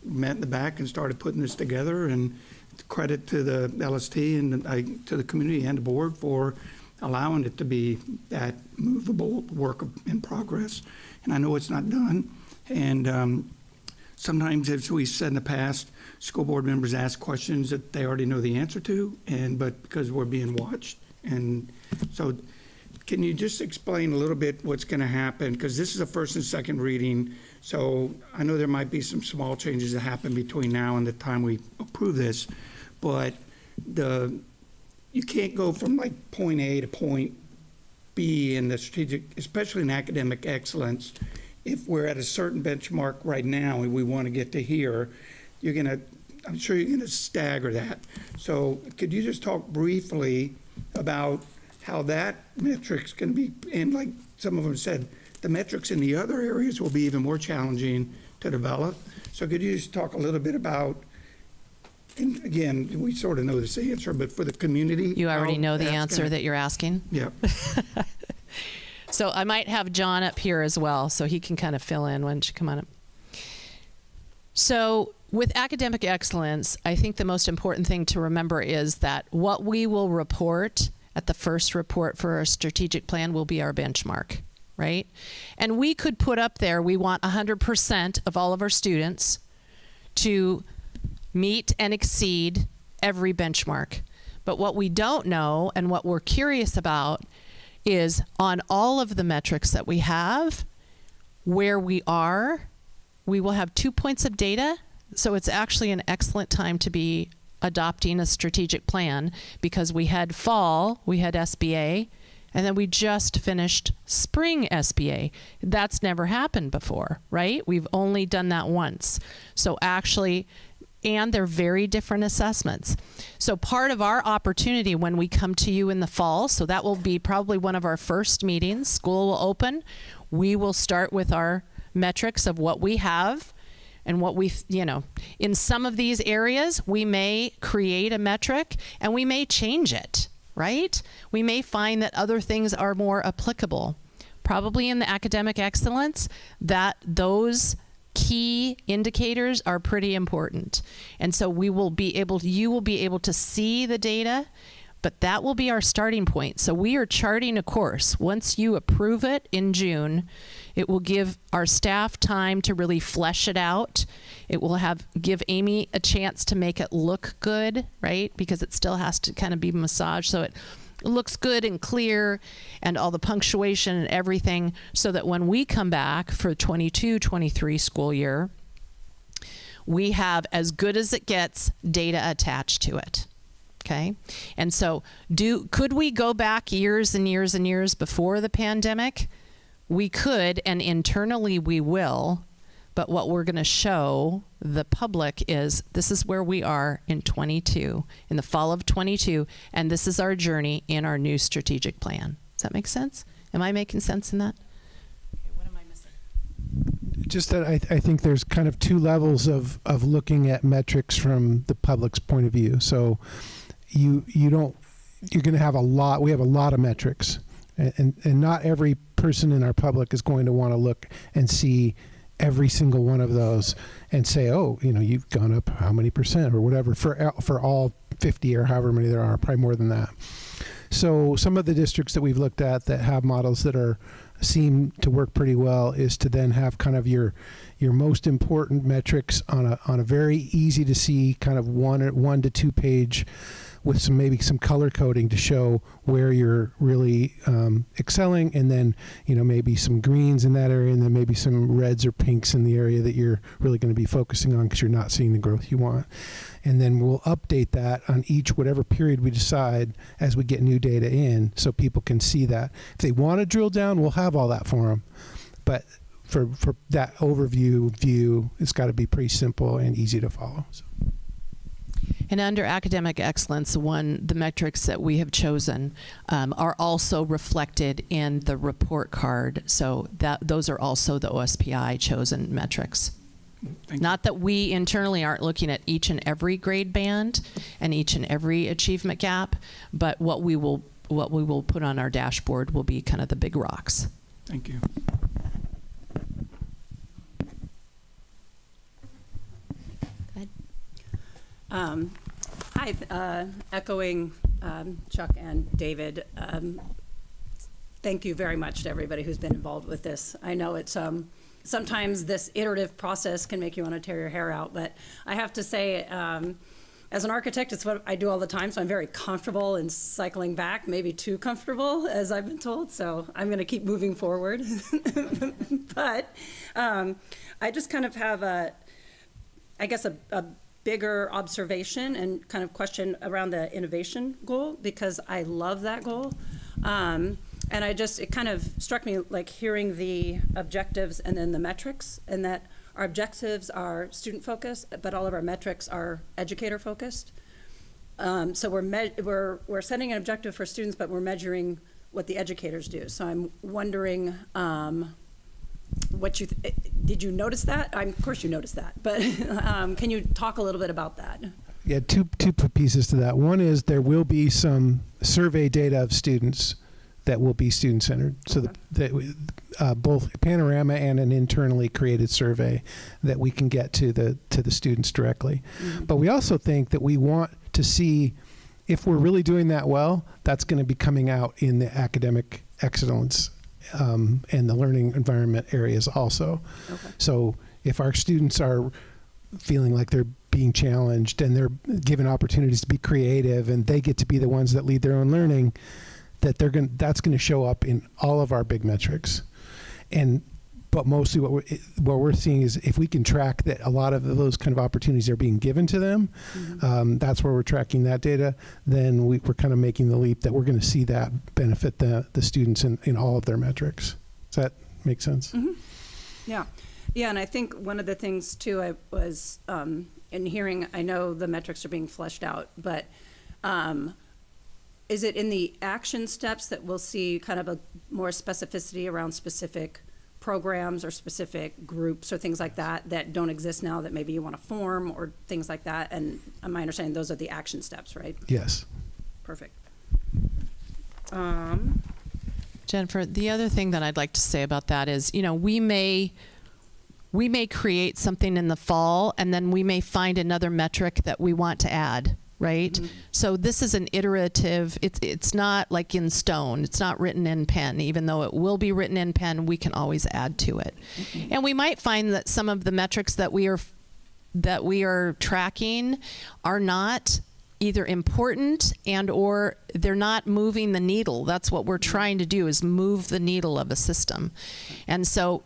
met in the back and started putting this together. And credit to the LST and to the community and the board for allowing it to be that movable work in progress. And I know it's not done. And sometimes, as we said in the past, school board members ask questions that they already know the answer to, but because we're being watched. And so can you just explain a little bit what's going to happen? Because this is a first and second reading, so I know there might be some small changes that happen between now and the time we approve this, but you can't go from like point A to point B in the strategic, especially in academic excellence. If we're at a certain benchmark right now and we want to get to here, I'm sure you're gonna stagger that. So could you just talk briefly about how that metrics can be, and like some of them said, the metrics in the other areas will be even more challenging to develop. So could you just talk a little bit about, and again, we sort of know this answer, but for the community. You already know the answer that you're asking? Yep. So I might have John up here as well, so he can kind of fill in. Why don't you come on up? So with academic excellence, I think the most important thing to remember is that what we will report at the first report for our strategic plan will be our benchmark, right? And we could put up there, we want 100% of all of our students to meet and exceed every benchmark. But what we don't know and what we're curious about is on all of the metrics that we have, where we are, we will have 2 points of data. So it's actually an excellent time to be adopting a strategic plan, because we had fall, we had SBA, and then we just finished spring SBA. That's never happened before, right? We've only done that once. So actually, and they're very different assessments. So part of our opportunity when we come to you in the fall, so that will be probably one of our first meetings, school will open, we will start with our metrics of what we have and what we, in some of these areas, we may create a metric and we may change it, right? We may find that other things are more applicable. Probably in the academic excellence, that those key indicators are pretty important. And so you will be able to see the data, but that will be our starting point. So we are charting a course. Once you approve it in June, it will give our staff time to really flesh it out. It will give Amy a chance to make it look good, right? Because it still has to kind of be massaged so it looks good and clear, and all the punctuation and everything, so that when we come back for 22-23 school year, we have as good as it gets data attached to it. Okay. And so could we go back years and years and years before the pandemic? We could, and internally we will, but what we're going to show the public is this is where we are in the fall of 22, and this is our journey in our new strategic plan. Does that make sense? Am I making sense in that? Okay, what am I missing? Just that I think there's kind of two levels of looking at metrics from the public's point of view. So you're going to have we have a lot of metrics, and not every person in our public is going to want to look and see every single one of those and say, oh, you've gone up how many percent or whatever for all 50 or however many there are, probably more than that. So some of the districts that we've looked at that have models that seem to work pretty well is to then have kind of your most important metrics on a very easy to see kind of 1 to 2 page with maybe some color coding to show where you're really excelling, and then maybe some greens in that area, and then maybe some reds or pinks in the area that you're really going to be focusing on because you're not seeing the growth you want. And then we'll update that on whatever period we decide as we get new data in, so people can see that. If they want to drill down, we'll have all that for them. But for that overview view, it's got to be pretty simple and easy to follow. So. And under academic excellence, the metrics that we have chosen are also reflected in the report card. So those are also the OSPI chosen metrics. Not that we internally aren't looking at each and every grade band and each and every achievement gap, but what we will put on our dashboard will be kind of the big rocks. Thank you. Hi, echoing Chuck and David, thank you very much to everybody who's been involved with this. I know it's sometimes this iterative process can make you want to tear your hair out. But I have to say, as an architect, it's what I do all the time, so I'm very comfortable in cycling back, maybe too comfortable, as I've been told, so I'm going to keep moving forward. But I just kind of have a bigger observation and kind of question around the innovation goal, because I love that goal. And it kind of struck me like hearing the objectives and then the metrics, and that our objectives are student focused, but all of our metrics are educator focused. So we're setting an objective for students, but we're measuring what the educators do. So I'm wondering, did you notice that? Of course you noticed that, but can you talk a little bit about that? Yeah, two pieces to that. One is there will be some survey data of students that will be student-centered. So both panorama and an internally created survey that we can get to the students directly. Mm-hmm. But we also think that we want to see if we're really doing that well, that's going to be coming out in the academic excellence and the learning environment areas also. Okay. So if our students are feeling like they're being challenged and they're given opportunities to be creative and they get to be the ones that lead their own learning, that's going to show up in all of our big metrics. But mostly what we're seeing is if we can track that a lot of those kind of opportunities are being given to them, mm-hmm. That's where we're tracking that data, then we're kind of making the leap that we're going to see that benefit the students in all of their metrics. Does that make sense? Mm-hmm. Yeah. Yeah, and I think one of the things too, I was in hearing, I know the metrics are being fleshed out, but is it in the action steps that we'll see kind of a more specificity around specific programs or specific groups or things like that don't exist now that maybe you want to form or things like that? And my understanding, those are the action steps, right? Yes. Perfect. Jennifer, the other thing that I'd like to say about that is, we may create something in the fall and then we may find another metric that we want to add. Right? Mm-hmm. So this is an iterative, it's not like in stone, it's not written in pen. Even though it will be written in pen, we can always add to it. Mm-hmm. And we might find that some of the metrics that we are tracking are not either important or they're not moving the needle. That's what we're trying to do, is move the needle of a system. And so,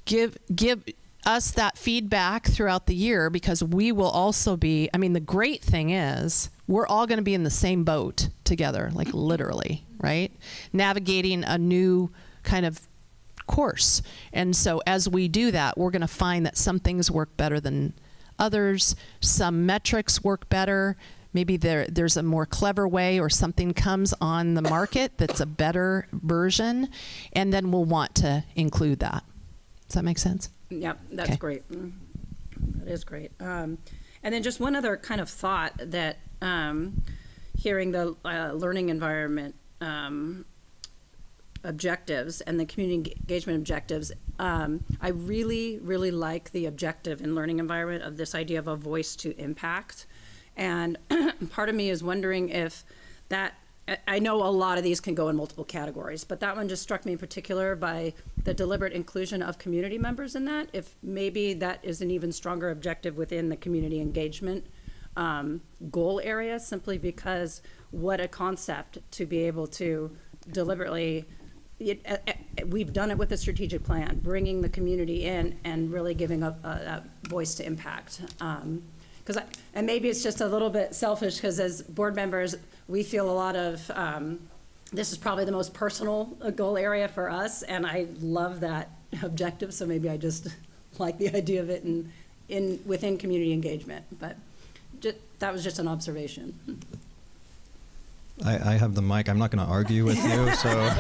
give us that feedback throughout the year, because we will also be, the great thing is we're all going to be in the same boat together, like literally, right? Navigating a new kind of course. And so as we do that, we're going to find that some things work better than others. Some metrics work better. Maybe there's a more clever way or something comes on the market that's a better version, and then we'll want to include that. Does that make sense? Yep, that's great. That is great. And then just one other kind of thought that hearing the learning environment objectives and the community engagement objectives, I really, really like the objective in learning environment of this idea of a voice to impact. And part of me is wondering if that, I know a lot of these can go in multiple categories, but that one just struck me in particular by the deliberate inclusion of community members in that. If maybe that is an even stronger objective within the community engagement goal area, simply because what a concept to be able to deliberately, we've done it with the strategic plan, bringing the community in and really giving a voice to impact. And maybe it's just a little bit selfish, because as board members, we feel a lot of, this is probably the most personal goal area for us, and I love that objective, so maybe I just like the idea of it within community engagement. But that was just an observation. I have the mic. I'm not going to argue with you, so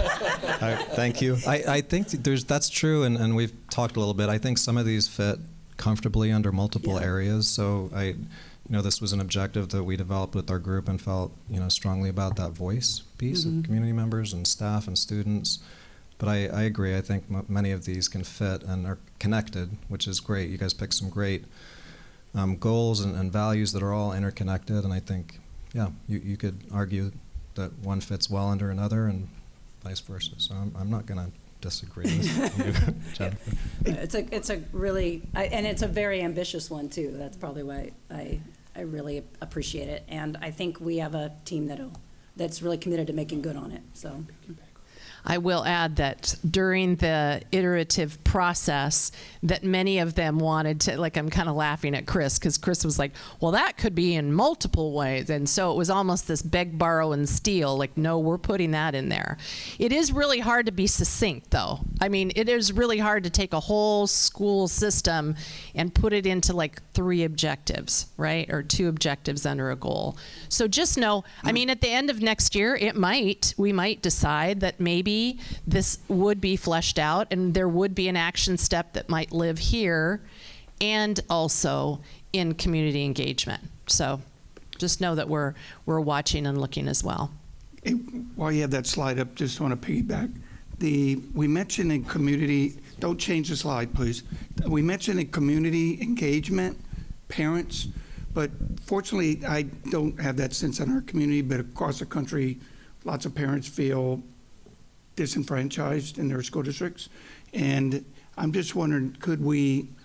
thank you. I think that's true, and we've talked a little bit. I think some of these fit comfortably under multiple areas. So this was an objective that we developed with our group and felt, strongly about that voice piece of community members and staff and students. But I agree. I think many of these can fit and are connected, which is great. You guys picked some great goals and values that are all interconnected. And I think, you could argue that one fits well under another and vice versa. So I'm not going to disagree with Jennifer. It's a really, and it's a very ambitious one too. That's probably why I really appreciate it. And I think we have a team that's really committed to making good on it, so. I will add that during the iterative process that many of them wanted to, like, I'm kind of laughing at Chris because Chris was like, well, that could be in multiple ways. And so it was almost this beg, borrow, and steal. Like, no, we're putting that in there. It is really hard to be succinct, though. I mean, it is really hard to take a whole school system and put it into like 3 objectives, right? Or 2 objectives under a goal. So just know, I mean, at the end of next year, we might decide that maybe this would be fleshed out and there would be an action step that might live here and also in community engagement. So just know that we're watching and looking as well. Hey, while you have that slide up, just want to piggyback. We mentioned in community, don't change the slide, please. We mentioned in community engagement, parents, but fortunately, I don't have that sense in our community, but across the country, lots of parents feel disenfranchised in their school districts. And I'm just wondering,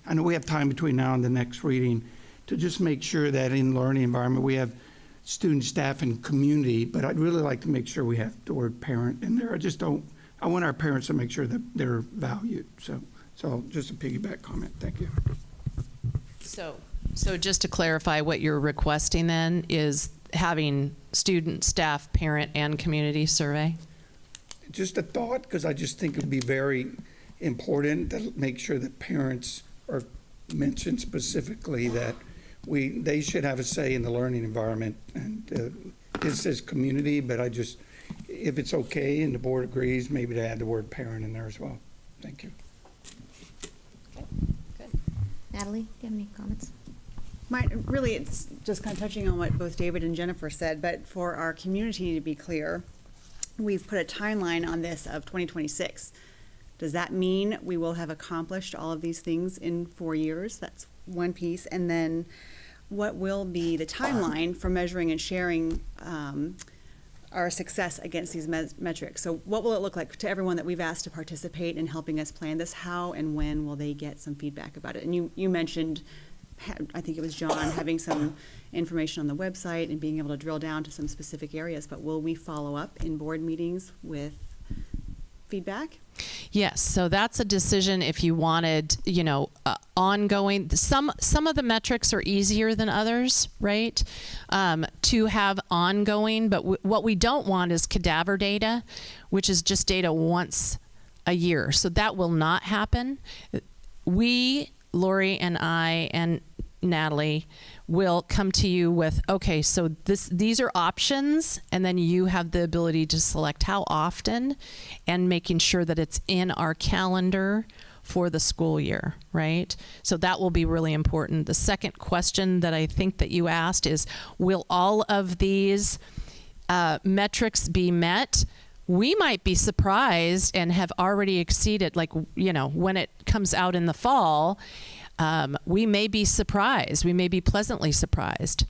I know we have time between now and the next reading to just make sure that in learning environment we have student, staff, and community, but I'd really like to make sure we have the word parent in there. I want our parents to make sure that they're valued. So just a piggyback comment. Thank you. So just to clarify, what you're requesting then is having student, staff, parent, and community survey? Just a thought, because I just think it would be very important to make sure that parents are mentioned specifically, that they should have a say in the learning environment. And it says community, but if it's okay and the board agrees, maybe to add the word parent in there as well. Thank you. Okay, good. Natalie, do you have any comments? Really, it's just kind of touching on what both David and Jennifer said, but for our community to be clear, we've put a timeline on this of 2026. Does that mean we will have accomplished all of these things in 4 years? That's one piece. And then what will be the timeline for measuring and sharing our success against these metrics? So what will it look like to everyone that we've asked to participate in helping us plan this? How and when will they get some feedback about it? And you mentioned, I think it was John, having some information on the website and being able to drill down to some specific areas, but will we follow up in board meetings with feedback? Yes, so that's a decision if you wanted, ongoing. Some of the metrics are easier than others, right? To have ongoing, but what we don't want is cadaver data, which is just data once a year. So that will not happen. We, Lori and I and Natalie, will come to you with, okay, so these are options, and then you have the ability to select how often and making sure that it's in our calendar for the school year, right? So that will be really important. The second question that I think that you asked is, will all of these metrics be met? We might be surprised and have already exceeded, when it comes out in the fall, we may be surprised. We may be pleasantly surprised.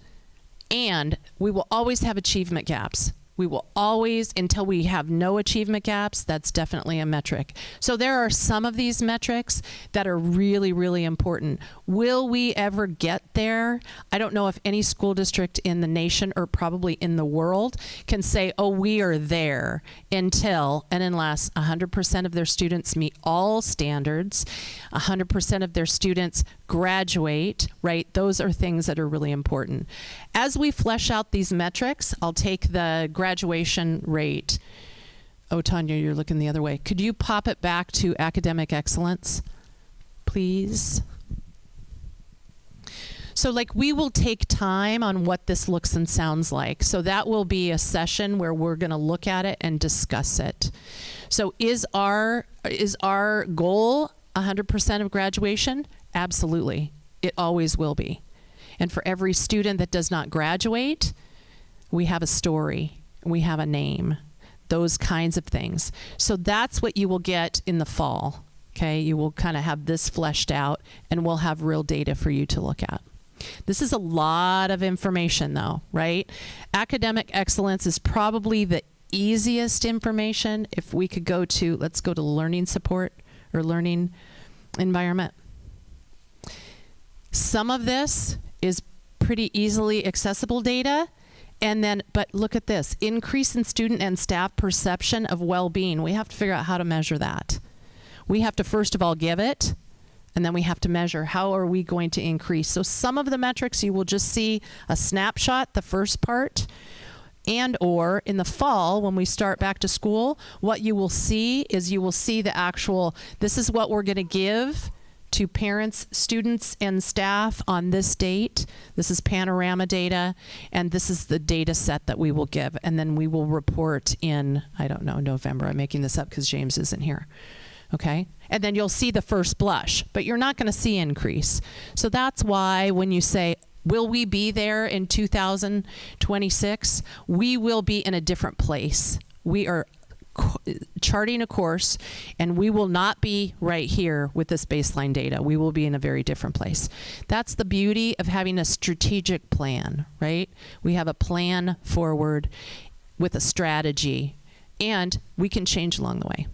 And we will always have achievement gaps. We will always, until we have no achievement gaps, that's definitely a metric. So there are some of these metrics that are really, really important. Will we ever get there? I don't know if any school district in the nation or probably in the world can say, oh, we are there, until and unless 100% of their students meet all standards, 100% of their students graduate, right? Those are things that are really important. As we flesh out these metrics, I'll take the graduation rate. Oh, Tanya, you're looking the other way. Could you pop it back to academic excellence, please? So we will take time on what this looks and sounds like. So that will be a session where we're going to look at it and discuss it. So is our goal 100% of graduation? Absolutely. It always will be. And for every student that does not graduate, we have a story, we have a name, those kinds of things. So that's what you will get in the fall, okay? You will kind of have this fleshed out, and we'll have real data for you to look at. This is a lot of information, though, right? Academic excellence is probably the easiest information, if we could go to, let's go to learning support or learning environment. Some of this is pretty easily accessible data. And then, but look at this, increase in student and staff perception of well-being. We have to figure out how to measure that. We have to first of all give it, and then we have to measure how are we going to increase. So some of the metrics you will just see a snapshot, the first part, and or in the fall when we start back to school, what you will see is you will see the actual, this is what we're going to give to parents, students, and staff on this date. This is panorama data, and this is the data set that we will give. And then we will report in, I don't know, November. I'm making this up because James isn't here. Okay? And then you'll see the first blush, but you're not going to see increase. So that's why when you say, will we be there in 2026? We will be in a different place. We are charting a course, and we will not be right here with this baseline data. We will be in a very different place. That's the beauty of having a strategic plan, right? We have a plan forward with a strategy, and we can change along the way.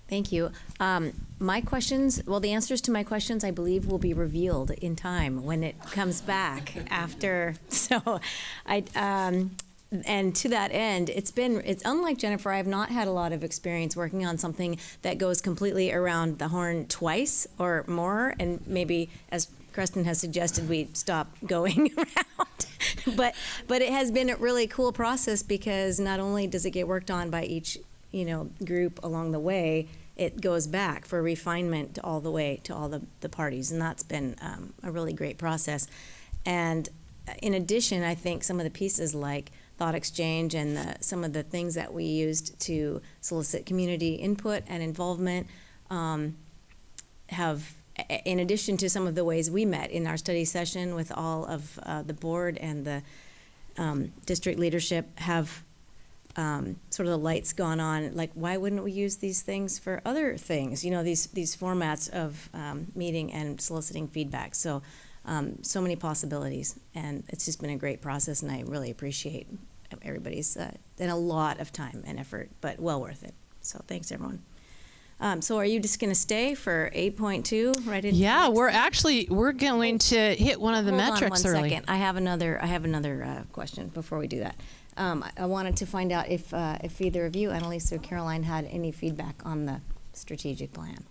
Thank you. My questions, well, the answers to my questions, I believe, will be revealed in time when it comes back after. So, and to that end, it's unlike Jennifer. I have not had a lot of experience working on something that goes completely around the horn twice or more, and maybe, as Creston has suggested, we stop going around. But it has been a really cool process because not only does it get worked on by each group along the way, it goes back for refinement all the way to all the parties, and that's been a really great process. And in addition, I think some of the pieces like thought exchange and some of the things that we used to solicit community input and involvement have, in addition to some of the ways we met in our study session with all of the board and the district leadership, have sort of the lights gone on, like, why wouldn't we use these things for other things? These formats of meeting and soliciting feedback. So many possibilities, and it's just been a great process, and I really appreciate everybody's and a lot of time and effort, but well worth it. So thanks, everyone. So are you just going to stay for 8.2 right in? Yeah, we're going to hit one of the metrics early. Hold on 1 second. I have another question before we do that. I wanted to find out if either of you, Annalise or Caroline, had any feedback on the strategic plan.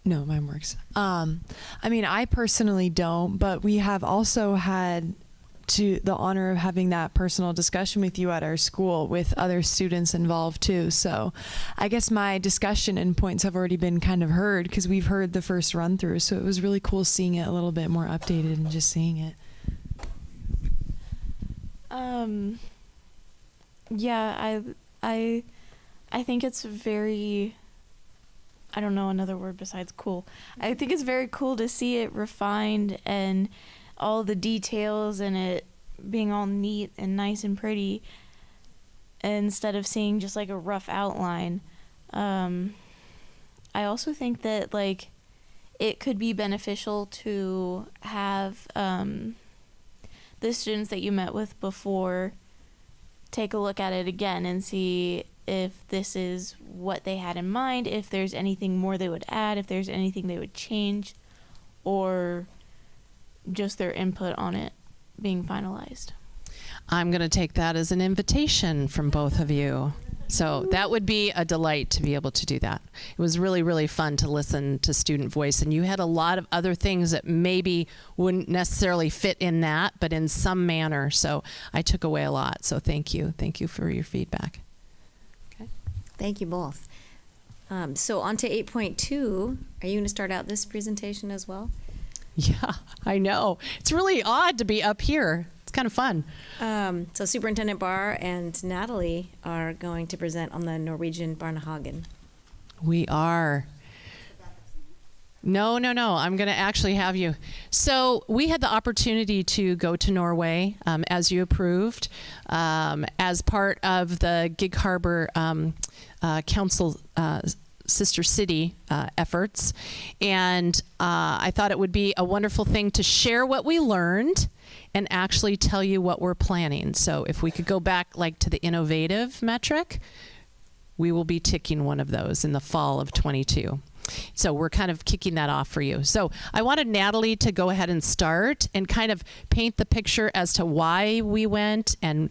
No, mine works. I mean, I personally don't, but we have also had the honor of having that personal discussion with you at our school with other students involved too. So I guess my discussion and points have already been kind of heard because we've heard the first run through. So it was really cool seeing it a little bit more updated and just seeing it. Yeah, I think it's very, I don't know another word besides cool. I think it's very cool to see it refined and all the details and it being all neat and nice and pretty instead of seeing just like a rough outline. I also think that like it could be beneficial to have the students that you met with before take a look at it again and see if this is what they had in mind, if there's anything more they would add, if there's anything they would change, or just their input on it being finalized. I'm going to take that as an invitation from both of you. So that would be a delight to be able to do that. It was really, really fun to listen to student voice, and you had a lot of other things that maybe wouldn't necessarily fit in that, but in some manner. So I took away a lot. So thank you. Thank you for your feedback. Okay. Thank you both. So on to 8.2. Are you going to start out this presentation as well? Yeah, I know. It's really odd to be up here. It's kind of fun. So Superintendent Barr and Natalie are going to present on the Norwegian Barnehagen. We are. No. I'm going to actually have you. So we had the opportunity to go to Norway, as you approved, as part of the Gig Harbor Council sister city efforts, and I thought it would be a wonderful thing to share what we learned and actually tell you what we're planning. So if we could go back like to the innovative metric, we will be ticking one of those in the fall of 22. So we're kind of kicking that off for you. So I wanted Natalie to go ahead and start and kind of paint the picture as to why we went and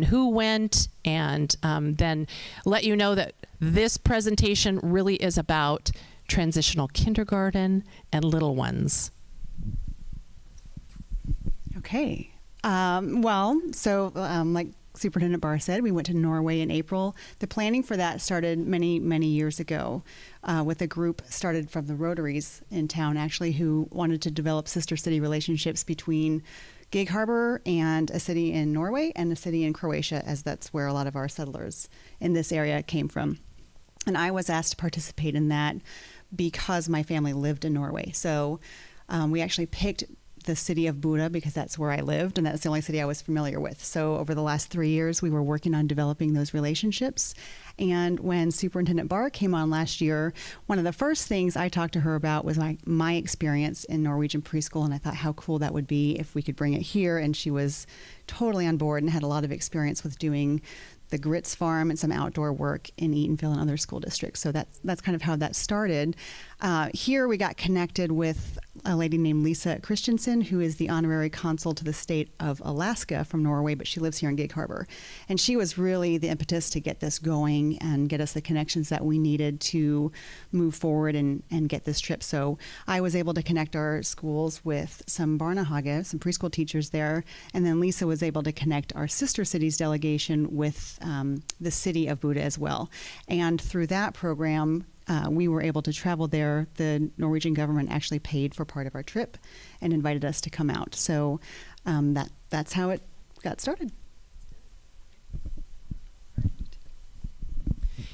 who went, and then let you know that this presentation really is about transitional kindergarten and little ones. Okay. Like Superintendent Barr said, we went to Norway in April. The planning for that started many, many years ago with a group started from the Rotaries in town, actually, who wanted to develop sister city relationships between Gig Harbor and a city in Norway and a city in Croatia, as that's where a lot of our settlers in this area came from. And I was asked to participate in that because my family lived in Norway. So we actually picked the city of Buda because that's where I lived, and that's the only city I was familiar with. So over the last 3 years, we were working on developing those relationships. And when Superintendent Barr came on last year, one of the first things I talked to her about was my experience in Norwegian preschool, and I thought how cool that would be if we could bring it here. And she was totally on board and had a lot of experience with doing the Grits Farm and some outdoor work in Eatonville and other school districts. So that's kind of how that started. Here we got connected with a lady named Lisa Christensen, who is the honorary consul to the state of Alaska from Norway, but she lives here in Gig Harbor. And she was really the impetus to get this going and get us the connections that we needed to move forward and get this trip. So I was able to connect our schools with some Barnehage, some preschool teachers there, and then Lisa was able to connect our sister cities delegation with the city of Buda as well. And through that program, we were able to travel there. The Norwegian government actually paid for part of our trip and invited us to come out. So that's how it got started.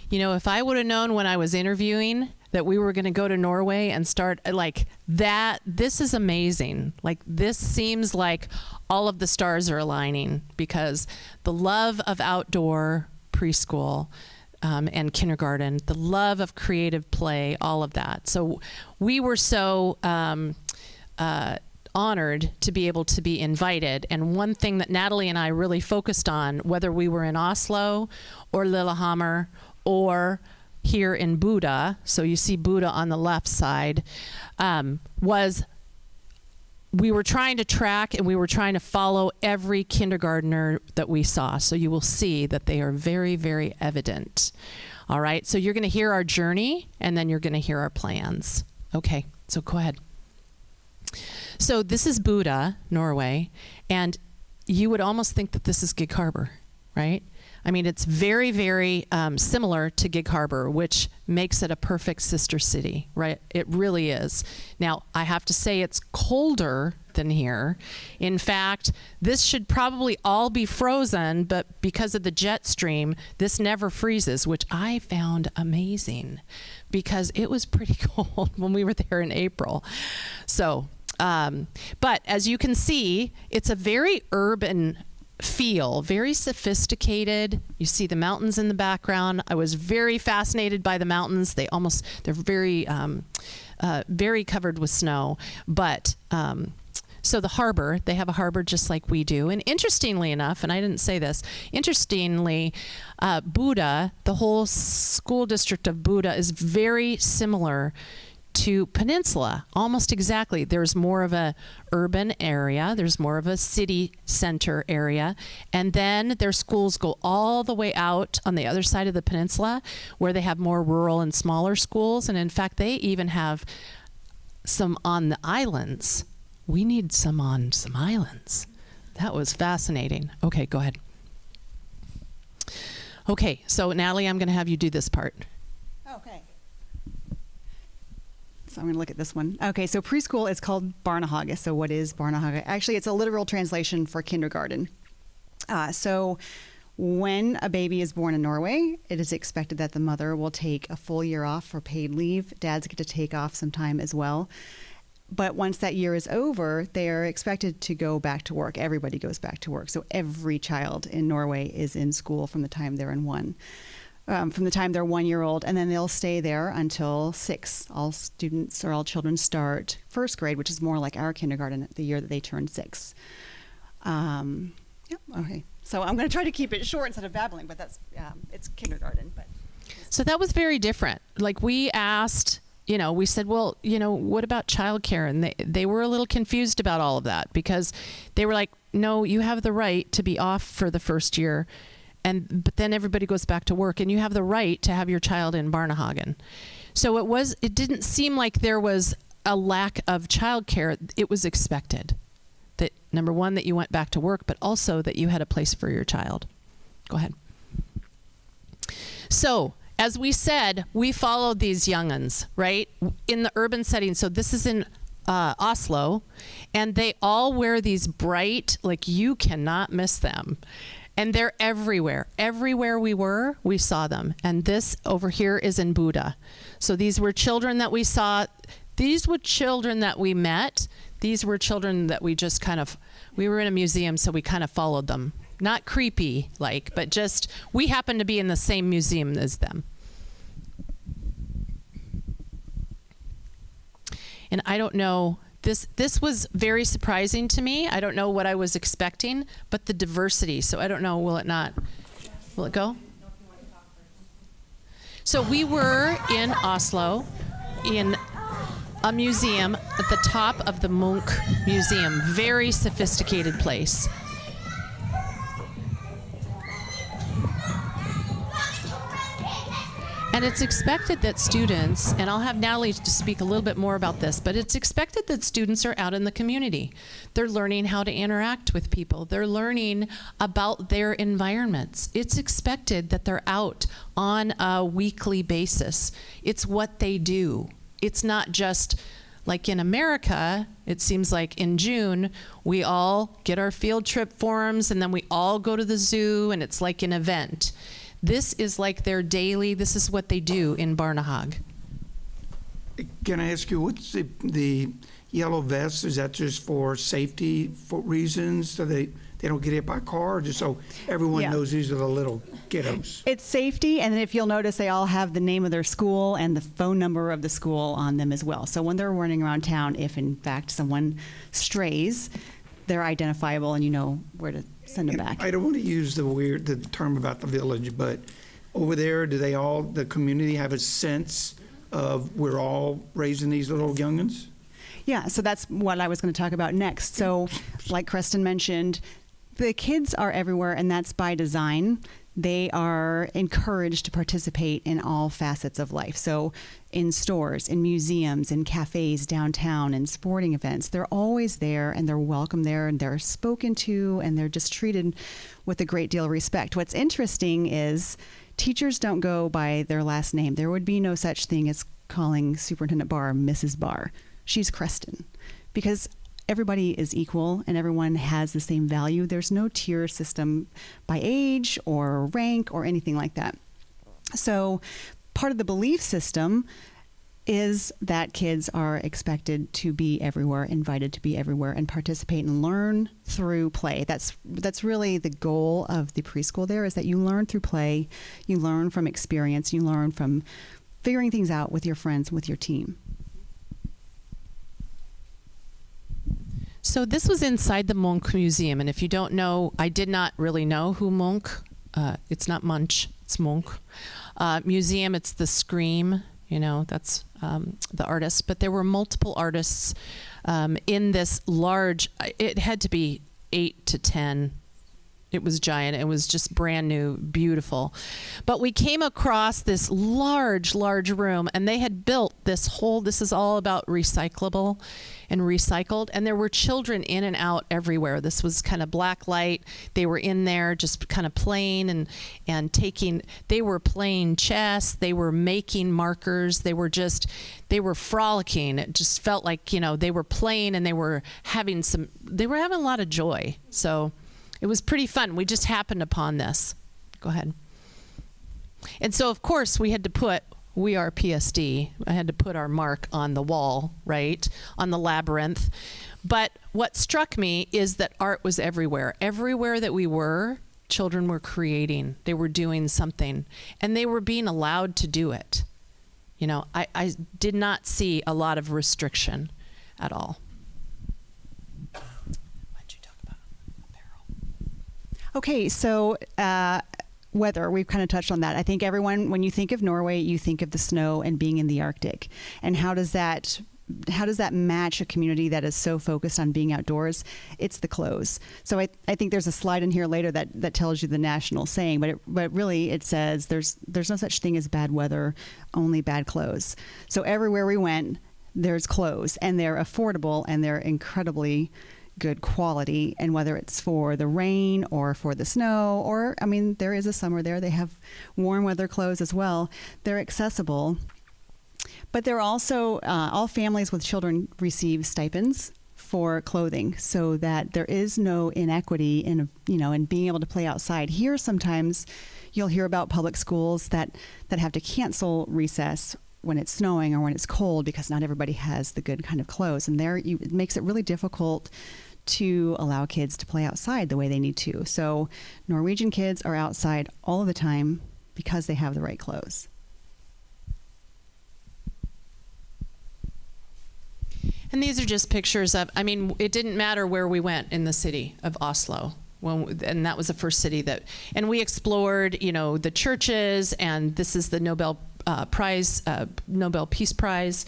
You know, if I would have known when I was interviewing that we were going to go to Norway and start like that, this is amazing. Like, this seems like all of the stars are aligning, because the love of outdoor preschool and kindergarten, the love of creative play, all of that. So we were so honored to be able to be invited. And one thing that Natalie and I really focused on, whether we were in Oslo or Lillehammer or here in Buda, so you see Buda on the left side, was we were trying to track and we were trying to follow every kindergartner that we saw. So you will see that they are very, very evident. All right, so you're going to hear our journey and then you're going to hear our plans. Okay, so go ahead. So this is Buda, Norway, and you would almost think that this is Gig Harbor, right? I mean, it's very, very similar to Gig Harbor, which makes it a perfect sister city, right? It really is. Now, I have to say it's colder than here. In fact, this should probably all be frozen, but because of the jet stream, this never freezes, which I found amazing because it was pretty cold when we were there in April. So, but as you can see, it's a very urban feel, very sophisticated. You see the mountains in the background. I was very fascinated by the mountains. They're very, very covered with snow. But so the harbor, they have a harbor just like we do. And interestingly enough, and I didn't say this, interestingly, Buda, the whole school district of Buda is very similar to Peninsula, almost exactly. There's more of a urban area, there's more of a city center area, and then their schools go all the way out on the other side of the peninsula where they have more rural and smaller schools, and in fact they even have some on the islands. We need some on some islands. That was fascinating. Okay, go ahead. Okay, so Natalie, I'm going to have you do this part. Okay. So I'm going to look at this one. Okay, so preschool is called Barnehage. So what is Barnehage? Actually, it's a literal translation for kindergarten. So when a baby is born in Norway, it is expected that the mother will take a full year off for paid leave. Dads get to take off some time as well. But once that year is over, they are expected to go back to work. Everybody goes back to work. So every child in Norway is in school from the time they're in one. from the time they're 1 year old, and then they'll stay there until 6. All students or all children start first grade, which is more like our kindergarten, the year that they turn 6. Okay. So I'm going to try to keep it short instead of babbling, but that's it's kindergarten. But so that was very different. Like we asked, we said, well, what about childcare? And they were a little confused about all of that because they were like, no, you have the right to be off for the first year. But then everybody goes back to work and you have the right to have your child in Barnahagen. So it didn't seem like there was a lack of childcare. It was expected that, number one, that you went back to work, but also that you had a place for your child. Go ahead. So, as we said, we followed these young'uns, right, in the urban setting. So this is in Oslo, and they all wear these bright, like you cannot miss them. And they're everywhere. Everywhere we saw them. And this over here is in Buda. So these were children that we saw. These were children that we met. These were children that we just we were in a museum, so we kind of followed them. Not creepy, but just, we happened to be in the same museum as them. And I don't know, this was very surprising to me. I don't know what I was expecting, but the diversity. So I don't know, will it go? So we were in Oslo in a museum at the top of the Munch Museum, very sophisticated place. And it's expected that students, and I'll have Natalie to speak a little bit more about this, but it's expected that students are out in the community. They're learning how to interact with people. They're learning about their environments. It's expected that they're out on a weekly basis. It's what they do. It's not just like in America, it seems like in June, we all get our field trip forms and then we all go to the zoo and it's like an event. This is like their daily, this is what they do in Barnahag. Can I ask you, what's the yellow vest? Is that just for safety reasons, so they don't get hit by a car, or just so everyone knows these are the little kiddos? it's safety, and then if you'll notice, they all have the name of their school and the phone number of the school on them as well. So when they're running around town, if in fact someone strays, they're identifiable and you know where to send them back. I don't want to use the term about the village, but over there, do the community have a sense of we're all raising these little young'uns? Yeah, so that's what I was going to talk about next. So like Creston mentioned, the kids are everywhere, and that's by design. They are encouraged to participate in all facets of life. So in stores, in museums, in cafes downtown, in sporting events, they're always there and they're welcome there and they're spoken to and they're just treated with a great deal of respect. What's interesting is teachers don't go by their last name. There would be no such thing as calling Superintendent Barr Mrs. Barr. She's Creston, because everybody is equal and everyone has the same value. There's no tier system by age or rank or anything like that. So part of the belief system is that kids are expected to be everywhere, invited to be everywhere, and participate and learn through play. That's really the goal of the preschool there, is that you learn through play, you learn from experience, you learn from figuring things out with your friends, with your team. So this was inside the Munch Museum, and if you don't know, I did not really know who Munch, it's not Munch, it's Munch. Museum, it's the Scream, that's the artist, but there were multiple artists in this large, it had to be 8 to 10. It was giant. It was just brand new, beautiful. But we came across this large room, and they had built this is all about recyclable and recycled, and there were children in and out everywhere. This was kind of black light. They were in there just kind of playing and they were playing chess. They were making markers. They were frolicking. It just felt like, they were playing and they were having a lot of joy. So it was pretty fun. We just happened upon this. Go ahead. And so, of course, we had to put, we are Psd. I had to put our mark on the wall, right, on the labyrinth. But what struck me is that art was everywhere. Everywhere that we were, Children were creating, they were doing something, and they were being allowed to do it. You know, I did not see a lot of restriction at all. Okay, so weather, we've kind of touched on that. I think everyone, when you think of Norway, you think of the snow and being in the Arctic. And how does that match a community that is so focused on being outdoors? It's the clothes. So I think there's a slide in here later that tells you the national saying, but really it says there's no such thing as bad weather, only bad clothes. So everywhere we went, there's clothes, and they're affordable, and they're incredibly good quality. And whether it's for the rain or for the snow, or, I mean, there is a summer there, they have warm weather clothes as well. They're accessible. But they're also, all families with children receive stipends for clothing, so that there is no inequity in, in being able to play outside. Here, sometimes you'll hear about public schools that have to cancel recess when it's snowing or when it's cold because not everybody has the good kind of clothes. And it makes it really difficult to allow kids to play outside the way they need to. So Norwegian kids are outside all of the time because they have the right clothes. And these are just pictures of, I mean, it didn't matter where we went in the city of Oslo. And that was the first city and we explored, the churches, and this is the Nobel Peace Prize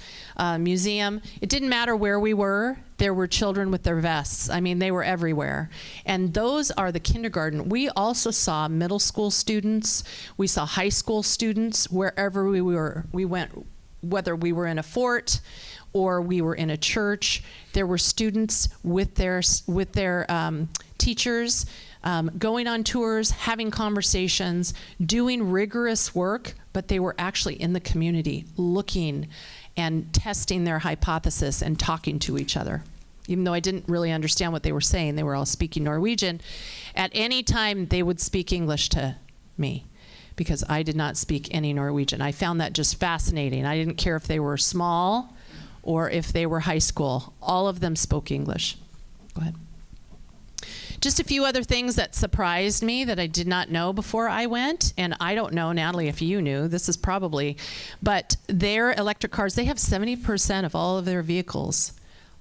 museum. It didn't matter where we were. There were children with their vests. I mean, they were everywhere. And those are the kindergarten. We also saw middle school students. We saw high school students wherever we were. We went, whether we were in a fort or we were in a church. There were students with their teachers, going on tours, having conversations, doing rigorous work, but they were actually in the community looking and testing their hypothesis and talking to each other. Even though I didn't really understand what they were saying, they were all speaking Norwegian. At any time, they would speak English to me because I did not speak any Norwegian. I found that just fascinating. I didn't care if they were small or if they were high school. All of them spoke English. Go ahead. Just a few other things that surprised me that I did not know before I went. And I don't know, Natalie, if you knew, this is probably, but their electric cars, they have 70% of all of their vehicles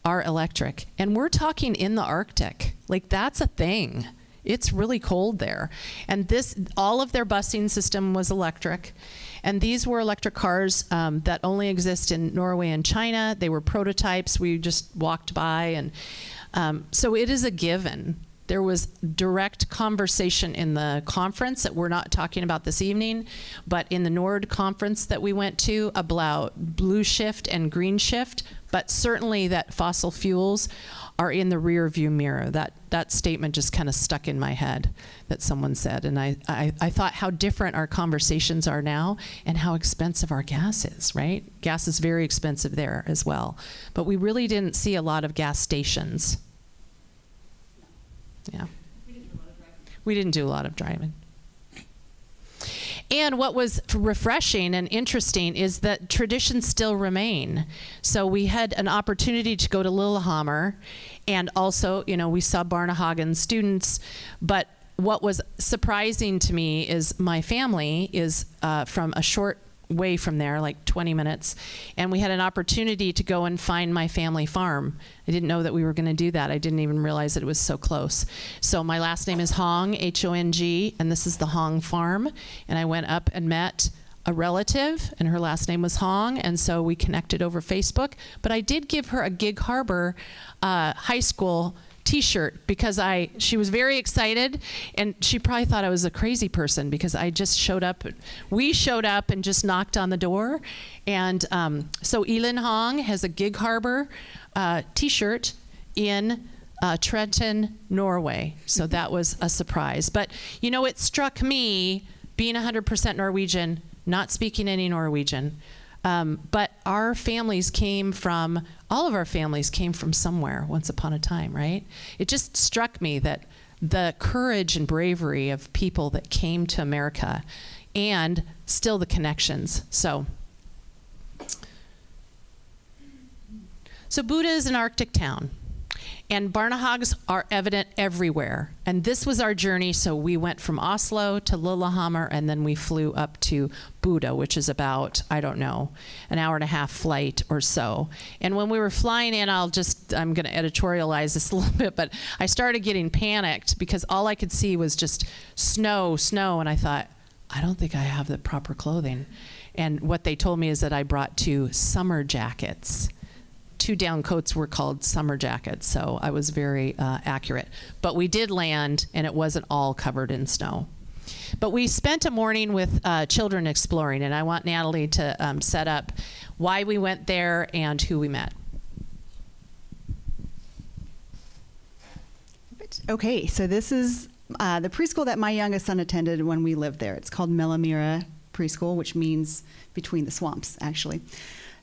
are electric. And we're talking in the Arctic. Like, that's a thing. It's really cold there. And all of their busing system was electric. And these were electric cars that only exist in Norway and China. They were prototypes. We just walked by. And so it is a given. There was direct conversation in the conference that we're not talking about this evening, but in the Nord conference that we went to about blue shift and green shift, but certainly that fossil fuels are in the rear view mirror. That statement just kind of stuck in my head that someone said. And I thought how different our conversations are now and how expensive our gas is, right? Gas is very expensive there as well. But we really didn't see a lot of gas stations. Yeah. We didn't do a lot of driving. And what was refreshing and interesting is that traditions still remain. So we had an opportunity to go to Lillehammer, and also, we saw Barnehagen students. But what was surprising to me is my family is from a short way from there, like 20 minutes. And we had an opportunity to go and find my family farm. I didn't know that we were going to do that. I didn't even realize that it was so close. So my last name is Hong, H-O-N-G, and this is the Hong farm. And I went up and met a relative, and her last name was Hong, and so we connected over Facebook. But I did give her a Gig Harbor high school t-shirt because she was very excited, and she probably thought I was a crazy person because I just showed up. We showed up and just knocked on the door. And so Elin Hong has a Gig Harbor t-shirt in Trenton, Norway. So that was a surprise. But, it struck me, being 100% Norwegian, not speaking any Norwegian, but all of our families came from somewhere once upon a time, right? It just struck me that the courage and bravery of people that came to America and still the connections. So Buda is an Arctic town. And Barnahogs are evident everywhere. And this was our journey. So we went from Oslo to Lillehammer, and then we flew up to Buda, which is about, I don't know, an hour and a half flight or so. And when we were flying in, I'm going to editorialize this a little bit, but I started getting panicked because all I could see was just snow, snow. And I thought, I don't think I have the proper clothing. And what they told me is that I brought 2 summer jackets. 2 down coats were called summer jackets, so I was very accurate. But we did land, and it wasn't all covered in snow. But we spent a morning with children exploring, and I want Natalie to set up why we went there and who we met. Okay, so this is the preschool that my youngest son attended when we lived there. It's called Melamira Preschool, which means between the swamps, actually.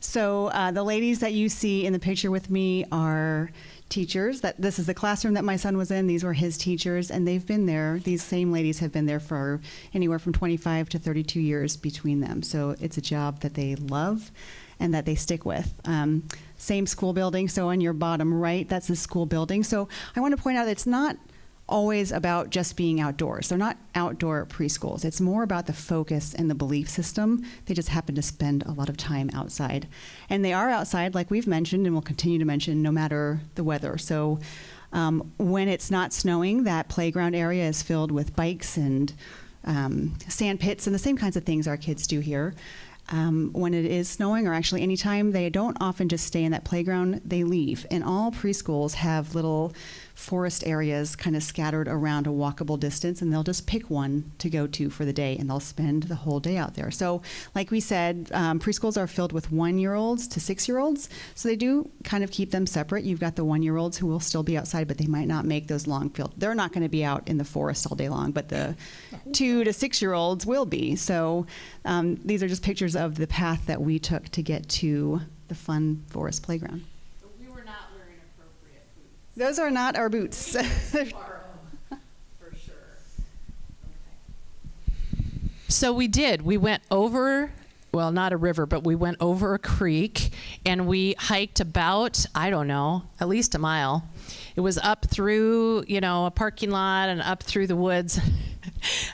So the ladies that you see in the picture with me are teachers. This is the classroom that my son was in. These were his teachers, and they've been there. These same ladies have been there for anywhere from 25 to 32 years between them. So it's a job that they love and that they stick with. Same school building. So on your bottom right, that's the school building. So I want to point out that it's not always about just being outdoors. They're not outdoor preschools. It's more about the focus and the belief system. They just happen to spend a lot of time outside. And they are outside, like we've mentioned, and we'll continue to mention, no matter the weather. So when it's not snowing, that playground area is filled with bikes and sand pits and the same kinds of things our kids do here. When it is snowing, or actually anytime, they don't often just stay in that playground, they leave. And all preschools have little forest areas kind of scattered around a walkable distance, and they'll just pick one to go to for the day, and they'll spend the whole day out there. So like we said, preschools are filled with 1-year-olds to 6-year-olds, so they do kind of keep them separate. You've got the 1-year-olds who will still be outside, but they might not make those long field. They're not going to be out in the forest all day long, but the 2 to 6-year-olds will be. So these are just pictures of the path that we took to get to the fun forest playground. We were not wearing appropriate boots. Those are not our boots. For sure. So we did. We went over, well, not a river, but we went over a creek, and we hiked about, I don't know, at least a mile. It was up through, a parking lot and up through the woods.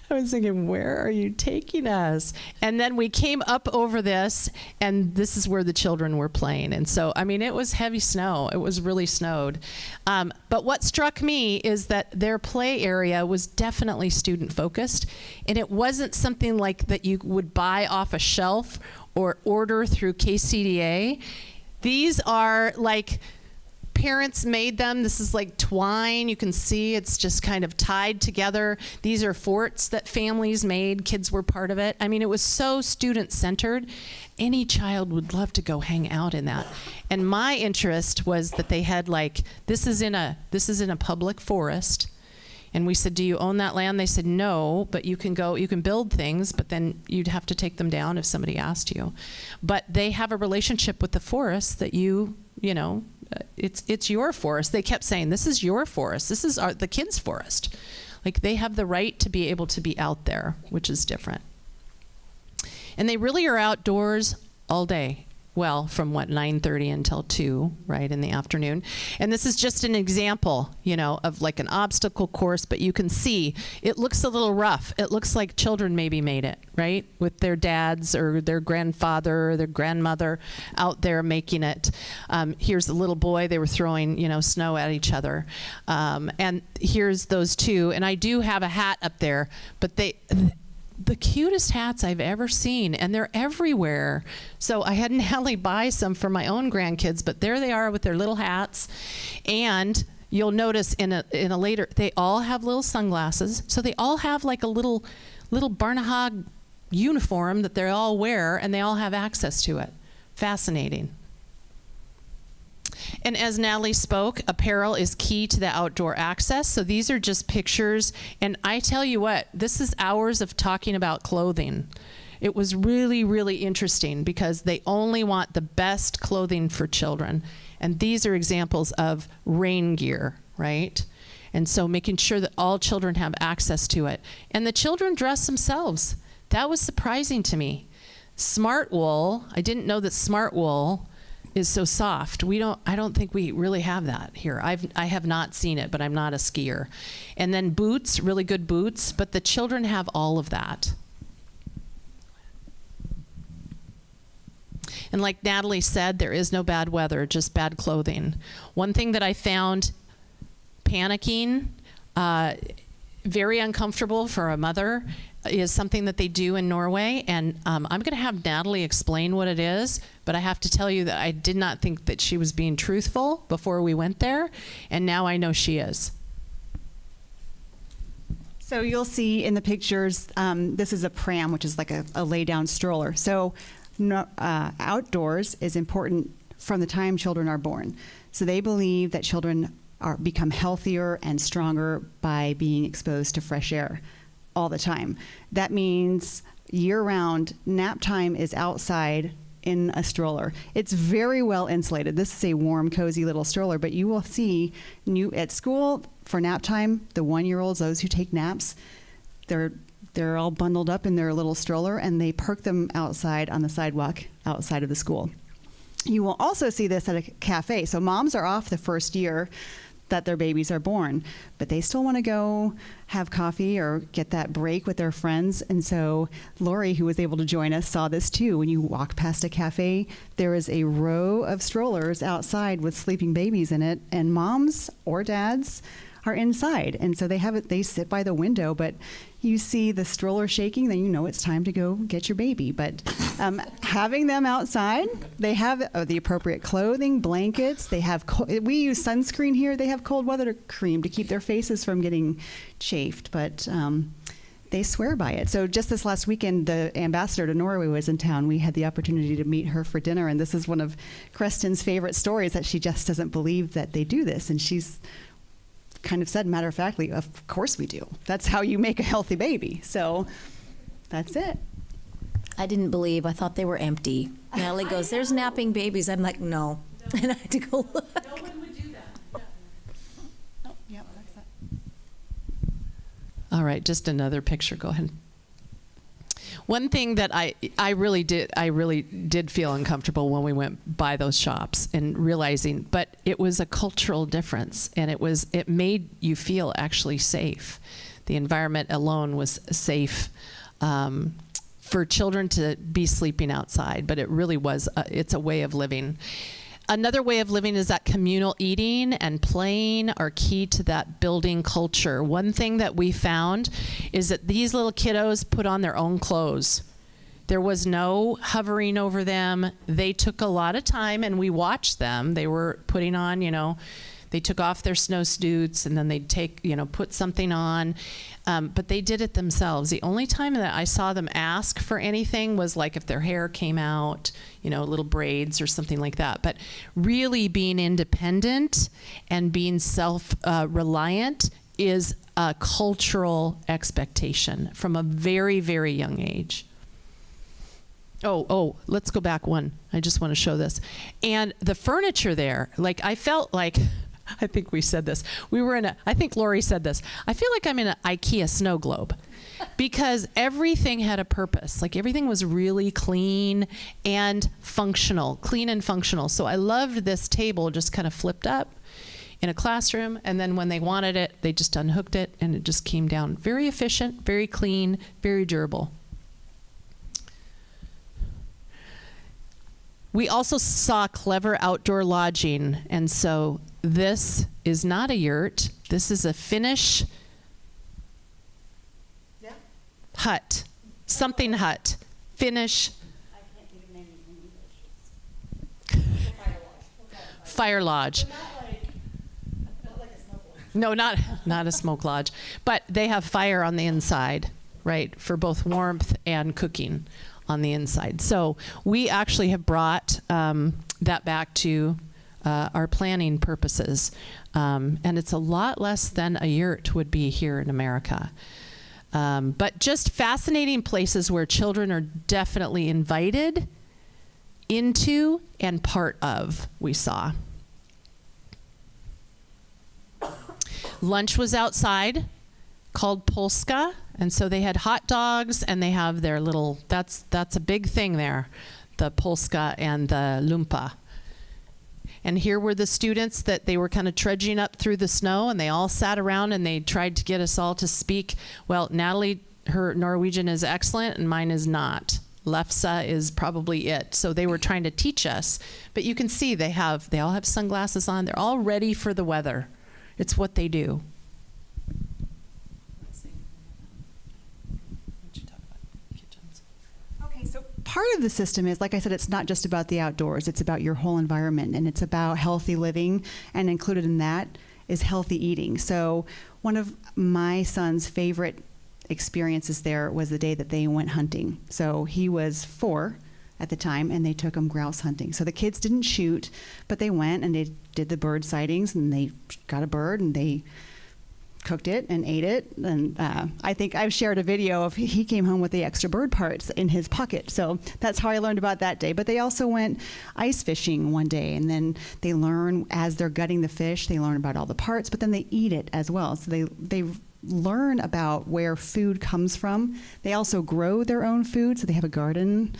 I was thinking, where are you taking us? And then we came up over this, and this is where the children were playing. And so, it was heavy snow. It was really snowed. But what struck me is that their play area was definitely student focused, and it wasn't something like that you would buy off a shelf or order through KCDA. These are like, parents made them. This is like twine. You can see it's just kind of tied together. These are forts that families made. Kids were part of it. It was so student-centered. Any child would love to go hang out in that. And my interest was that they had this is in a public forest. And we said, do you own that land? They said, no, but you can build things, but then you'd have to take them down if somebody asked you. But they have a relationship with the forest that it's your forest. They kept saying, this is your forest. This is the kids' forest. They have the right to be able to be out there, which is different. And they really are outdoors all day. Well, from 9:30 until 2, right, in the afternoon. And this is just an example, of an obstacle course, but you can see it looks a little rough. It looks like children maybe made it, right, with their dads or their grandfather or their grandmother out there making it. Here's a little boy. They were throwing, snow at each other. And here's those 2. And I do have a hat up there, but the cutest hats I've ever seen, and they're everywhere. So I had Natalie buy some for my own grandkids, but there they are with their little hats. And you'll notice in a later, they all have little sunglasses. So they all have a little Barnahog uniform that they all wear, and they all have access to it. Fascinating. And as Natalie spoke, apparel is key to the outdoor access. So these are just pictures. And I tell you what, this is hours of talking about clothing. It was really, really interesting because they only want the best clothing for children. And these are examples of rain gear, right? And so making sure that all children have access to it. And the children dress themselves. That was surprising to me. Smart Wool, I didn't know that Smart Wool is so soft. I don't think we really have that here. I have not seen it, but I'm not a skier. And then boots, really good boots, but the children have all of that. And like Natalie said, there is no bad weather, just bad clothing. One thing that I found panicking, very uncomfortable for a mother, is something that they do in Norway. And I'm going to have Natalie explain what it is, but I have to tell you that I did not think that she was being truthful before we went there, and now I know she is. So you'll see in the pictures, this is a pram, which is like a lay-down stroller. So outdoors is important from the time children are born. So they believe that children become healthier and stronger by being exposed to fresh air all the time. That means year-round, nap time is outside in a stroller. It's very well insulated. This is a warm, cozy little stroller, but you will see at school for nap time, the 1-year-olds, those who take naps, they're all bundled up in their little stroller, and they park them outside on the sidewalk outside of the school. You will also see this at a cafe. So moms are off the first year that their babies are born, but they still want to go have coffee or get that break with their friends. And so Lori, who was able to join us, saw this too. When you walk past a cafe, there is a row of strollers outside with sleeping babies in it, and moms or dads are inside. And so they sit by the window, but you see the stroller shaking, then you know it's time to go get your baby. But having them outside, they have the appropriate clothing, blankets. They have we use sunscreen here. They have cold weather cream to keep their faces from getting chafed, but they swear by it. So just this last weekend, the ambassador to Norway was in town. We had the opportunity to meet her for dinner, and this is one of Creston's favorite stories, that she just doesn't believe that they do this. And she's kind of said matter-of-factly, of course we do. That's how you make a healthy baby. So that's it. I didn't believe. I thought they were empty. Natalie goes, there's napping babies. I'm like, no. And I had to go look. No one would do that. No. Yep, that's it. All right, just another picture. Go ahead. One thing that I really did feel uncomfortable when we went by those shops and realizing, but it was a cultural difference, and it made you feel actually safe. The environment alone was safe for children to be sleeping outside, but it really was, it's a way of living. Another way of living is that communal eating and playing are key to that building culture. One thing that we found is that these little kiddos put on their own clothes. There was no hovering over them. They took a lot of time, and we watched them. They were putting on, they took off their snowsuits, and then they'd put something on. But they did it themselves. The only time that I saw them ask for anything was like if their hair came out, little braids or something like that. But really being independent and being self-reliant is a cultural expectation from a very, very young age. Oh, let's go back one. I just want to show this. And the furniture there, I felt like, I think we said this. I think Lori said this. I feel like I'm in an IKEA snow globe because everything had a purpose. Everything was really clean and functional, So I loved this table just kind of flipped up in a classroom. And then when they wanted it, they just unhooked it and it just came down. Very efficient, very clean, very durable. We also saw clever outdoor lodging, and so this is not a yurt. This is a Finnish hut, something hut, Finnish. I can't think of the name in English. Fire lodge. Not like a smoke lodge. No, not a smoke lodge, but they have fire on the inside, right, for both warmth and cooking on the inside. So we actually have brought that back to our planning purposes. And it's a lot less than a yurt would be here in America. But just fascinating places where children are definitely invited into and part of, we saw. Lunch was outside, called Polska, and so they had hot dogs, and they have their little, that's a big thing there, the Polska and the lumpa. And here were the students that they were kind of trudging up through the snow, and they all sat around and they tried to get us all to speak. Well, Natalie, her Norwegian is excellent and mine is not. Lefse is probably it. So they were trying to teach us. But you can see they all have sunglasses on. They're all ready for the weather. It's what they do. Okay, so part of the system is, like I said, it's not just about the outdoors. It's about your whole environment, and it's about healthy living, and included in that is healthy eating. So one of my son's favorite experiences there was the day that they went hunting. So he was 4 at the time, and they took him grouse hunting. So the kids didn't shoot, but they went and they did the bird sightings, and they got a bird and they cooked it and ate it. And I think I've shared a video of he came home with the extra bird parts in his pocket. So that's how I learned about that day. But they also went ice fishing one day, and then they learn as they're gutting the fish, they learn about all the parts, but then they eat it as well. So they learn about where food comes from. They also grow their own food, so they have a garden.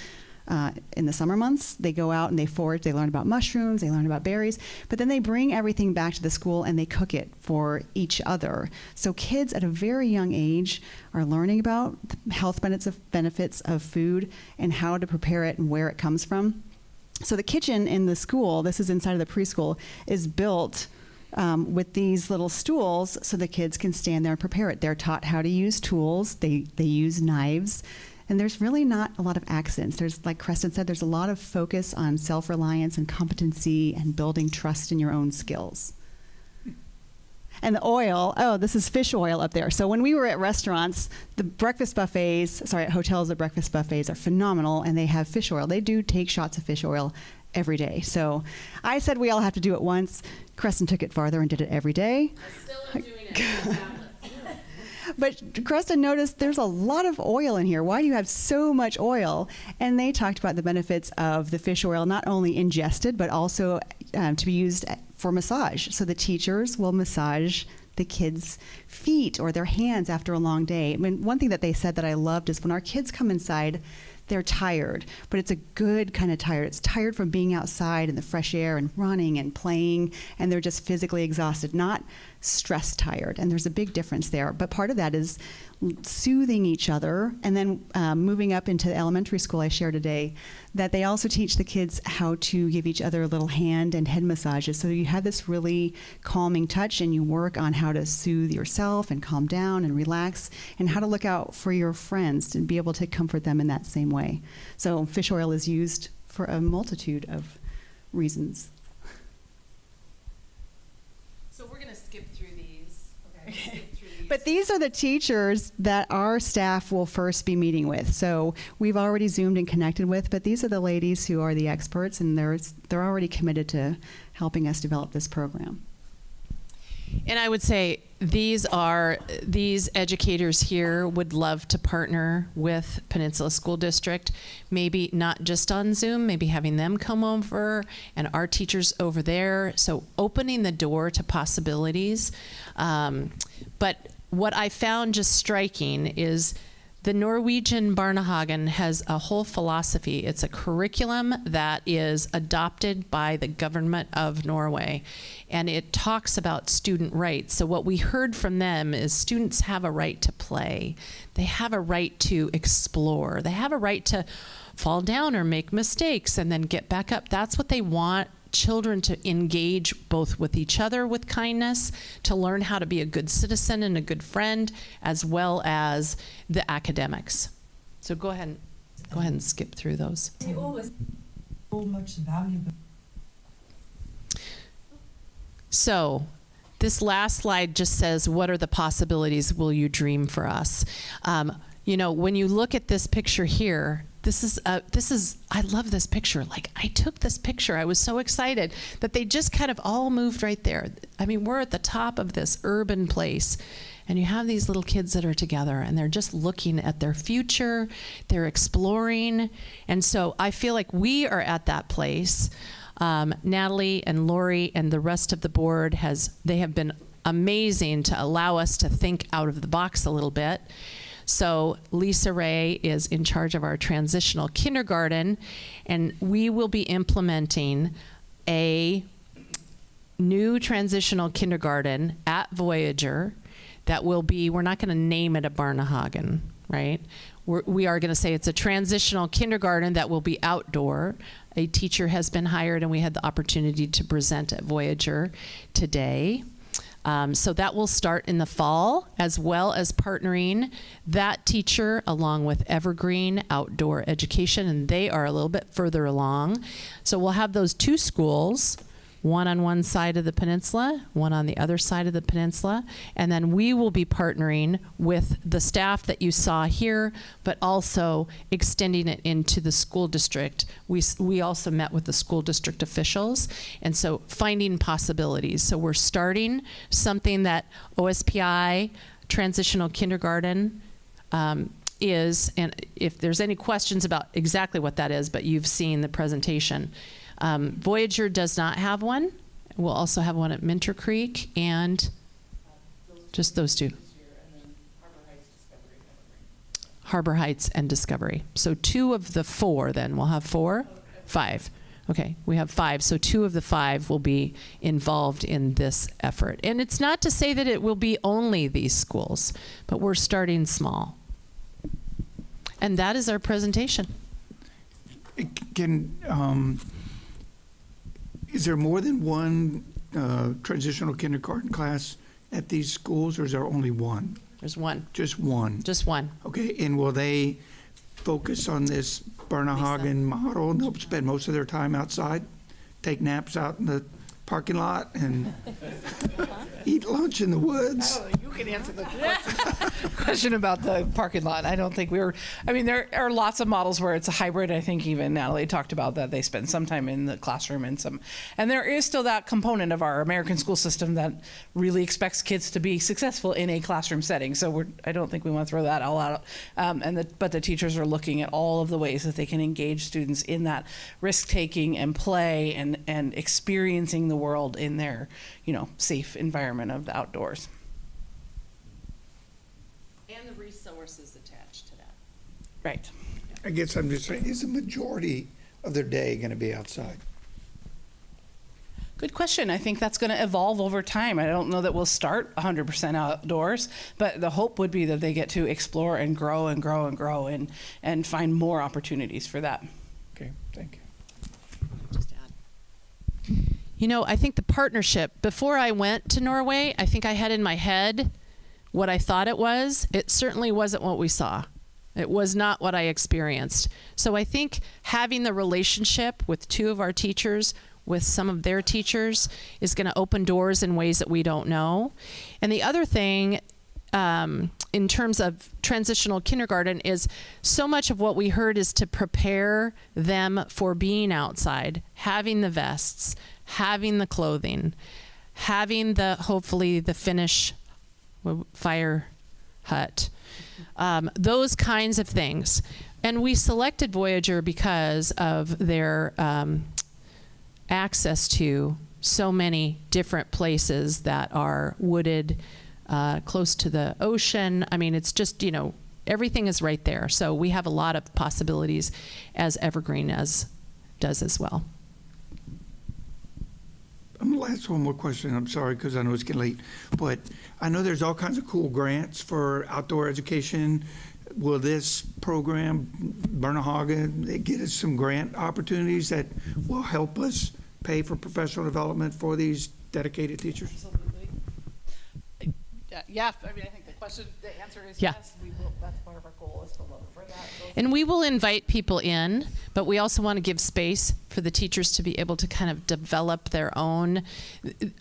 In the summer months, they go out and they forage. They learn about mushrooms, they learn about berries, but then they bring everything back to the school and they cook it for each other. So kids at a very young age are learning about the health benefits of food and how to prepare it and where it comes from. So the kitchen in the school, this is inside of the preschool, is built with these little stools so the kids can stand there and prepare it. They're taught how to use tools. They use knives. And there's really not a lot of accidents. There's, like Creston said, there's a lot of focus on self-reliance and competency and building trust in your own skills. And the oil, this is fish oil up there. So when we were at restaurants, the breakfast buffets, at hotels, the breakfast buffets are phenomenal, and they have fish oil. They do take shots of fish oil every day. So I said we all have to do it once. Creston took it farther and did it every day. I still am doing it. But Creston noticed there's a lot of oil in here. Why do you have so much oil? And they talked about the benefits of the fish oil, not only ingested, but also to be used for massage. So the teachers will massage the kids' feet or their hands after a long day. I mean, one thing that they said that I loved is when our kids come inside, they're tired, but it's a good kind of tired. It's tired from being outside in the fresh air and running and playing, and they're just physically exhausted, not stress tired. And there's a big difference there. But part of that is soothing each other. And then moving up into the elementary school, I shared today that they also teach the kids how to give each other little hand and head massages. So you have this really calming touch, and you work on how to soothe yourself and calm down and relax, and how to look out for your friends and be able to comfort them in that same way. So fish oil is used for a multitude of reasons. So we're going to skip through these. Okay. But these are the teachers that our staff will first be meeting with. So we've already Zoomed and connected with, but these are the ladies who are the experts, and they're already committed to helping us develop this program. And I would say these educators here would love to partner with Peninsula School District, maybe not just on Zoom, maybe having them come over and our teachers over there. So opening the door to possibilities. But what I found just striking is the Norwegian Barnehagen has a whole philosophy. It's a curriculum that is adopted by the government of Norway, and it talks about student rights. So what we heard from them is students have a right to play. They have a right to explore. They have a right to fall down or make mistakes and then get back up. That's what they want children to engage both with each other with kindness, to learn how to be a good citizen and a good friend, as well as the academics. So go ahead and skip through those. So this last slide just says, what are the possibilities will you dream for us? You know, when you look at this picture here, this is I love this picture. Like, I took this picture. I was so excited that they just kind of all moved right there. I mean, we're at the top of this urban place, and you have these little kids that are together, and they're just looking at their future. They're exploring. And so I feel like we are at that place. Natalie and Lori and the rest of the board they have been amazing to allow us to think out of the box a little bit. So Lisa Ray is in charge of our transitional kindergarten, and we will be implementing a new transitional kindergarten at Voyager that will be, we're not going to name it a Barnahagen, right? We are going to say it's a transitional kindergarten that will be outdoor. A teacher has been hired, and we had the opportunity to present at Voyager today. So that will start in the fall, as well as partnering that teacher along with Evergreen Outdoor Education, and they are a little bit further along. So we'll have those two schools, one on one side of the peninsula, one on the other side of the peninsula, and then we will be partnering with the staff that you saw here, but also extending it into the school district. We also met with the school district officials, and so finding possibilities. So we're starting something that OSPI, Transitional Kindergarten, is, and if there's any questions about exactly what that is, but you've seen the presentation. Voyager does not have one. We'll also have one at Minter Creek, and just those two. Harbor Heights and Discovery. So 2 of the 4 then. We'll have 4? 5. Okay, we have 5. So 2 of the 5 will be involved in this effort. And it's not to say that it will be only these schools, but we're starting small. And that is our presentation. Is there more than one transitional kindergarten class at these schools, or is there only one? There's one. Just one? Just one. Okay, and will they focus on this Barnahagen model, and they'll spend most of their time outside, take naps out in the parking lot, and eat lunch in the woods? You can answer the question about the parking lot. I don't think there are lots of models where it's a hybrid. I think even Natalie talked about that. They spend some time in the classroom and there is still that component of our American school system that really expects kids to be successful in a classroom setting. So I don't think we want to throw that all out. But the teachers are looking at all of the ways that they can engage students in that risk-taking and play and experiencing the world in their, safe environment of the outdoors. And the resources attached to that. Right. I guess I'm just saying, is the majority of their day going to be outside? Good question. I think that's going to evolve over time. I don't know that we'll start 100% outdoors, but the hope would be that they get to explore and grow and grow and grow and find more opportunities for that. Okay, thank you. I think the partnership, before I went to Norway, I think I had in my head what I thought it was. It certainly wasn't what we saw. It was not what I experienced. So I think having the relationship with 2 of our teachers, with some of their teachers, is going to open doors in ways that we don't know. And the other thing, in terms of transitional kindergarten, is so much of what we heard is to prepare them for being outside, having the vests, having the clothing, having hopefully the Finnish fire hut, those kinds of things. And we selected Voyager because of their access to so many different places that are wooded, close to the ocean. I mean, it's just, everything is right there. So we have a lot of possibilities, as Evergreen does as well. I'm going to ask one more question. I'm sorry, because I know it's getting late. But I know there's all kinds of cool grants for outdoor education. Will this program, Barnahagen, get us some grant opportunities that will help us pay for professional development for these dedicated teachers? Absolutely. Yeah, I think the answer is yes. We will. That's part of our goal, is to look for that. And we will invite people in, but we also want to give space for the teachers to be able to kind of develop their own.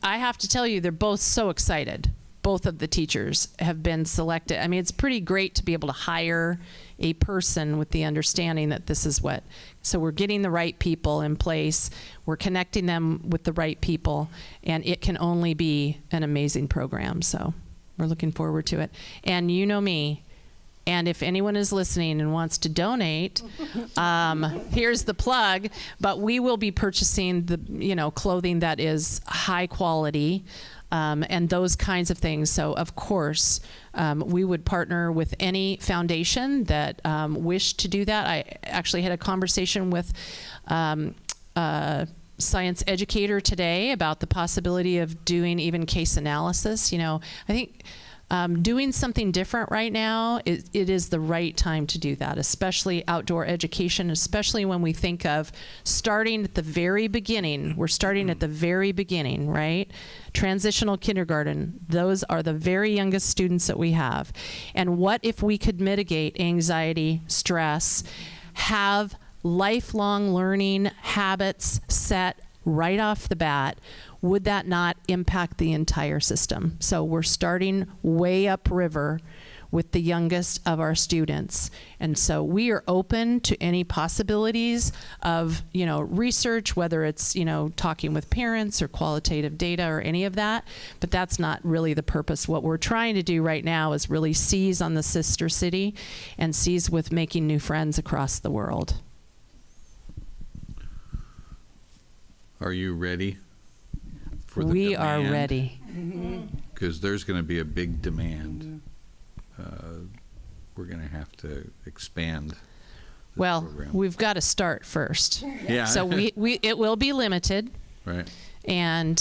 I have to tell you, they're both so excited. Both of the teachers have been selected. I mean, it's pretty great to be able to hire a person with the understanding that this is what. So we're getting the right people in place. We're connecting them with the right people, and it can only be an amazing program. So we're looking forward to it. And you know me, and if anyone is listening and wants to donate, here's the plug. But we will be purchasing the clothing that is high quality, and those kinds of things. So of course, we would partner with any foundation that wished to do that. I actually had a conversation with science educator today about the possibility of doing even case analysis. I think doing something different right now, it is the right time to do that, especially outdoor education, especially when we think of starting at the very beginning. We're starting at the very beginning, right? Transitional kindergarten, those are the very youngest students that we have. And what if we could mitigate anxiety, stress, have lifelong learning habits set right off the bat? Would that not impact the entire system? So we're starting way upriver with the youngest of our students. And so we are open to any possibilities of, research, whether it's, talking with parents or qualitative data or any of that, but that's not really the purpose. What we're trying to do right now is really seize on the sister city and seize with making new friends across the world. Are you ready? For the we demand? are ready. Because there's going to be a big demand. We're going to have to expand. Well, program. we've got to start first. Yeah. So it will be limited. Right. And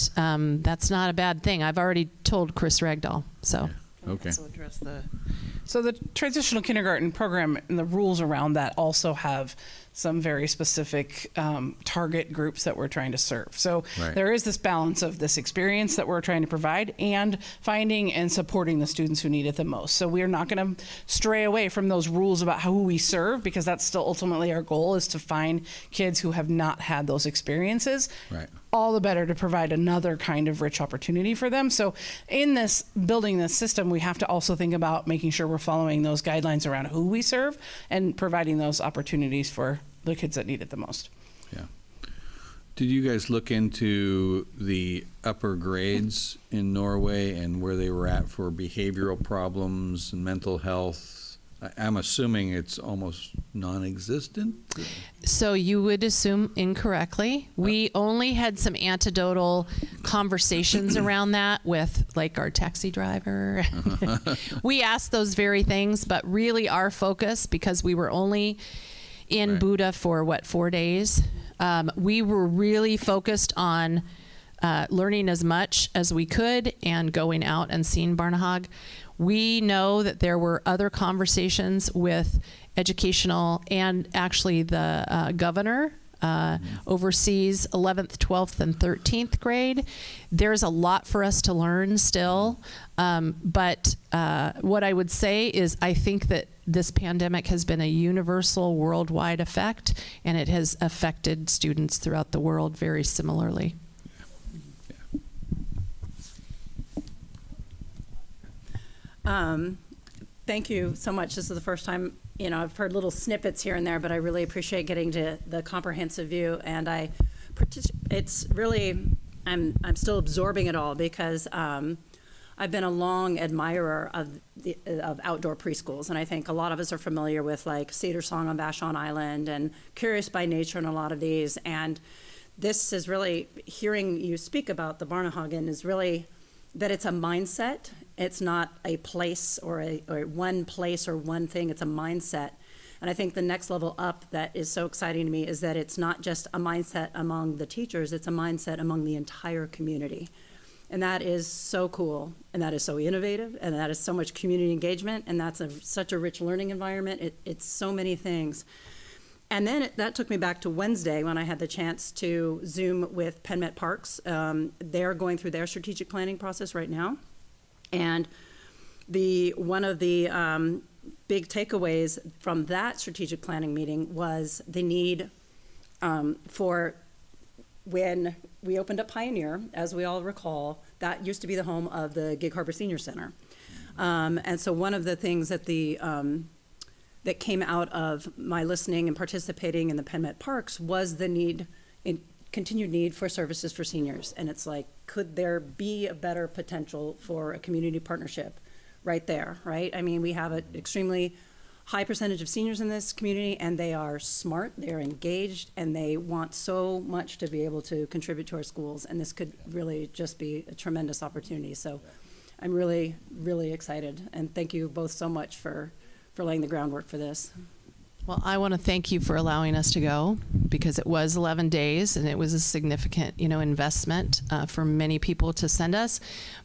that's not a bad thing. I've already told Chris Ragdoll. So. Yeah. Okay. So the transitional kindergarten program and the rules around that also have some very specific target groups that we're trying to serve. So there is this balance of this experience that we're trying to provide and finding and supporting the students who need it the most. So we're not going to stray away from those rules about who we serve, because that's still ultimately our goal, is to find kids who have not had those experiences. Right. All the better to provide another kind of rich opportunity for them. So in this building this system, we have to also think about making sure we're following those guidelines around who we serve and providing those opportunities for the kids that need it the most. Yeah. Did you guys look into the upper grades in Norway and where they were at for behavioral problems and mental health? I'm assuming it's almost non-existent. So you would assume incorrectly. We only had some anecdotal conversations around that with like our taxi driver. We asked those very things, but really our focus, because we were only in Buda for 4 days, we were really focused on learning as much as we could and going out and seeing Barnehage. We know that there were other conversations with educational, and actually the governor oversees 11th, 12th, and 13th grade. There's a lot for us to learn still. But what I would say is I think that this pandemic has been a universal worldwide effect, and it has affected students throughout the world very similarly. Thank you so much. This is the first time, I've heard little snippets here and there, but I really appreciate getting to the comprehensive view. And it's really, I'm still absorbing it all, because I've been a long admirer of outdoor preschools. And I think a lot of us are familiar with like Cedar Song on Vashon Island and Curious by Nature and a lot of these. And this is really, hearing you speak about the Barnehagen is really that it's a mindset. It's not a place or one place or one thing. It's a mindset. And I think the next level up that is so exciting to me is that it's not just a mindset among the teachers, it's a mindset among the entire community. And that is so cool, and that is so innovative, and that is so much community engagement, and that's such a rich learning environment. It's so many things. And then that took me back to Wednesday when I had the chance to Zoom with PenMet Parks. They're going through their strategic planning process right now. And one of the big takeaways from that strategic planning meeting was the need for, when we opened up Pioneer, as we all recall, that used to be the home of the Gig Harbor Senior Center. And so one of the things that that came out of my listening and participating in the PenMet Parks was the continued need for services for seniors. And it's like, could there be a better potential for a community partnership right there, right? I mean, we have an extremely high percentage of seniors in this community, and they are smart, they're engaged, and they want so much to be able to contribute to our schools. And this could really just be a tremendous opportunity. So I'm really, really excited. And thank you both so much for laying the groundwork for this. Well, I want to thank you for allowing us to go, because it was 11 days and it was a significant, investment for many people to send us.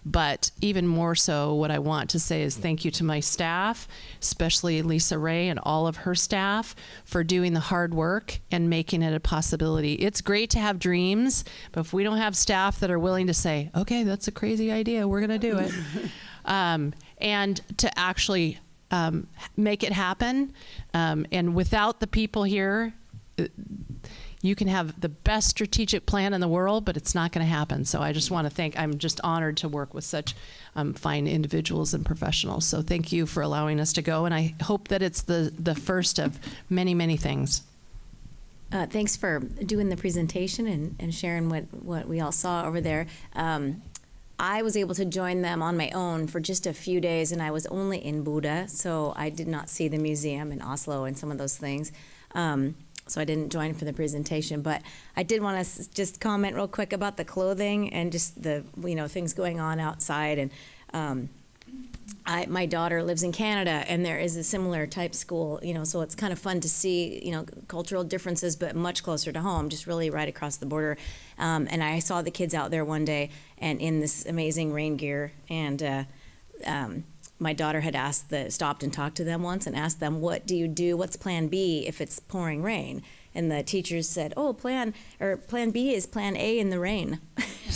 But even more so, what I want to say is thank you to my staff, especially Lisa Ray and all of her staff, for doing the hard work and making it a possibility. It's great to have dreams, but if we don't have staff that are willing to say, okay, that's a crazy idea, we're going to do it, and to actually make it happen. And without the people here, you can have the best strategic plan in the world, but it's not going to happen. So I just want to I'm just honored to work with such fine individuals and professionals. So thank you for allowing us to go. And I hope that it's the first of many, many things. Thanks for doing the presentation and sharing what we all saw over there. I was able to join them on my own for just a few days, and I was only in Buda, so I did not see the museum in Oslo and some of those things. So I didn't join for the presentation, but I did want to just comment real quick about the clothing and just the things going on outside. And my daughter lives in Canada, and there is a similar type school, so it's kind of fun to see, cultural differences, but much closer to home, just really right across the border. And I saw the kids out there one day and in this amazing rain gear, and my daughter had stopped and talked to them once and asked them, what do you do? What's plan B if it's pouring rain? And the teachers said, oh, plan B is plan A in the rain. She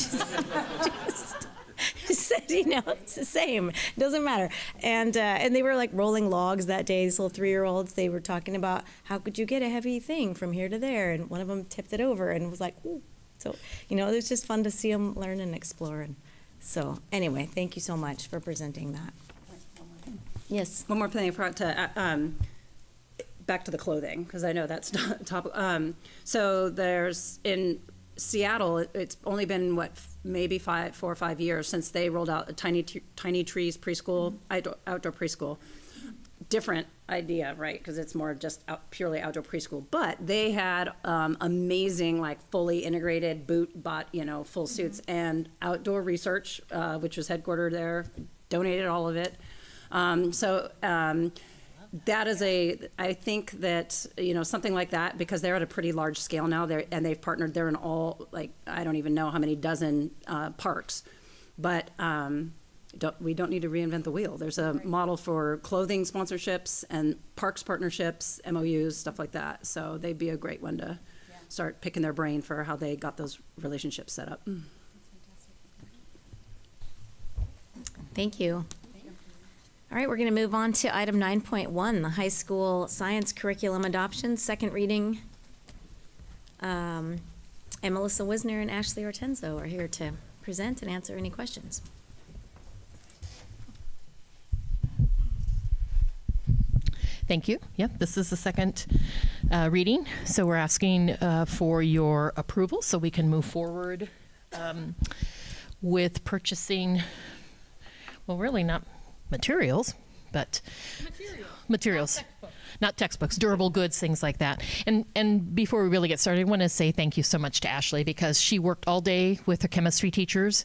said, it's the same. It doesn't matter. And they were like rolling logs that day, these little 3-year-olds. They were talking about how could you get a heavy thing from here to there? And one of them tipped it over and was like, ooh. So, it was just fun to see them learn and explore. And so, anyway, thank you so much for presenting that. Yes. One more thing I forgot to, back to the clothing, because I know that's top. So there's, in Seattle, it's only been, maybe 4 or 5 years since they rolled out a Tiny Trees preschool, outdoor preschool. Different idea, right? Because it's more just purely outdoor preschool. But they had amazing, fully integrated full suits and outdoor research, which was headquartered there, donated all of it. That is I think that, something like that, because they're at a pretty large scale now, and they've partnered, they're in all, I don't even know how many dozen parks. But we don't need to reinvent the wheel. There's a model for clothing sponsorships and parks partnerships, MOUs, stuff like that. So they'd be a great one to start picking their brain for how they got those relationships set up. Thank you. All right, we're going to move on to item 9.1, the high school science curriculum adoption, second reading. And Melissa Wisner and Ashley Ortenzo are here to present and answer any questions. Thank you. Yep, this is the second reading, so we're asking for your approval so we can move forward with purchasing, well, really not materials, but materials. Not textbooks, durable goods, things like that. And before we really get started, I want to say thank you so much to Ashley, because she worked all day with her chemistry teachers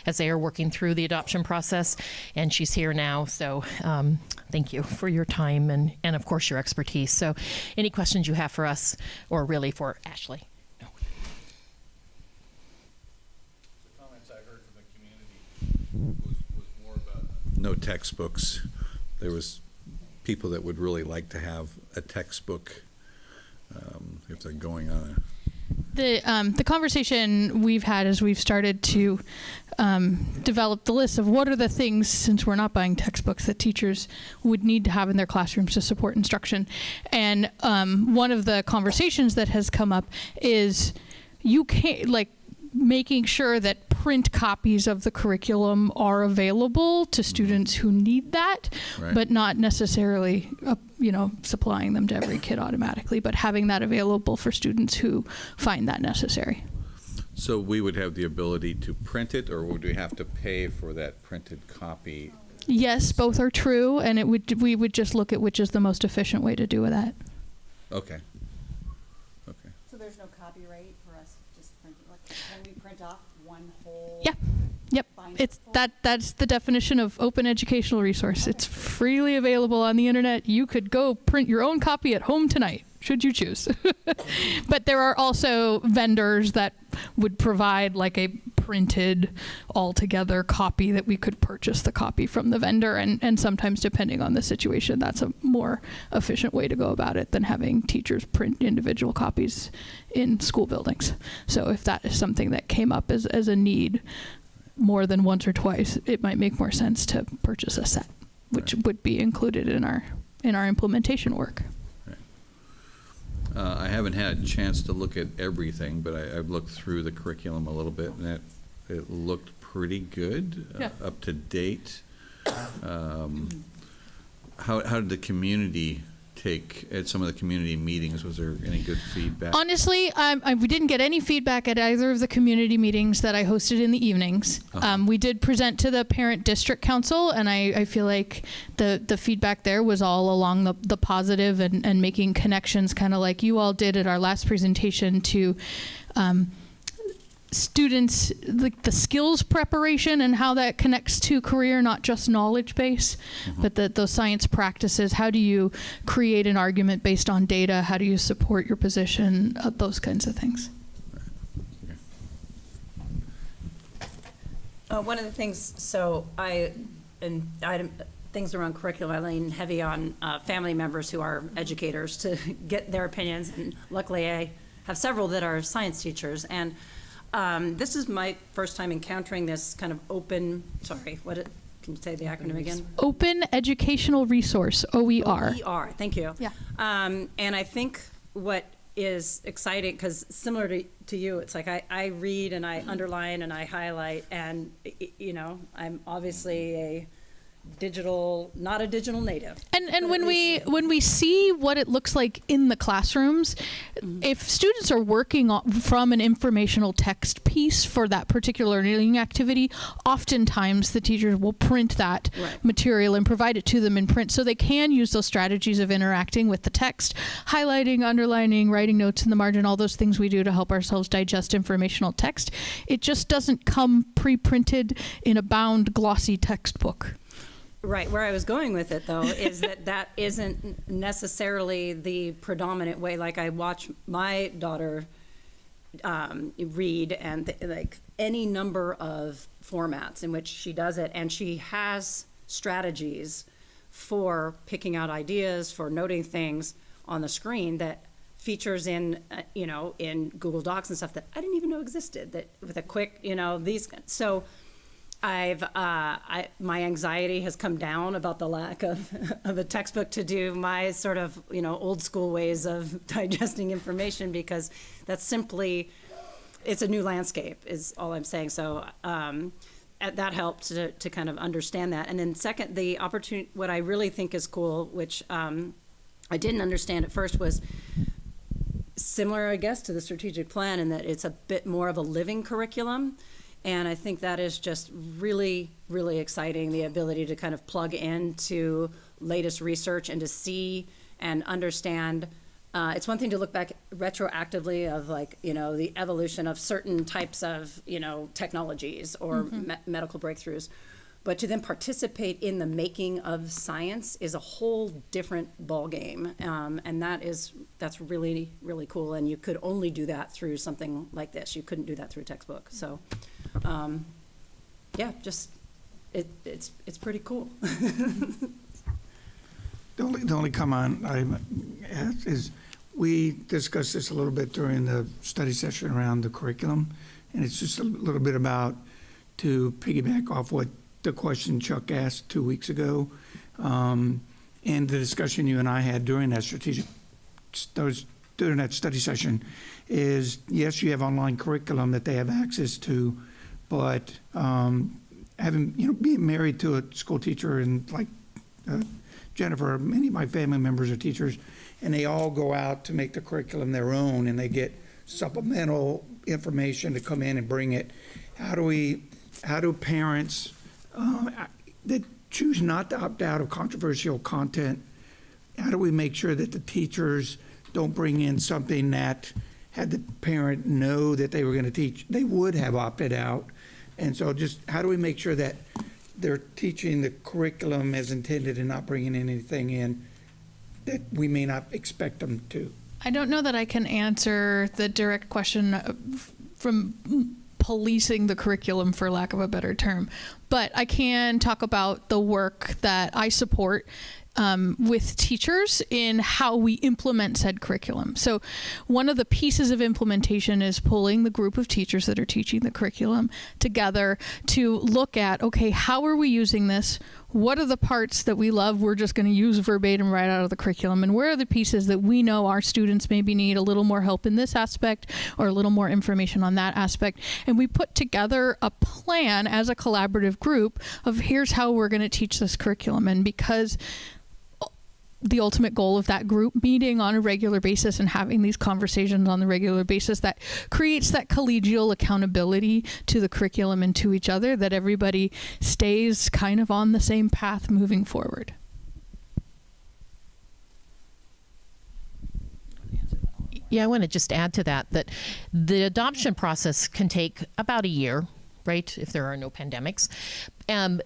as they are working through the adoption process, and she's here now. So thank you for your time and of course your expertise. So any questions you have for us, or really for Ashley? No. The comments I heard from the community was more about no textbooks. There was people that would really like to have a textbook if they're going on the conversation we've had as we've started to develop the list of what are the things, since we're not buying textbooks, that teachers would need to have in their classrooms to support instruction. And one of the conversations that has come up is you can't, making sure that print copies of the curriculum are available to students who need that, Right. but not necessarily, supplying them to every kid automatically, but having that available for students who find that necessary. So we would have the ability to print it, or would we have to pay for that printed copy? Yes, both are true, and we would just look at which is the most efficient way to do that. Okay. So there's no no copyright for us just print, like, can we print off one whole? Yeah. Yep. That's the definition of open educational resource. It's freely available on the internet. You could go print your own copy at home tonight, should you choose. But there are also vendors that would provide like a printed altogether copy that we could purchase the copy from the vendor, and sometimes, depending on the situation, that's a more efficient way to go about it than having teachers print individual copies in school buildings. So if that is something that came up as a need more than once or twice, it might make more sense to purchase a set, which would be included in our implementation work. I haven't had a chance to look at everything, but I've looked through the curriculum a little bit, and it looked pretty good, Yeah. up to date. How did the community take at some of the community meetings? Was there any good feedback? Honestly, we didn't get any feedback at either of the community meetings that I hosted in the evenings. We did present to the Parent District Council, and I feel like the feedback there was all along the positive and making connections, kind of like you all did at our last presentation, to students, like the skills preparation and how that connects to career, not just knowledge base, but those science practices. How do you create an argument based on data? How do you support your position? Those kinds of things. One of the things, things around curriculum, I lean heavy on family members who are educators to get their opinions, and luckily I have several that are science teachers, and this is my first time encountering this kind of open, can you say the acronym again? Open Educational Resource, OER. OER, thank you. Yeah. And I think what is exciting, because similar to you, it's like I read and I underline and I highlight, and I'm obviously not a digital native. And when we see what it looks like in the classrooms, if students are working from an informational text piece for that particular learning activity, oftentimes the teachers will print that material and provide it to them in print, so they can use those strategies of interacting with the text, highlighting, underlining, writing notes in the margin, all those things we do to help ourselves digest informational text. It just doesn't come pre-printed in a bound glossy textbook. Right. Where I was going with it, though, is that isn't necessarily the predominant way. Like, I watch my daughter read, and like any number of formats in which she does it, and she has strategies for picking out ideas, for noting things on the screen that features in in Google Docs and stuff that I didn't even know existed. That with a quick these so. My anxiety has come down about the lack of a textbook to do my sort of, old school ways of digesting information, because that's simply, it's a new landscape is all I'm saying. So that helped to kind of understand that. And then second, the opportunity, what I really think is cool, which I didn't understand at first, was similar, I guess, to the strategic plan, in that it's a bit more of a living curriculum. And I think that is just really, really exciting, the ability to kind of plug into latest research and to see and understand. It's one thing to look back retroactively of the evolution of certain types of, technologies or medical breakthroughs. But to then participate in the making of science is a whole different ballgame. And that's really, really cool. And you could only do that through something like this. You couldn't do that through a textbook. So, it's pretty cool. The only comment I have is, we discussed this a little bit during the study session around the curriculum, and it's just a little bit about, to piggyback off what the question Chuck asked 2 weeks ago, and the discussion you and I had during that during that study session, is yes, you have online curriculum that they have access to, but being married to a school teacher, and like Jennifer, many of my family members are teachers, and they all go out to make the curriculum their own, and they get supplemental information to come in and bring it. How do parents that choose not to opt out of controversial content, how do we make sure that the teachers don't bring in something that had the parent know that they were going to teach, they would have opted out. And so just how do we make sure that they're teaching the curriculum as intended and not bringing anything in that we may not expect them to? I don't know that I can answer the direct question from policing the curriculum, for lack of a better term, but I can talk about the work that I support with teachers in how we implement said curriculum. So one of the pieces of implementation is pulling the group of teachers that are teaching the curriculum together to look at, okay, how are we using this? What are the parts that we love we're just going to use verbatim right out of the curriculum? And where are the pieces that we know our students maybe need a little more help in this aspect or a little more information on that aspect? And we put together a plan as a collaborative group of here's how we're going to teach this curriculum. And because the ultimate goal of that group meeting on a regular basis and having these conversations on the regular basis, that creates that collegial accountability to the curriculum and to each other, that everybody stays kind of on the same path moving forward. Yeah, I want to just add to that the adoption process can take about a year, right, if there are no pandemics.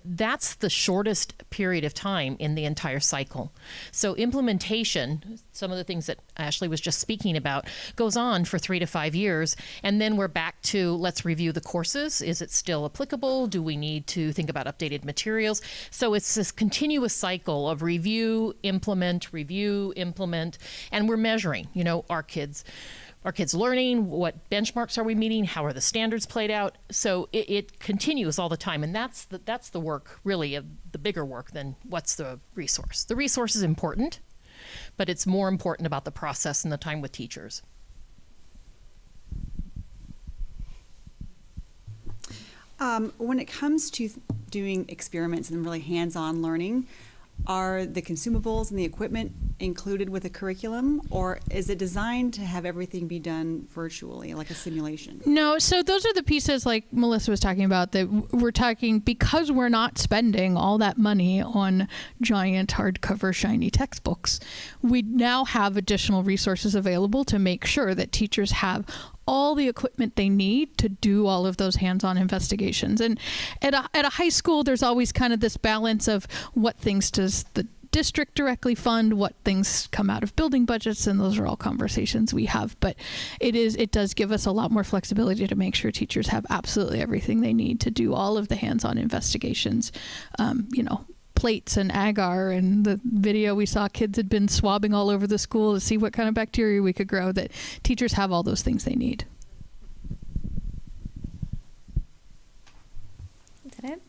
That's the shortest period of time in the entire cycle. So implementation, some of the things that Ashley was just speaking about, goes on for 3 to 5 years. And then we're back to, let's review the courses. Is it still applicable? Do we need to think about updated materials? So it's this continuous cycle of review, implement, and we're measuring, our kids learning, what benchmarks are we meeting, how are the standards played out. So it continues all the time, and that's the work, really, the bigger work than what's the resource. The resource is important, but it's more important about the process and the time with teachers. When it comes to doing experiments and really hands-on learning, are the consumables and the equipment included with the curriculum, or is it designed to have everything be done virtually, like a simulation? No, so those are the pieces like Melissa was talking about that we're talking, because we're not spending all that money on giant hardcover shiny textbooks, we now have additional resources available to make sure that teachers have all the equipment they need to do all of those hands-on investigations. And at a high school, there's always kind of this balance of what things does the district directly fund, what things come out of building budgets, and those are all conversations we have. But it does give us a lot more flexibility to make sure teachers have absolutely everything they need to do all of the hands-on investigations. Plates and agar, and the video we saw, kids had been swabbing all over the school to see what kind of bacteria we could grow, that teachers have all those things they need. Is that it?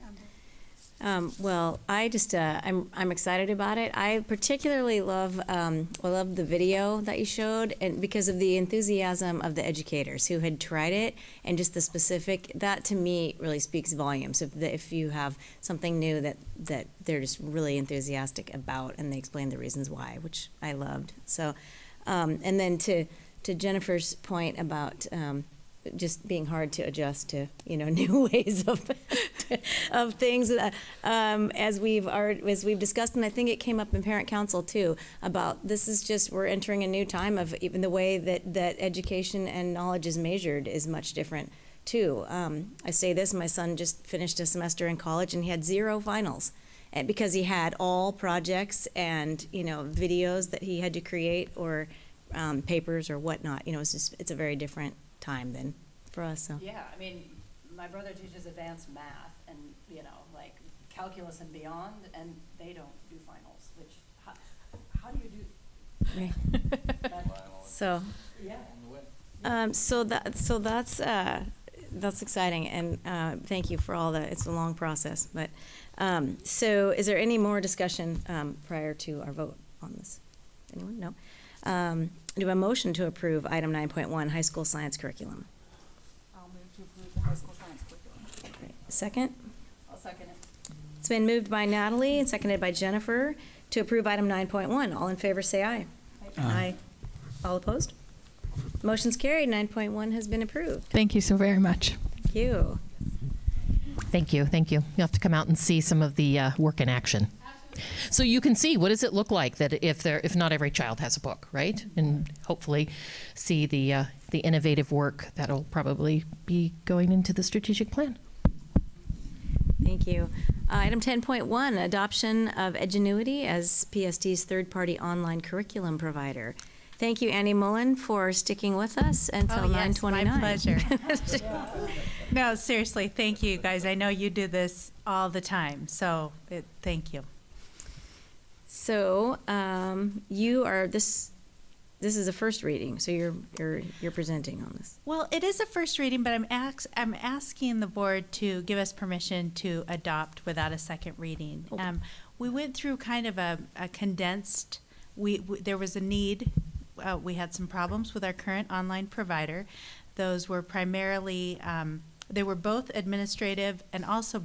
Well, I just I'm excited about it. I particularly love the video that you showed, and because of the enthusiasm of the educators who had tried it, and just the specific, that to me really speaks volumes. If you have something new that they're just really enthusiastic about, and they explain the reasons why, which I loved. So, and then to Jennifer's point about just being hard to adjust to, new ways of things, as we've discussed, and I think it came up in parent council too, about this is just, we're entering a new time of even the way that education and knowledge is measured is much different too. I say this, my son just finished a semester in college and he had 0 finals, and because he had all projects and videos that he had to create, or papers or whatnot. It's a very different time than for us. So. Yeah, I mean, my brother teaches advanced math and, like calculus and beyond, and they don't do finals, which, how do you do? Right. So, yeah. So that's exciting, and thank you for all that. It's a long process, but so is there any more discussion prior to our vote on this? Anyone? No. Do we have a motion to approve item 9.1, high school science curriculum? I'll move to approve the high school science curriculum. Great. Second? I'll second it. It's been moved by Natalie and seconded by Jennifer to approve item 9.1. All in favor say aye. Aye. All opposed? Motion's carried. 9.1 has been approved. Thank you so very much. Thank you. Thank you. You'll have to come out and see some of the work in action. So you can see, what does it look like that if not every child has a book, right? And hopefully see the the innovative work that'll probably be going into the strategic plan. Thank you. Item 10.1, adoption of Edgenuity as PSD's third-party online curriculum provider. Thank you, Annie Mullen, for sticking with us until 9:29. My pleasure. No, seriously, thank you, guys. I know you do this all the time, so thank you. So you are this is a first reading, so you're presenting on this. Well, it is a first reading, but I'm asking the board to give us permission to adopt without a second reading. Okay. We went through kind of a condensed. There was a need. We had some problems with our current online provider. Those were primarily they were both administrative and also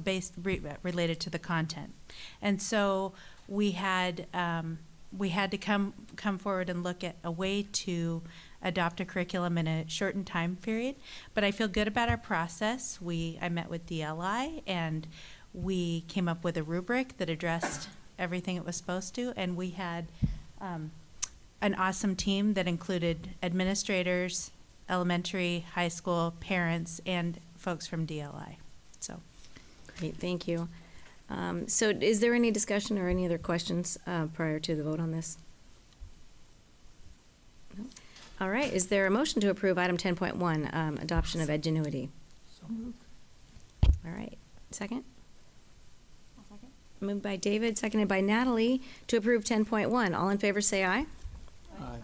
related to the content, and so we had to come forward and look at a way to adopt a curriculum in a shortened time period. But I feel good about our process. I met with DLI and we came up with a rubric that addressed everything it was supposed to, and we had an awesome team that included administrators, elementary, high school, parents, and folks from DLI. So, great, thank you. So is there any discussion or any other questions prior to the vote on this? No? All right, is there a motion to approve item 10.1, adoption of Edgenuity? So moved. All right, second? I'll second. Moved by David, seconded by Natalie to approve 10.1. All in favor say aye. Aye.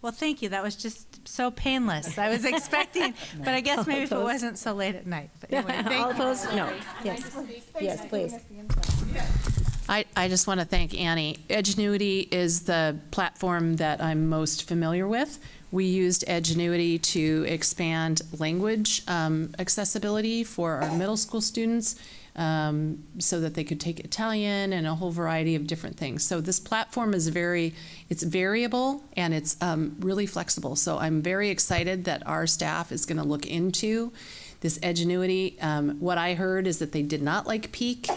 Well, thank you. That was just so painless. I was expecting, but I guess maybe if it wasn't so late at night. But anyway, all opposed? No. Yes. Yes, please. I just want to thank Annie. Edgenuity is the platform that I'm most familiar with. We used Edgenuity to expand language accessibility for our middle school students so that they could take Italian and a whole variety of different things. So this platform is it's variable and it's really flexible. So I'm very excited that our staff is going to look into this Edgenuity. What I heard is that they did not like Peak,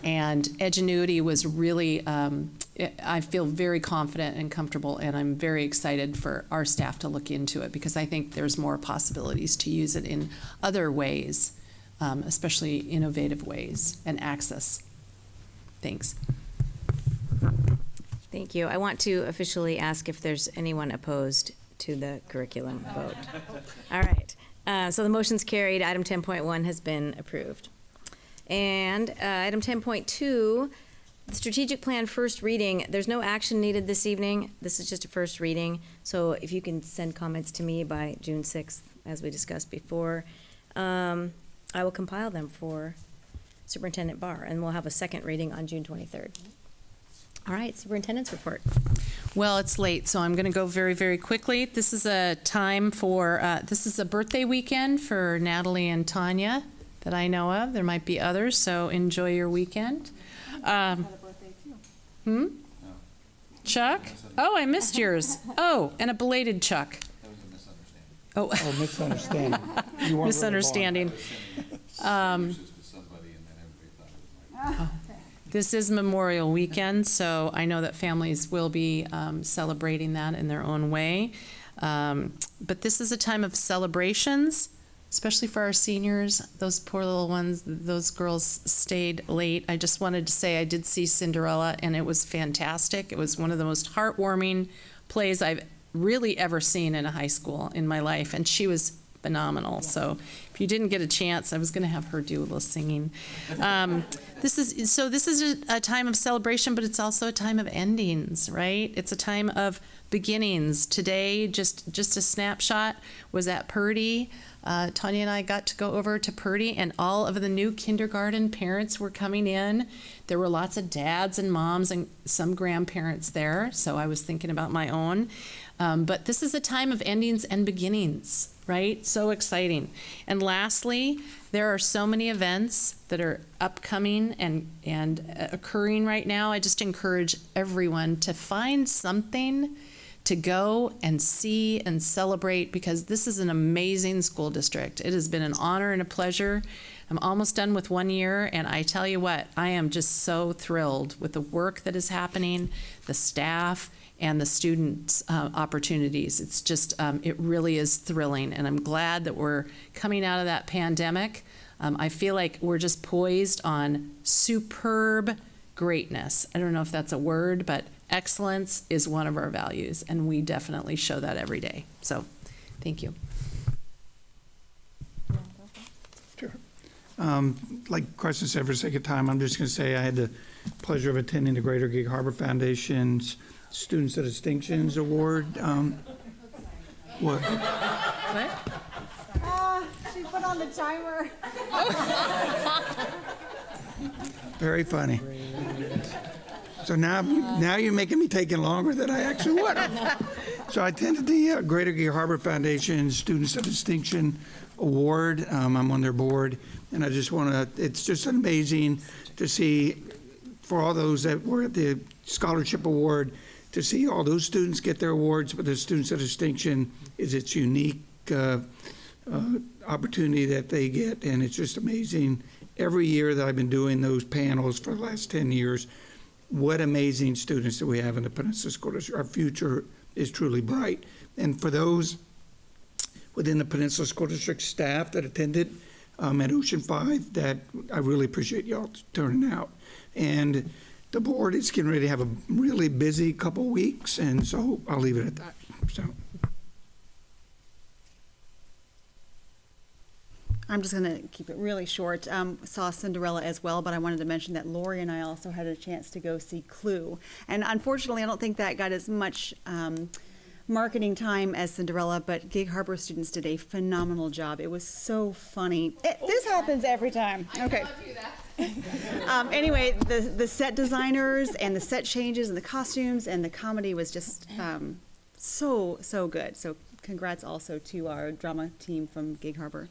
and Edgenuity was really, I feel very confident and comfortable, and I'm very excited for our staff to look into it because I think there's more possibilities to use it in other ways, especially innovative ways and access. Thanks. Thank you. I want to officially ask if there's anyone opposed to the curriculum vote. All right. So the motion's carried. Item 10.1 has been approved. And item 10.2, the strategic plan first reading. There's no action needed this evening. This is just a first reading. So if you can send comments to me by June 6th, as we discussed before, I will compile them for Superintendent Barr, and we'll have a second reading on June 23rd. All right, Superintendent's report. Well, it's late, so I'm going to go very, very quickly. This is a time for, this is a birthday weekend for Natalie and Tanya that I know of. There might be others, so enjoy your weekend. Chuck? Oh, I missed yours. Oh, and a belated Chuck. That was a misunderstanding. Oh, misunderstanding. You weren't misunderstanding. This is Memorial Weekend, so I know that families will be celebrating that in their own way. But this is a time of celebrations, especially for our seniors. Those poor little ones, those girls stayed late. I just wanted to say I did see Cinderella, and it was fantastic. It was one of the most heartwarming plays I've really ever seen in a high school in my life, and she was phenomenal. So if you didn't get a chance, I was going to have her do a little singing. This is a time of celebration, but it's also a time of endings, right? It's a time of beginnings. Today, just a snapshot, was at Purdy. Tanya and I got to go over to Purdy, and all of the new kindergarten parents were coming in. There were lots of dads and moms and some grandparents there, so I was thinking about my own. But this is a time of endings and beginnings, right? So exciting. And lastly, there are so many events that are upcoming and occurring right now. I just encourage everyone to find something to go and see and celebrate, because this is an amazing school district. It has been an honor and a pleasure. I'm almost done with 1 year, and I tell you what, I am just so thrilled with the work that is happening, the staff, and the students' opportunities. It's just, it really is thrilling, and I'm glad that we're coming out of that pandemic. I feel like we're just poised on superb greatness. I don't know if that's a word, but excellence is one of our values, and we definitely show that every day. So, thank you. Sure. Like Carson said, for the sake of time, I'm just going to say I had the pleasure of attending the Greater Gig Harbor Foundation's Students of Distinctions Award. What? She put on the timer. Very funny. So now you're making me take it longer than I actually would have. So I attended the Greater Gig Harbor Foundation Students of Distinction Award. I'm on their board, and I just want to, it's just amazing to see, for all those that were at the Scholarship Award, to see all those students get their awards, but the Students of Distinction is its unique opportunity that they get, and it's just amazing. Every year that I've been doing those panels for the last 10 years, what amazing students that we have in the Peninsula School District. Our future is truly bright. And for those within the Peninsula School District staff that attended at Ocean 5, that I really appreciate y'all turning out. And the board is getting ready to have a really busy couple weeks, and so I'll leave it at that. So. I'm just going to keep it really short. Saw Cinderella as well, but I wanted to mention that Lori and I also had a chance to go see Clue. And unfortunately, I don't think that got as much marketing time as Cinderella, but Gig Harbor students did a phenomenal job. It was so funny. This happens every time. Okay. Anyway, the set designers and the set changes and the costumes and the comedy was just so good. So congrats also to our drama team from Gig Harbor.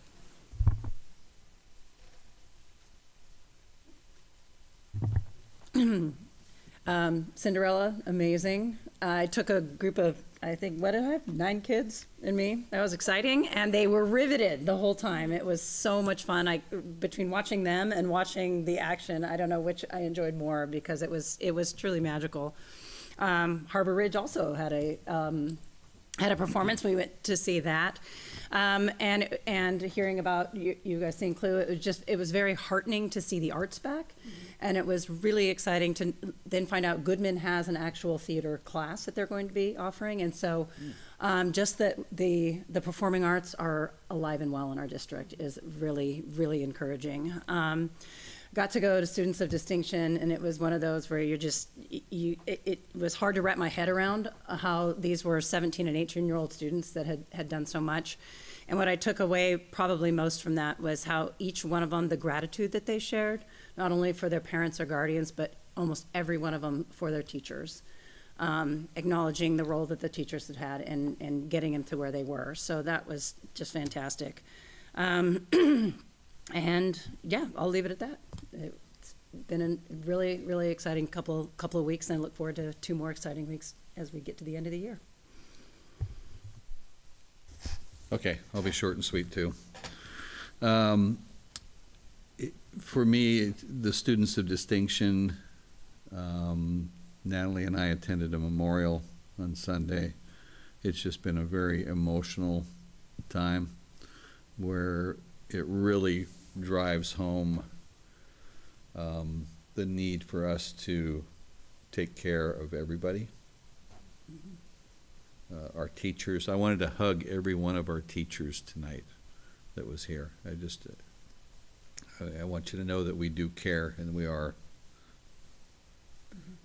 Cinderella, amazing. I took a group of, I think, what did I have? 9 kids and me. That was exciting, and they were riveted the whole time. It was so much fun. Between watching them and watching the action, I don't know which I enjoyed more, because it was truly magical. Harbor Ridge also had a performance. We went to see that, and hearing about you guys seeing Clue, it was very heartening to see the arts back. And it was really exciting to then find out Goodman has an actual theater class that they're going to be offering. And so just that the performing arts are alive and well in our district is really, really encouraging. Got to go to Students of Distinction, and it was one of those where it was hard to wrap my head around how these were 17 and 18-year-old students that had done so much. And what I took away probably most from that was how each one of them, the gratitude that they shared, not only for their parents or guardians, but almost every one of them for their teachers, acknowledging the role that the teachers had and getting them to where they were. So that was just fantastic. And yeah, I'll leave it at that. It's been a really, really exciting couple of weeks, and I look forward to 2 more exciting weeks as we get to the end of the year. Okay, I'll be short and sweet too. For me, the Students of Distinction, Natalie and I attended a memorial on Sunday. It's just been a very emotional time where it really drives home the need for us to take care of everybody. Our teachers, I wanted to hug every one of our teachers tonight that was here. I want you to know that we do care, and we are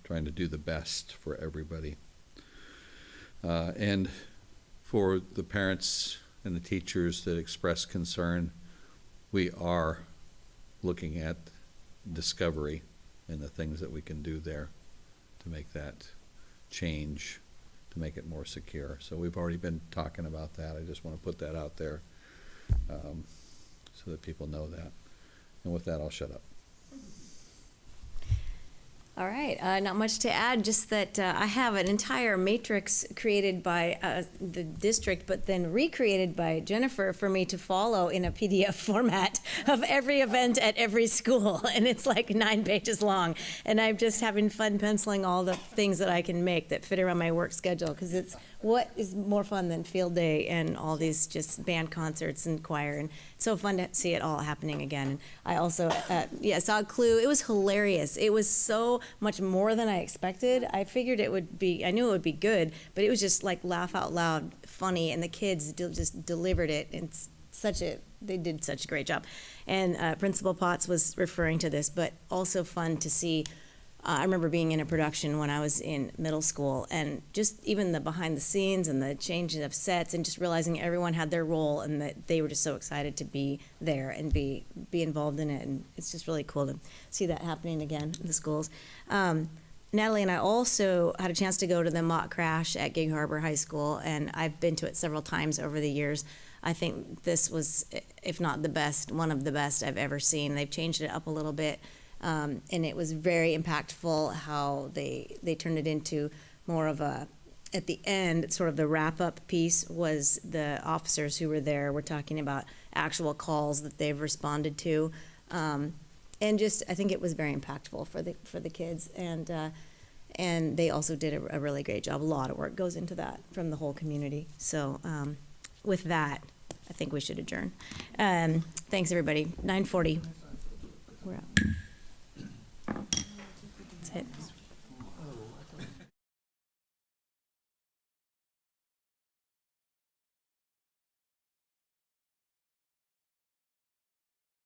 trying to do the best for everybody. And for the parents and the teachers that express concern, we are looking at discovery and the things that we can do there to make that change, to make it more secure. So we've already been talking about that. I just want to put that out there so that people know that. And with that, I'll shut up. All right, not much to add, just that I have an entire matrix created by the district, but then recreated by Jennifer for me to follow in a PDF format of every event at every school. And it's like 9 pages long. And I'm just having fun penciling all the things that I can make that fit around my work schedule, because it's what is more fun than field day and all these just band concerts and choir, and it's so fun to see it all happening again. And I also saw Clue. It was hilarious. It was so much more than I expected. I figured it would be, I knew it would be good, but it was just like laugh out loud funny, and the kids just delivered it. And they did such a great job. And Principal Potts was referring to this, but also fun to see. I remember being in a production when I was in middle school, and just even the behind the scenes and the changing of sets, and just realizing everyone had their role and that they were just so excited to be there and be involved in it. And it's just really cool to see that happening again in the schools. Natalie and I also had a chance to go to the mock crash at Gig Harbor High School, and I've been to it several times over the years. I think this was, if not the best, one of the best I've ever seen. They've changed it up a little bit. And it was very impactful how they turned it into more of a, at the end, sort of the wrap-up piece was the officers who were there were talking about actual calls that they've responded to. And just, I think it was very impactful for the kids. And they also did a really great job. A lot of work goes into that from the whole community. So with that, I think we should adjourn. Thanks, everybody. 9:40. We're out. That's it.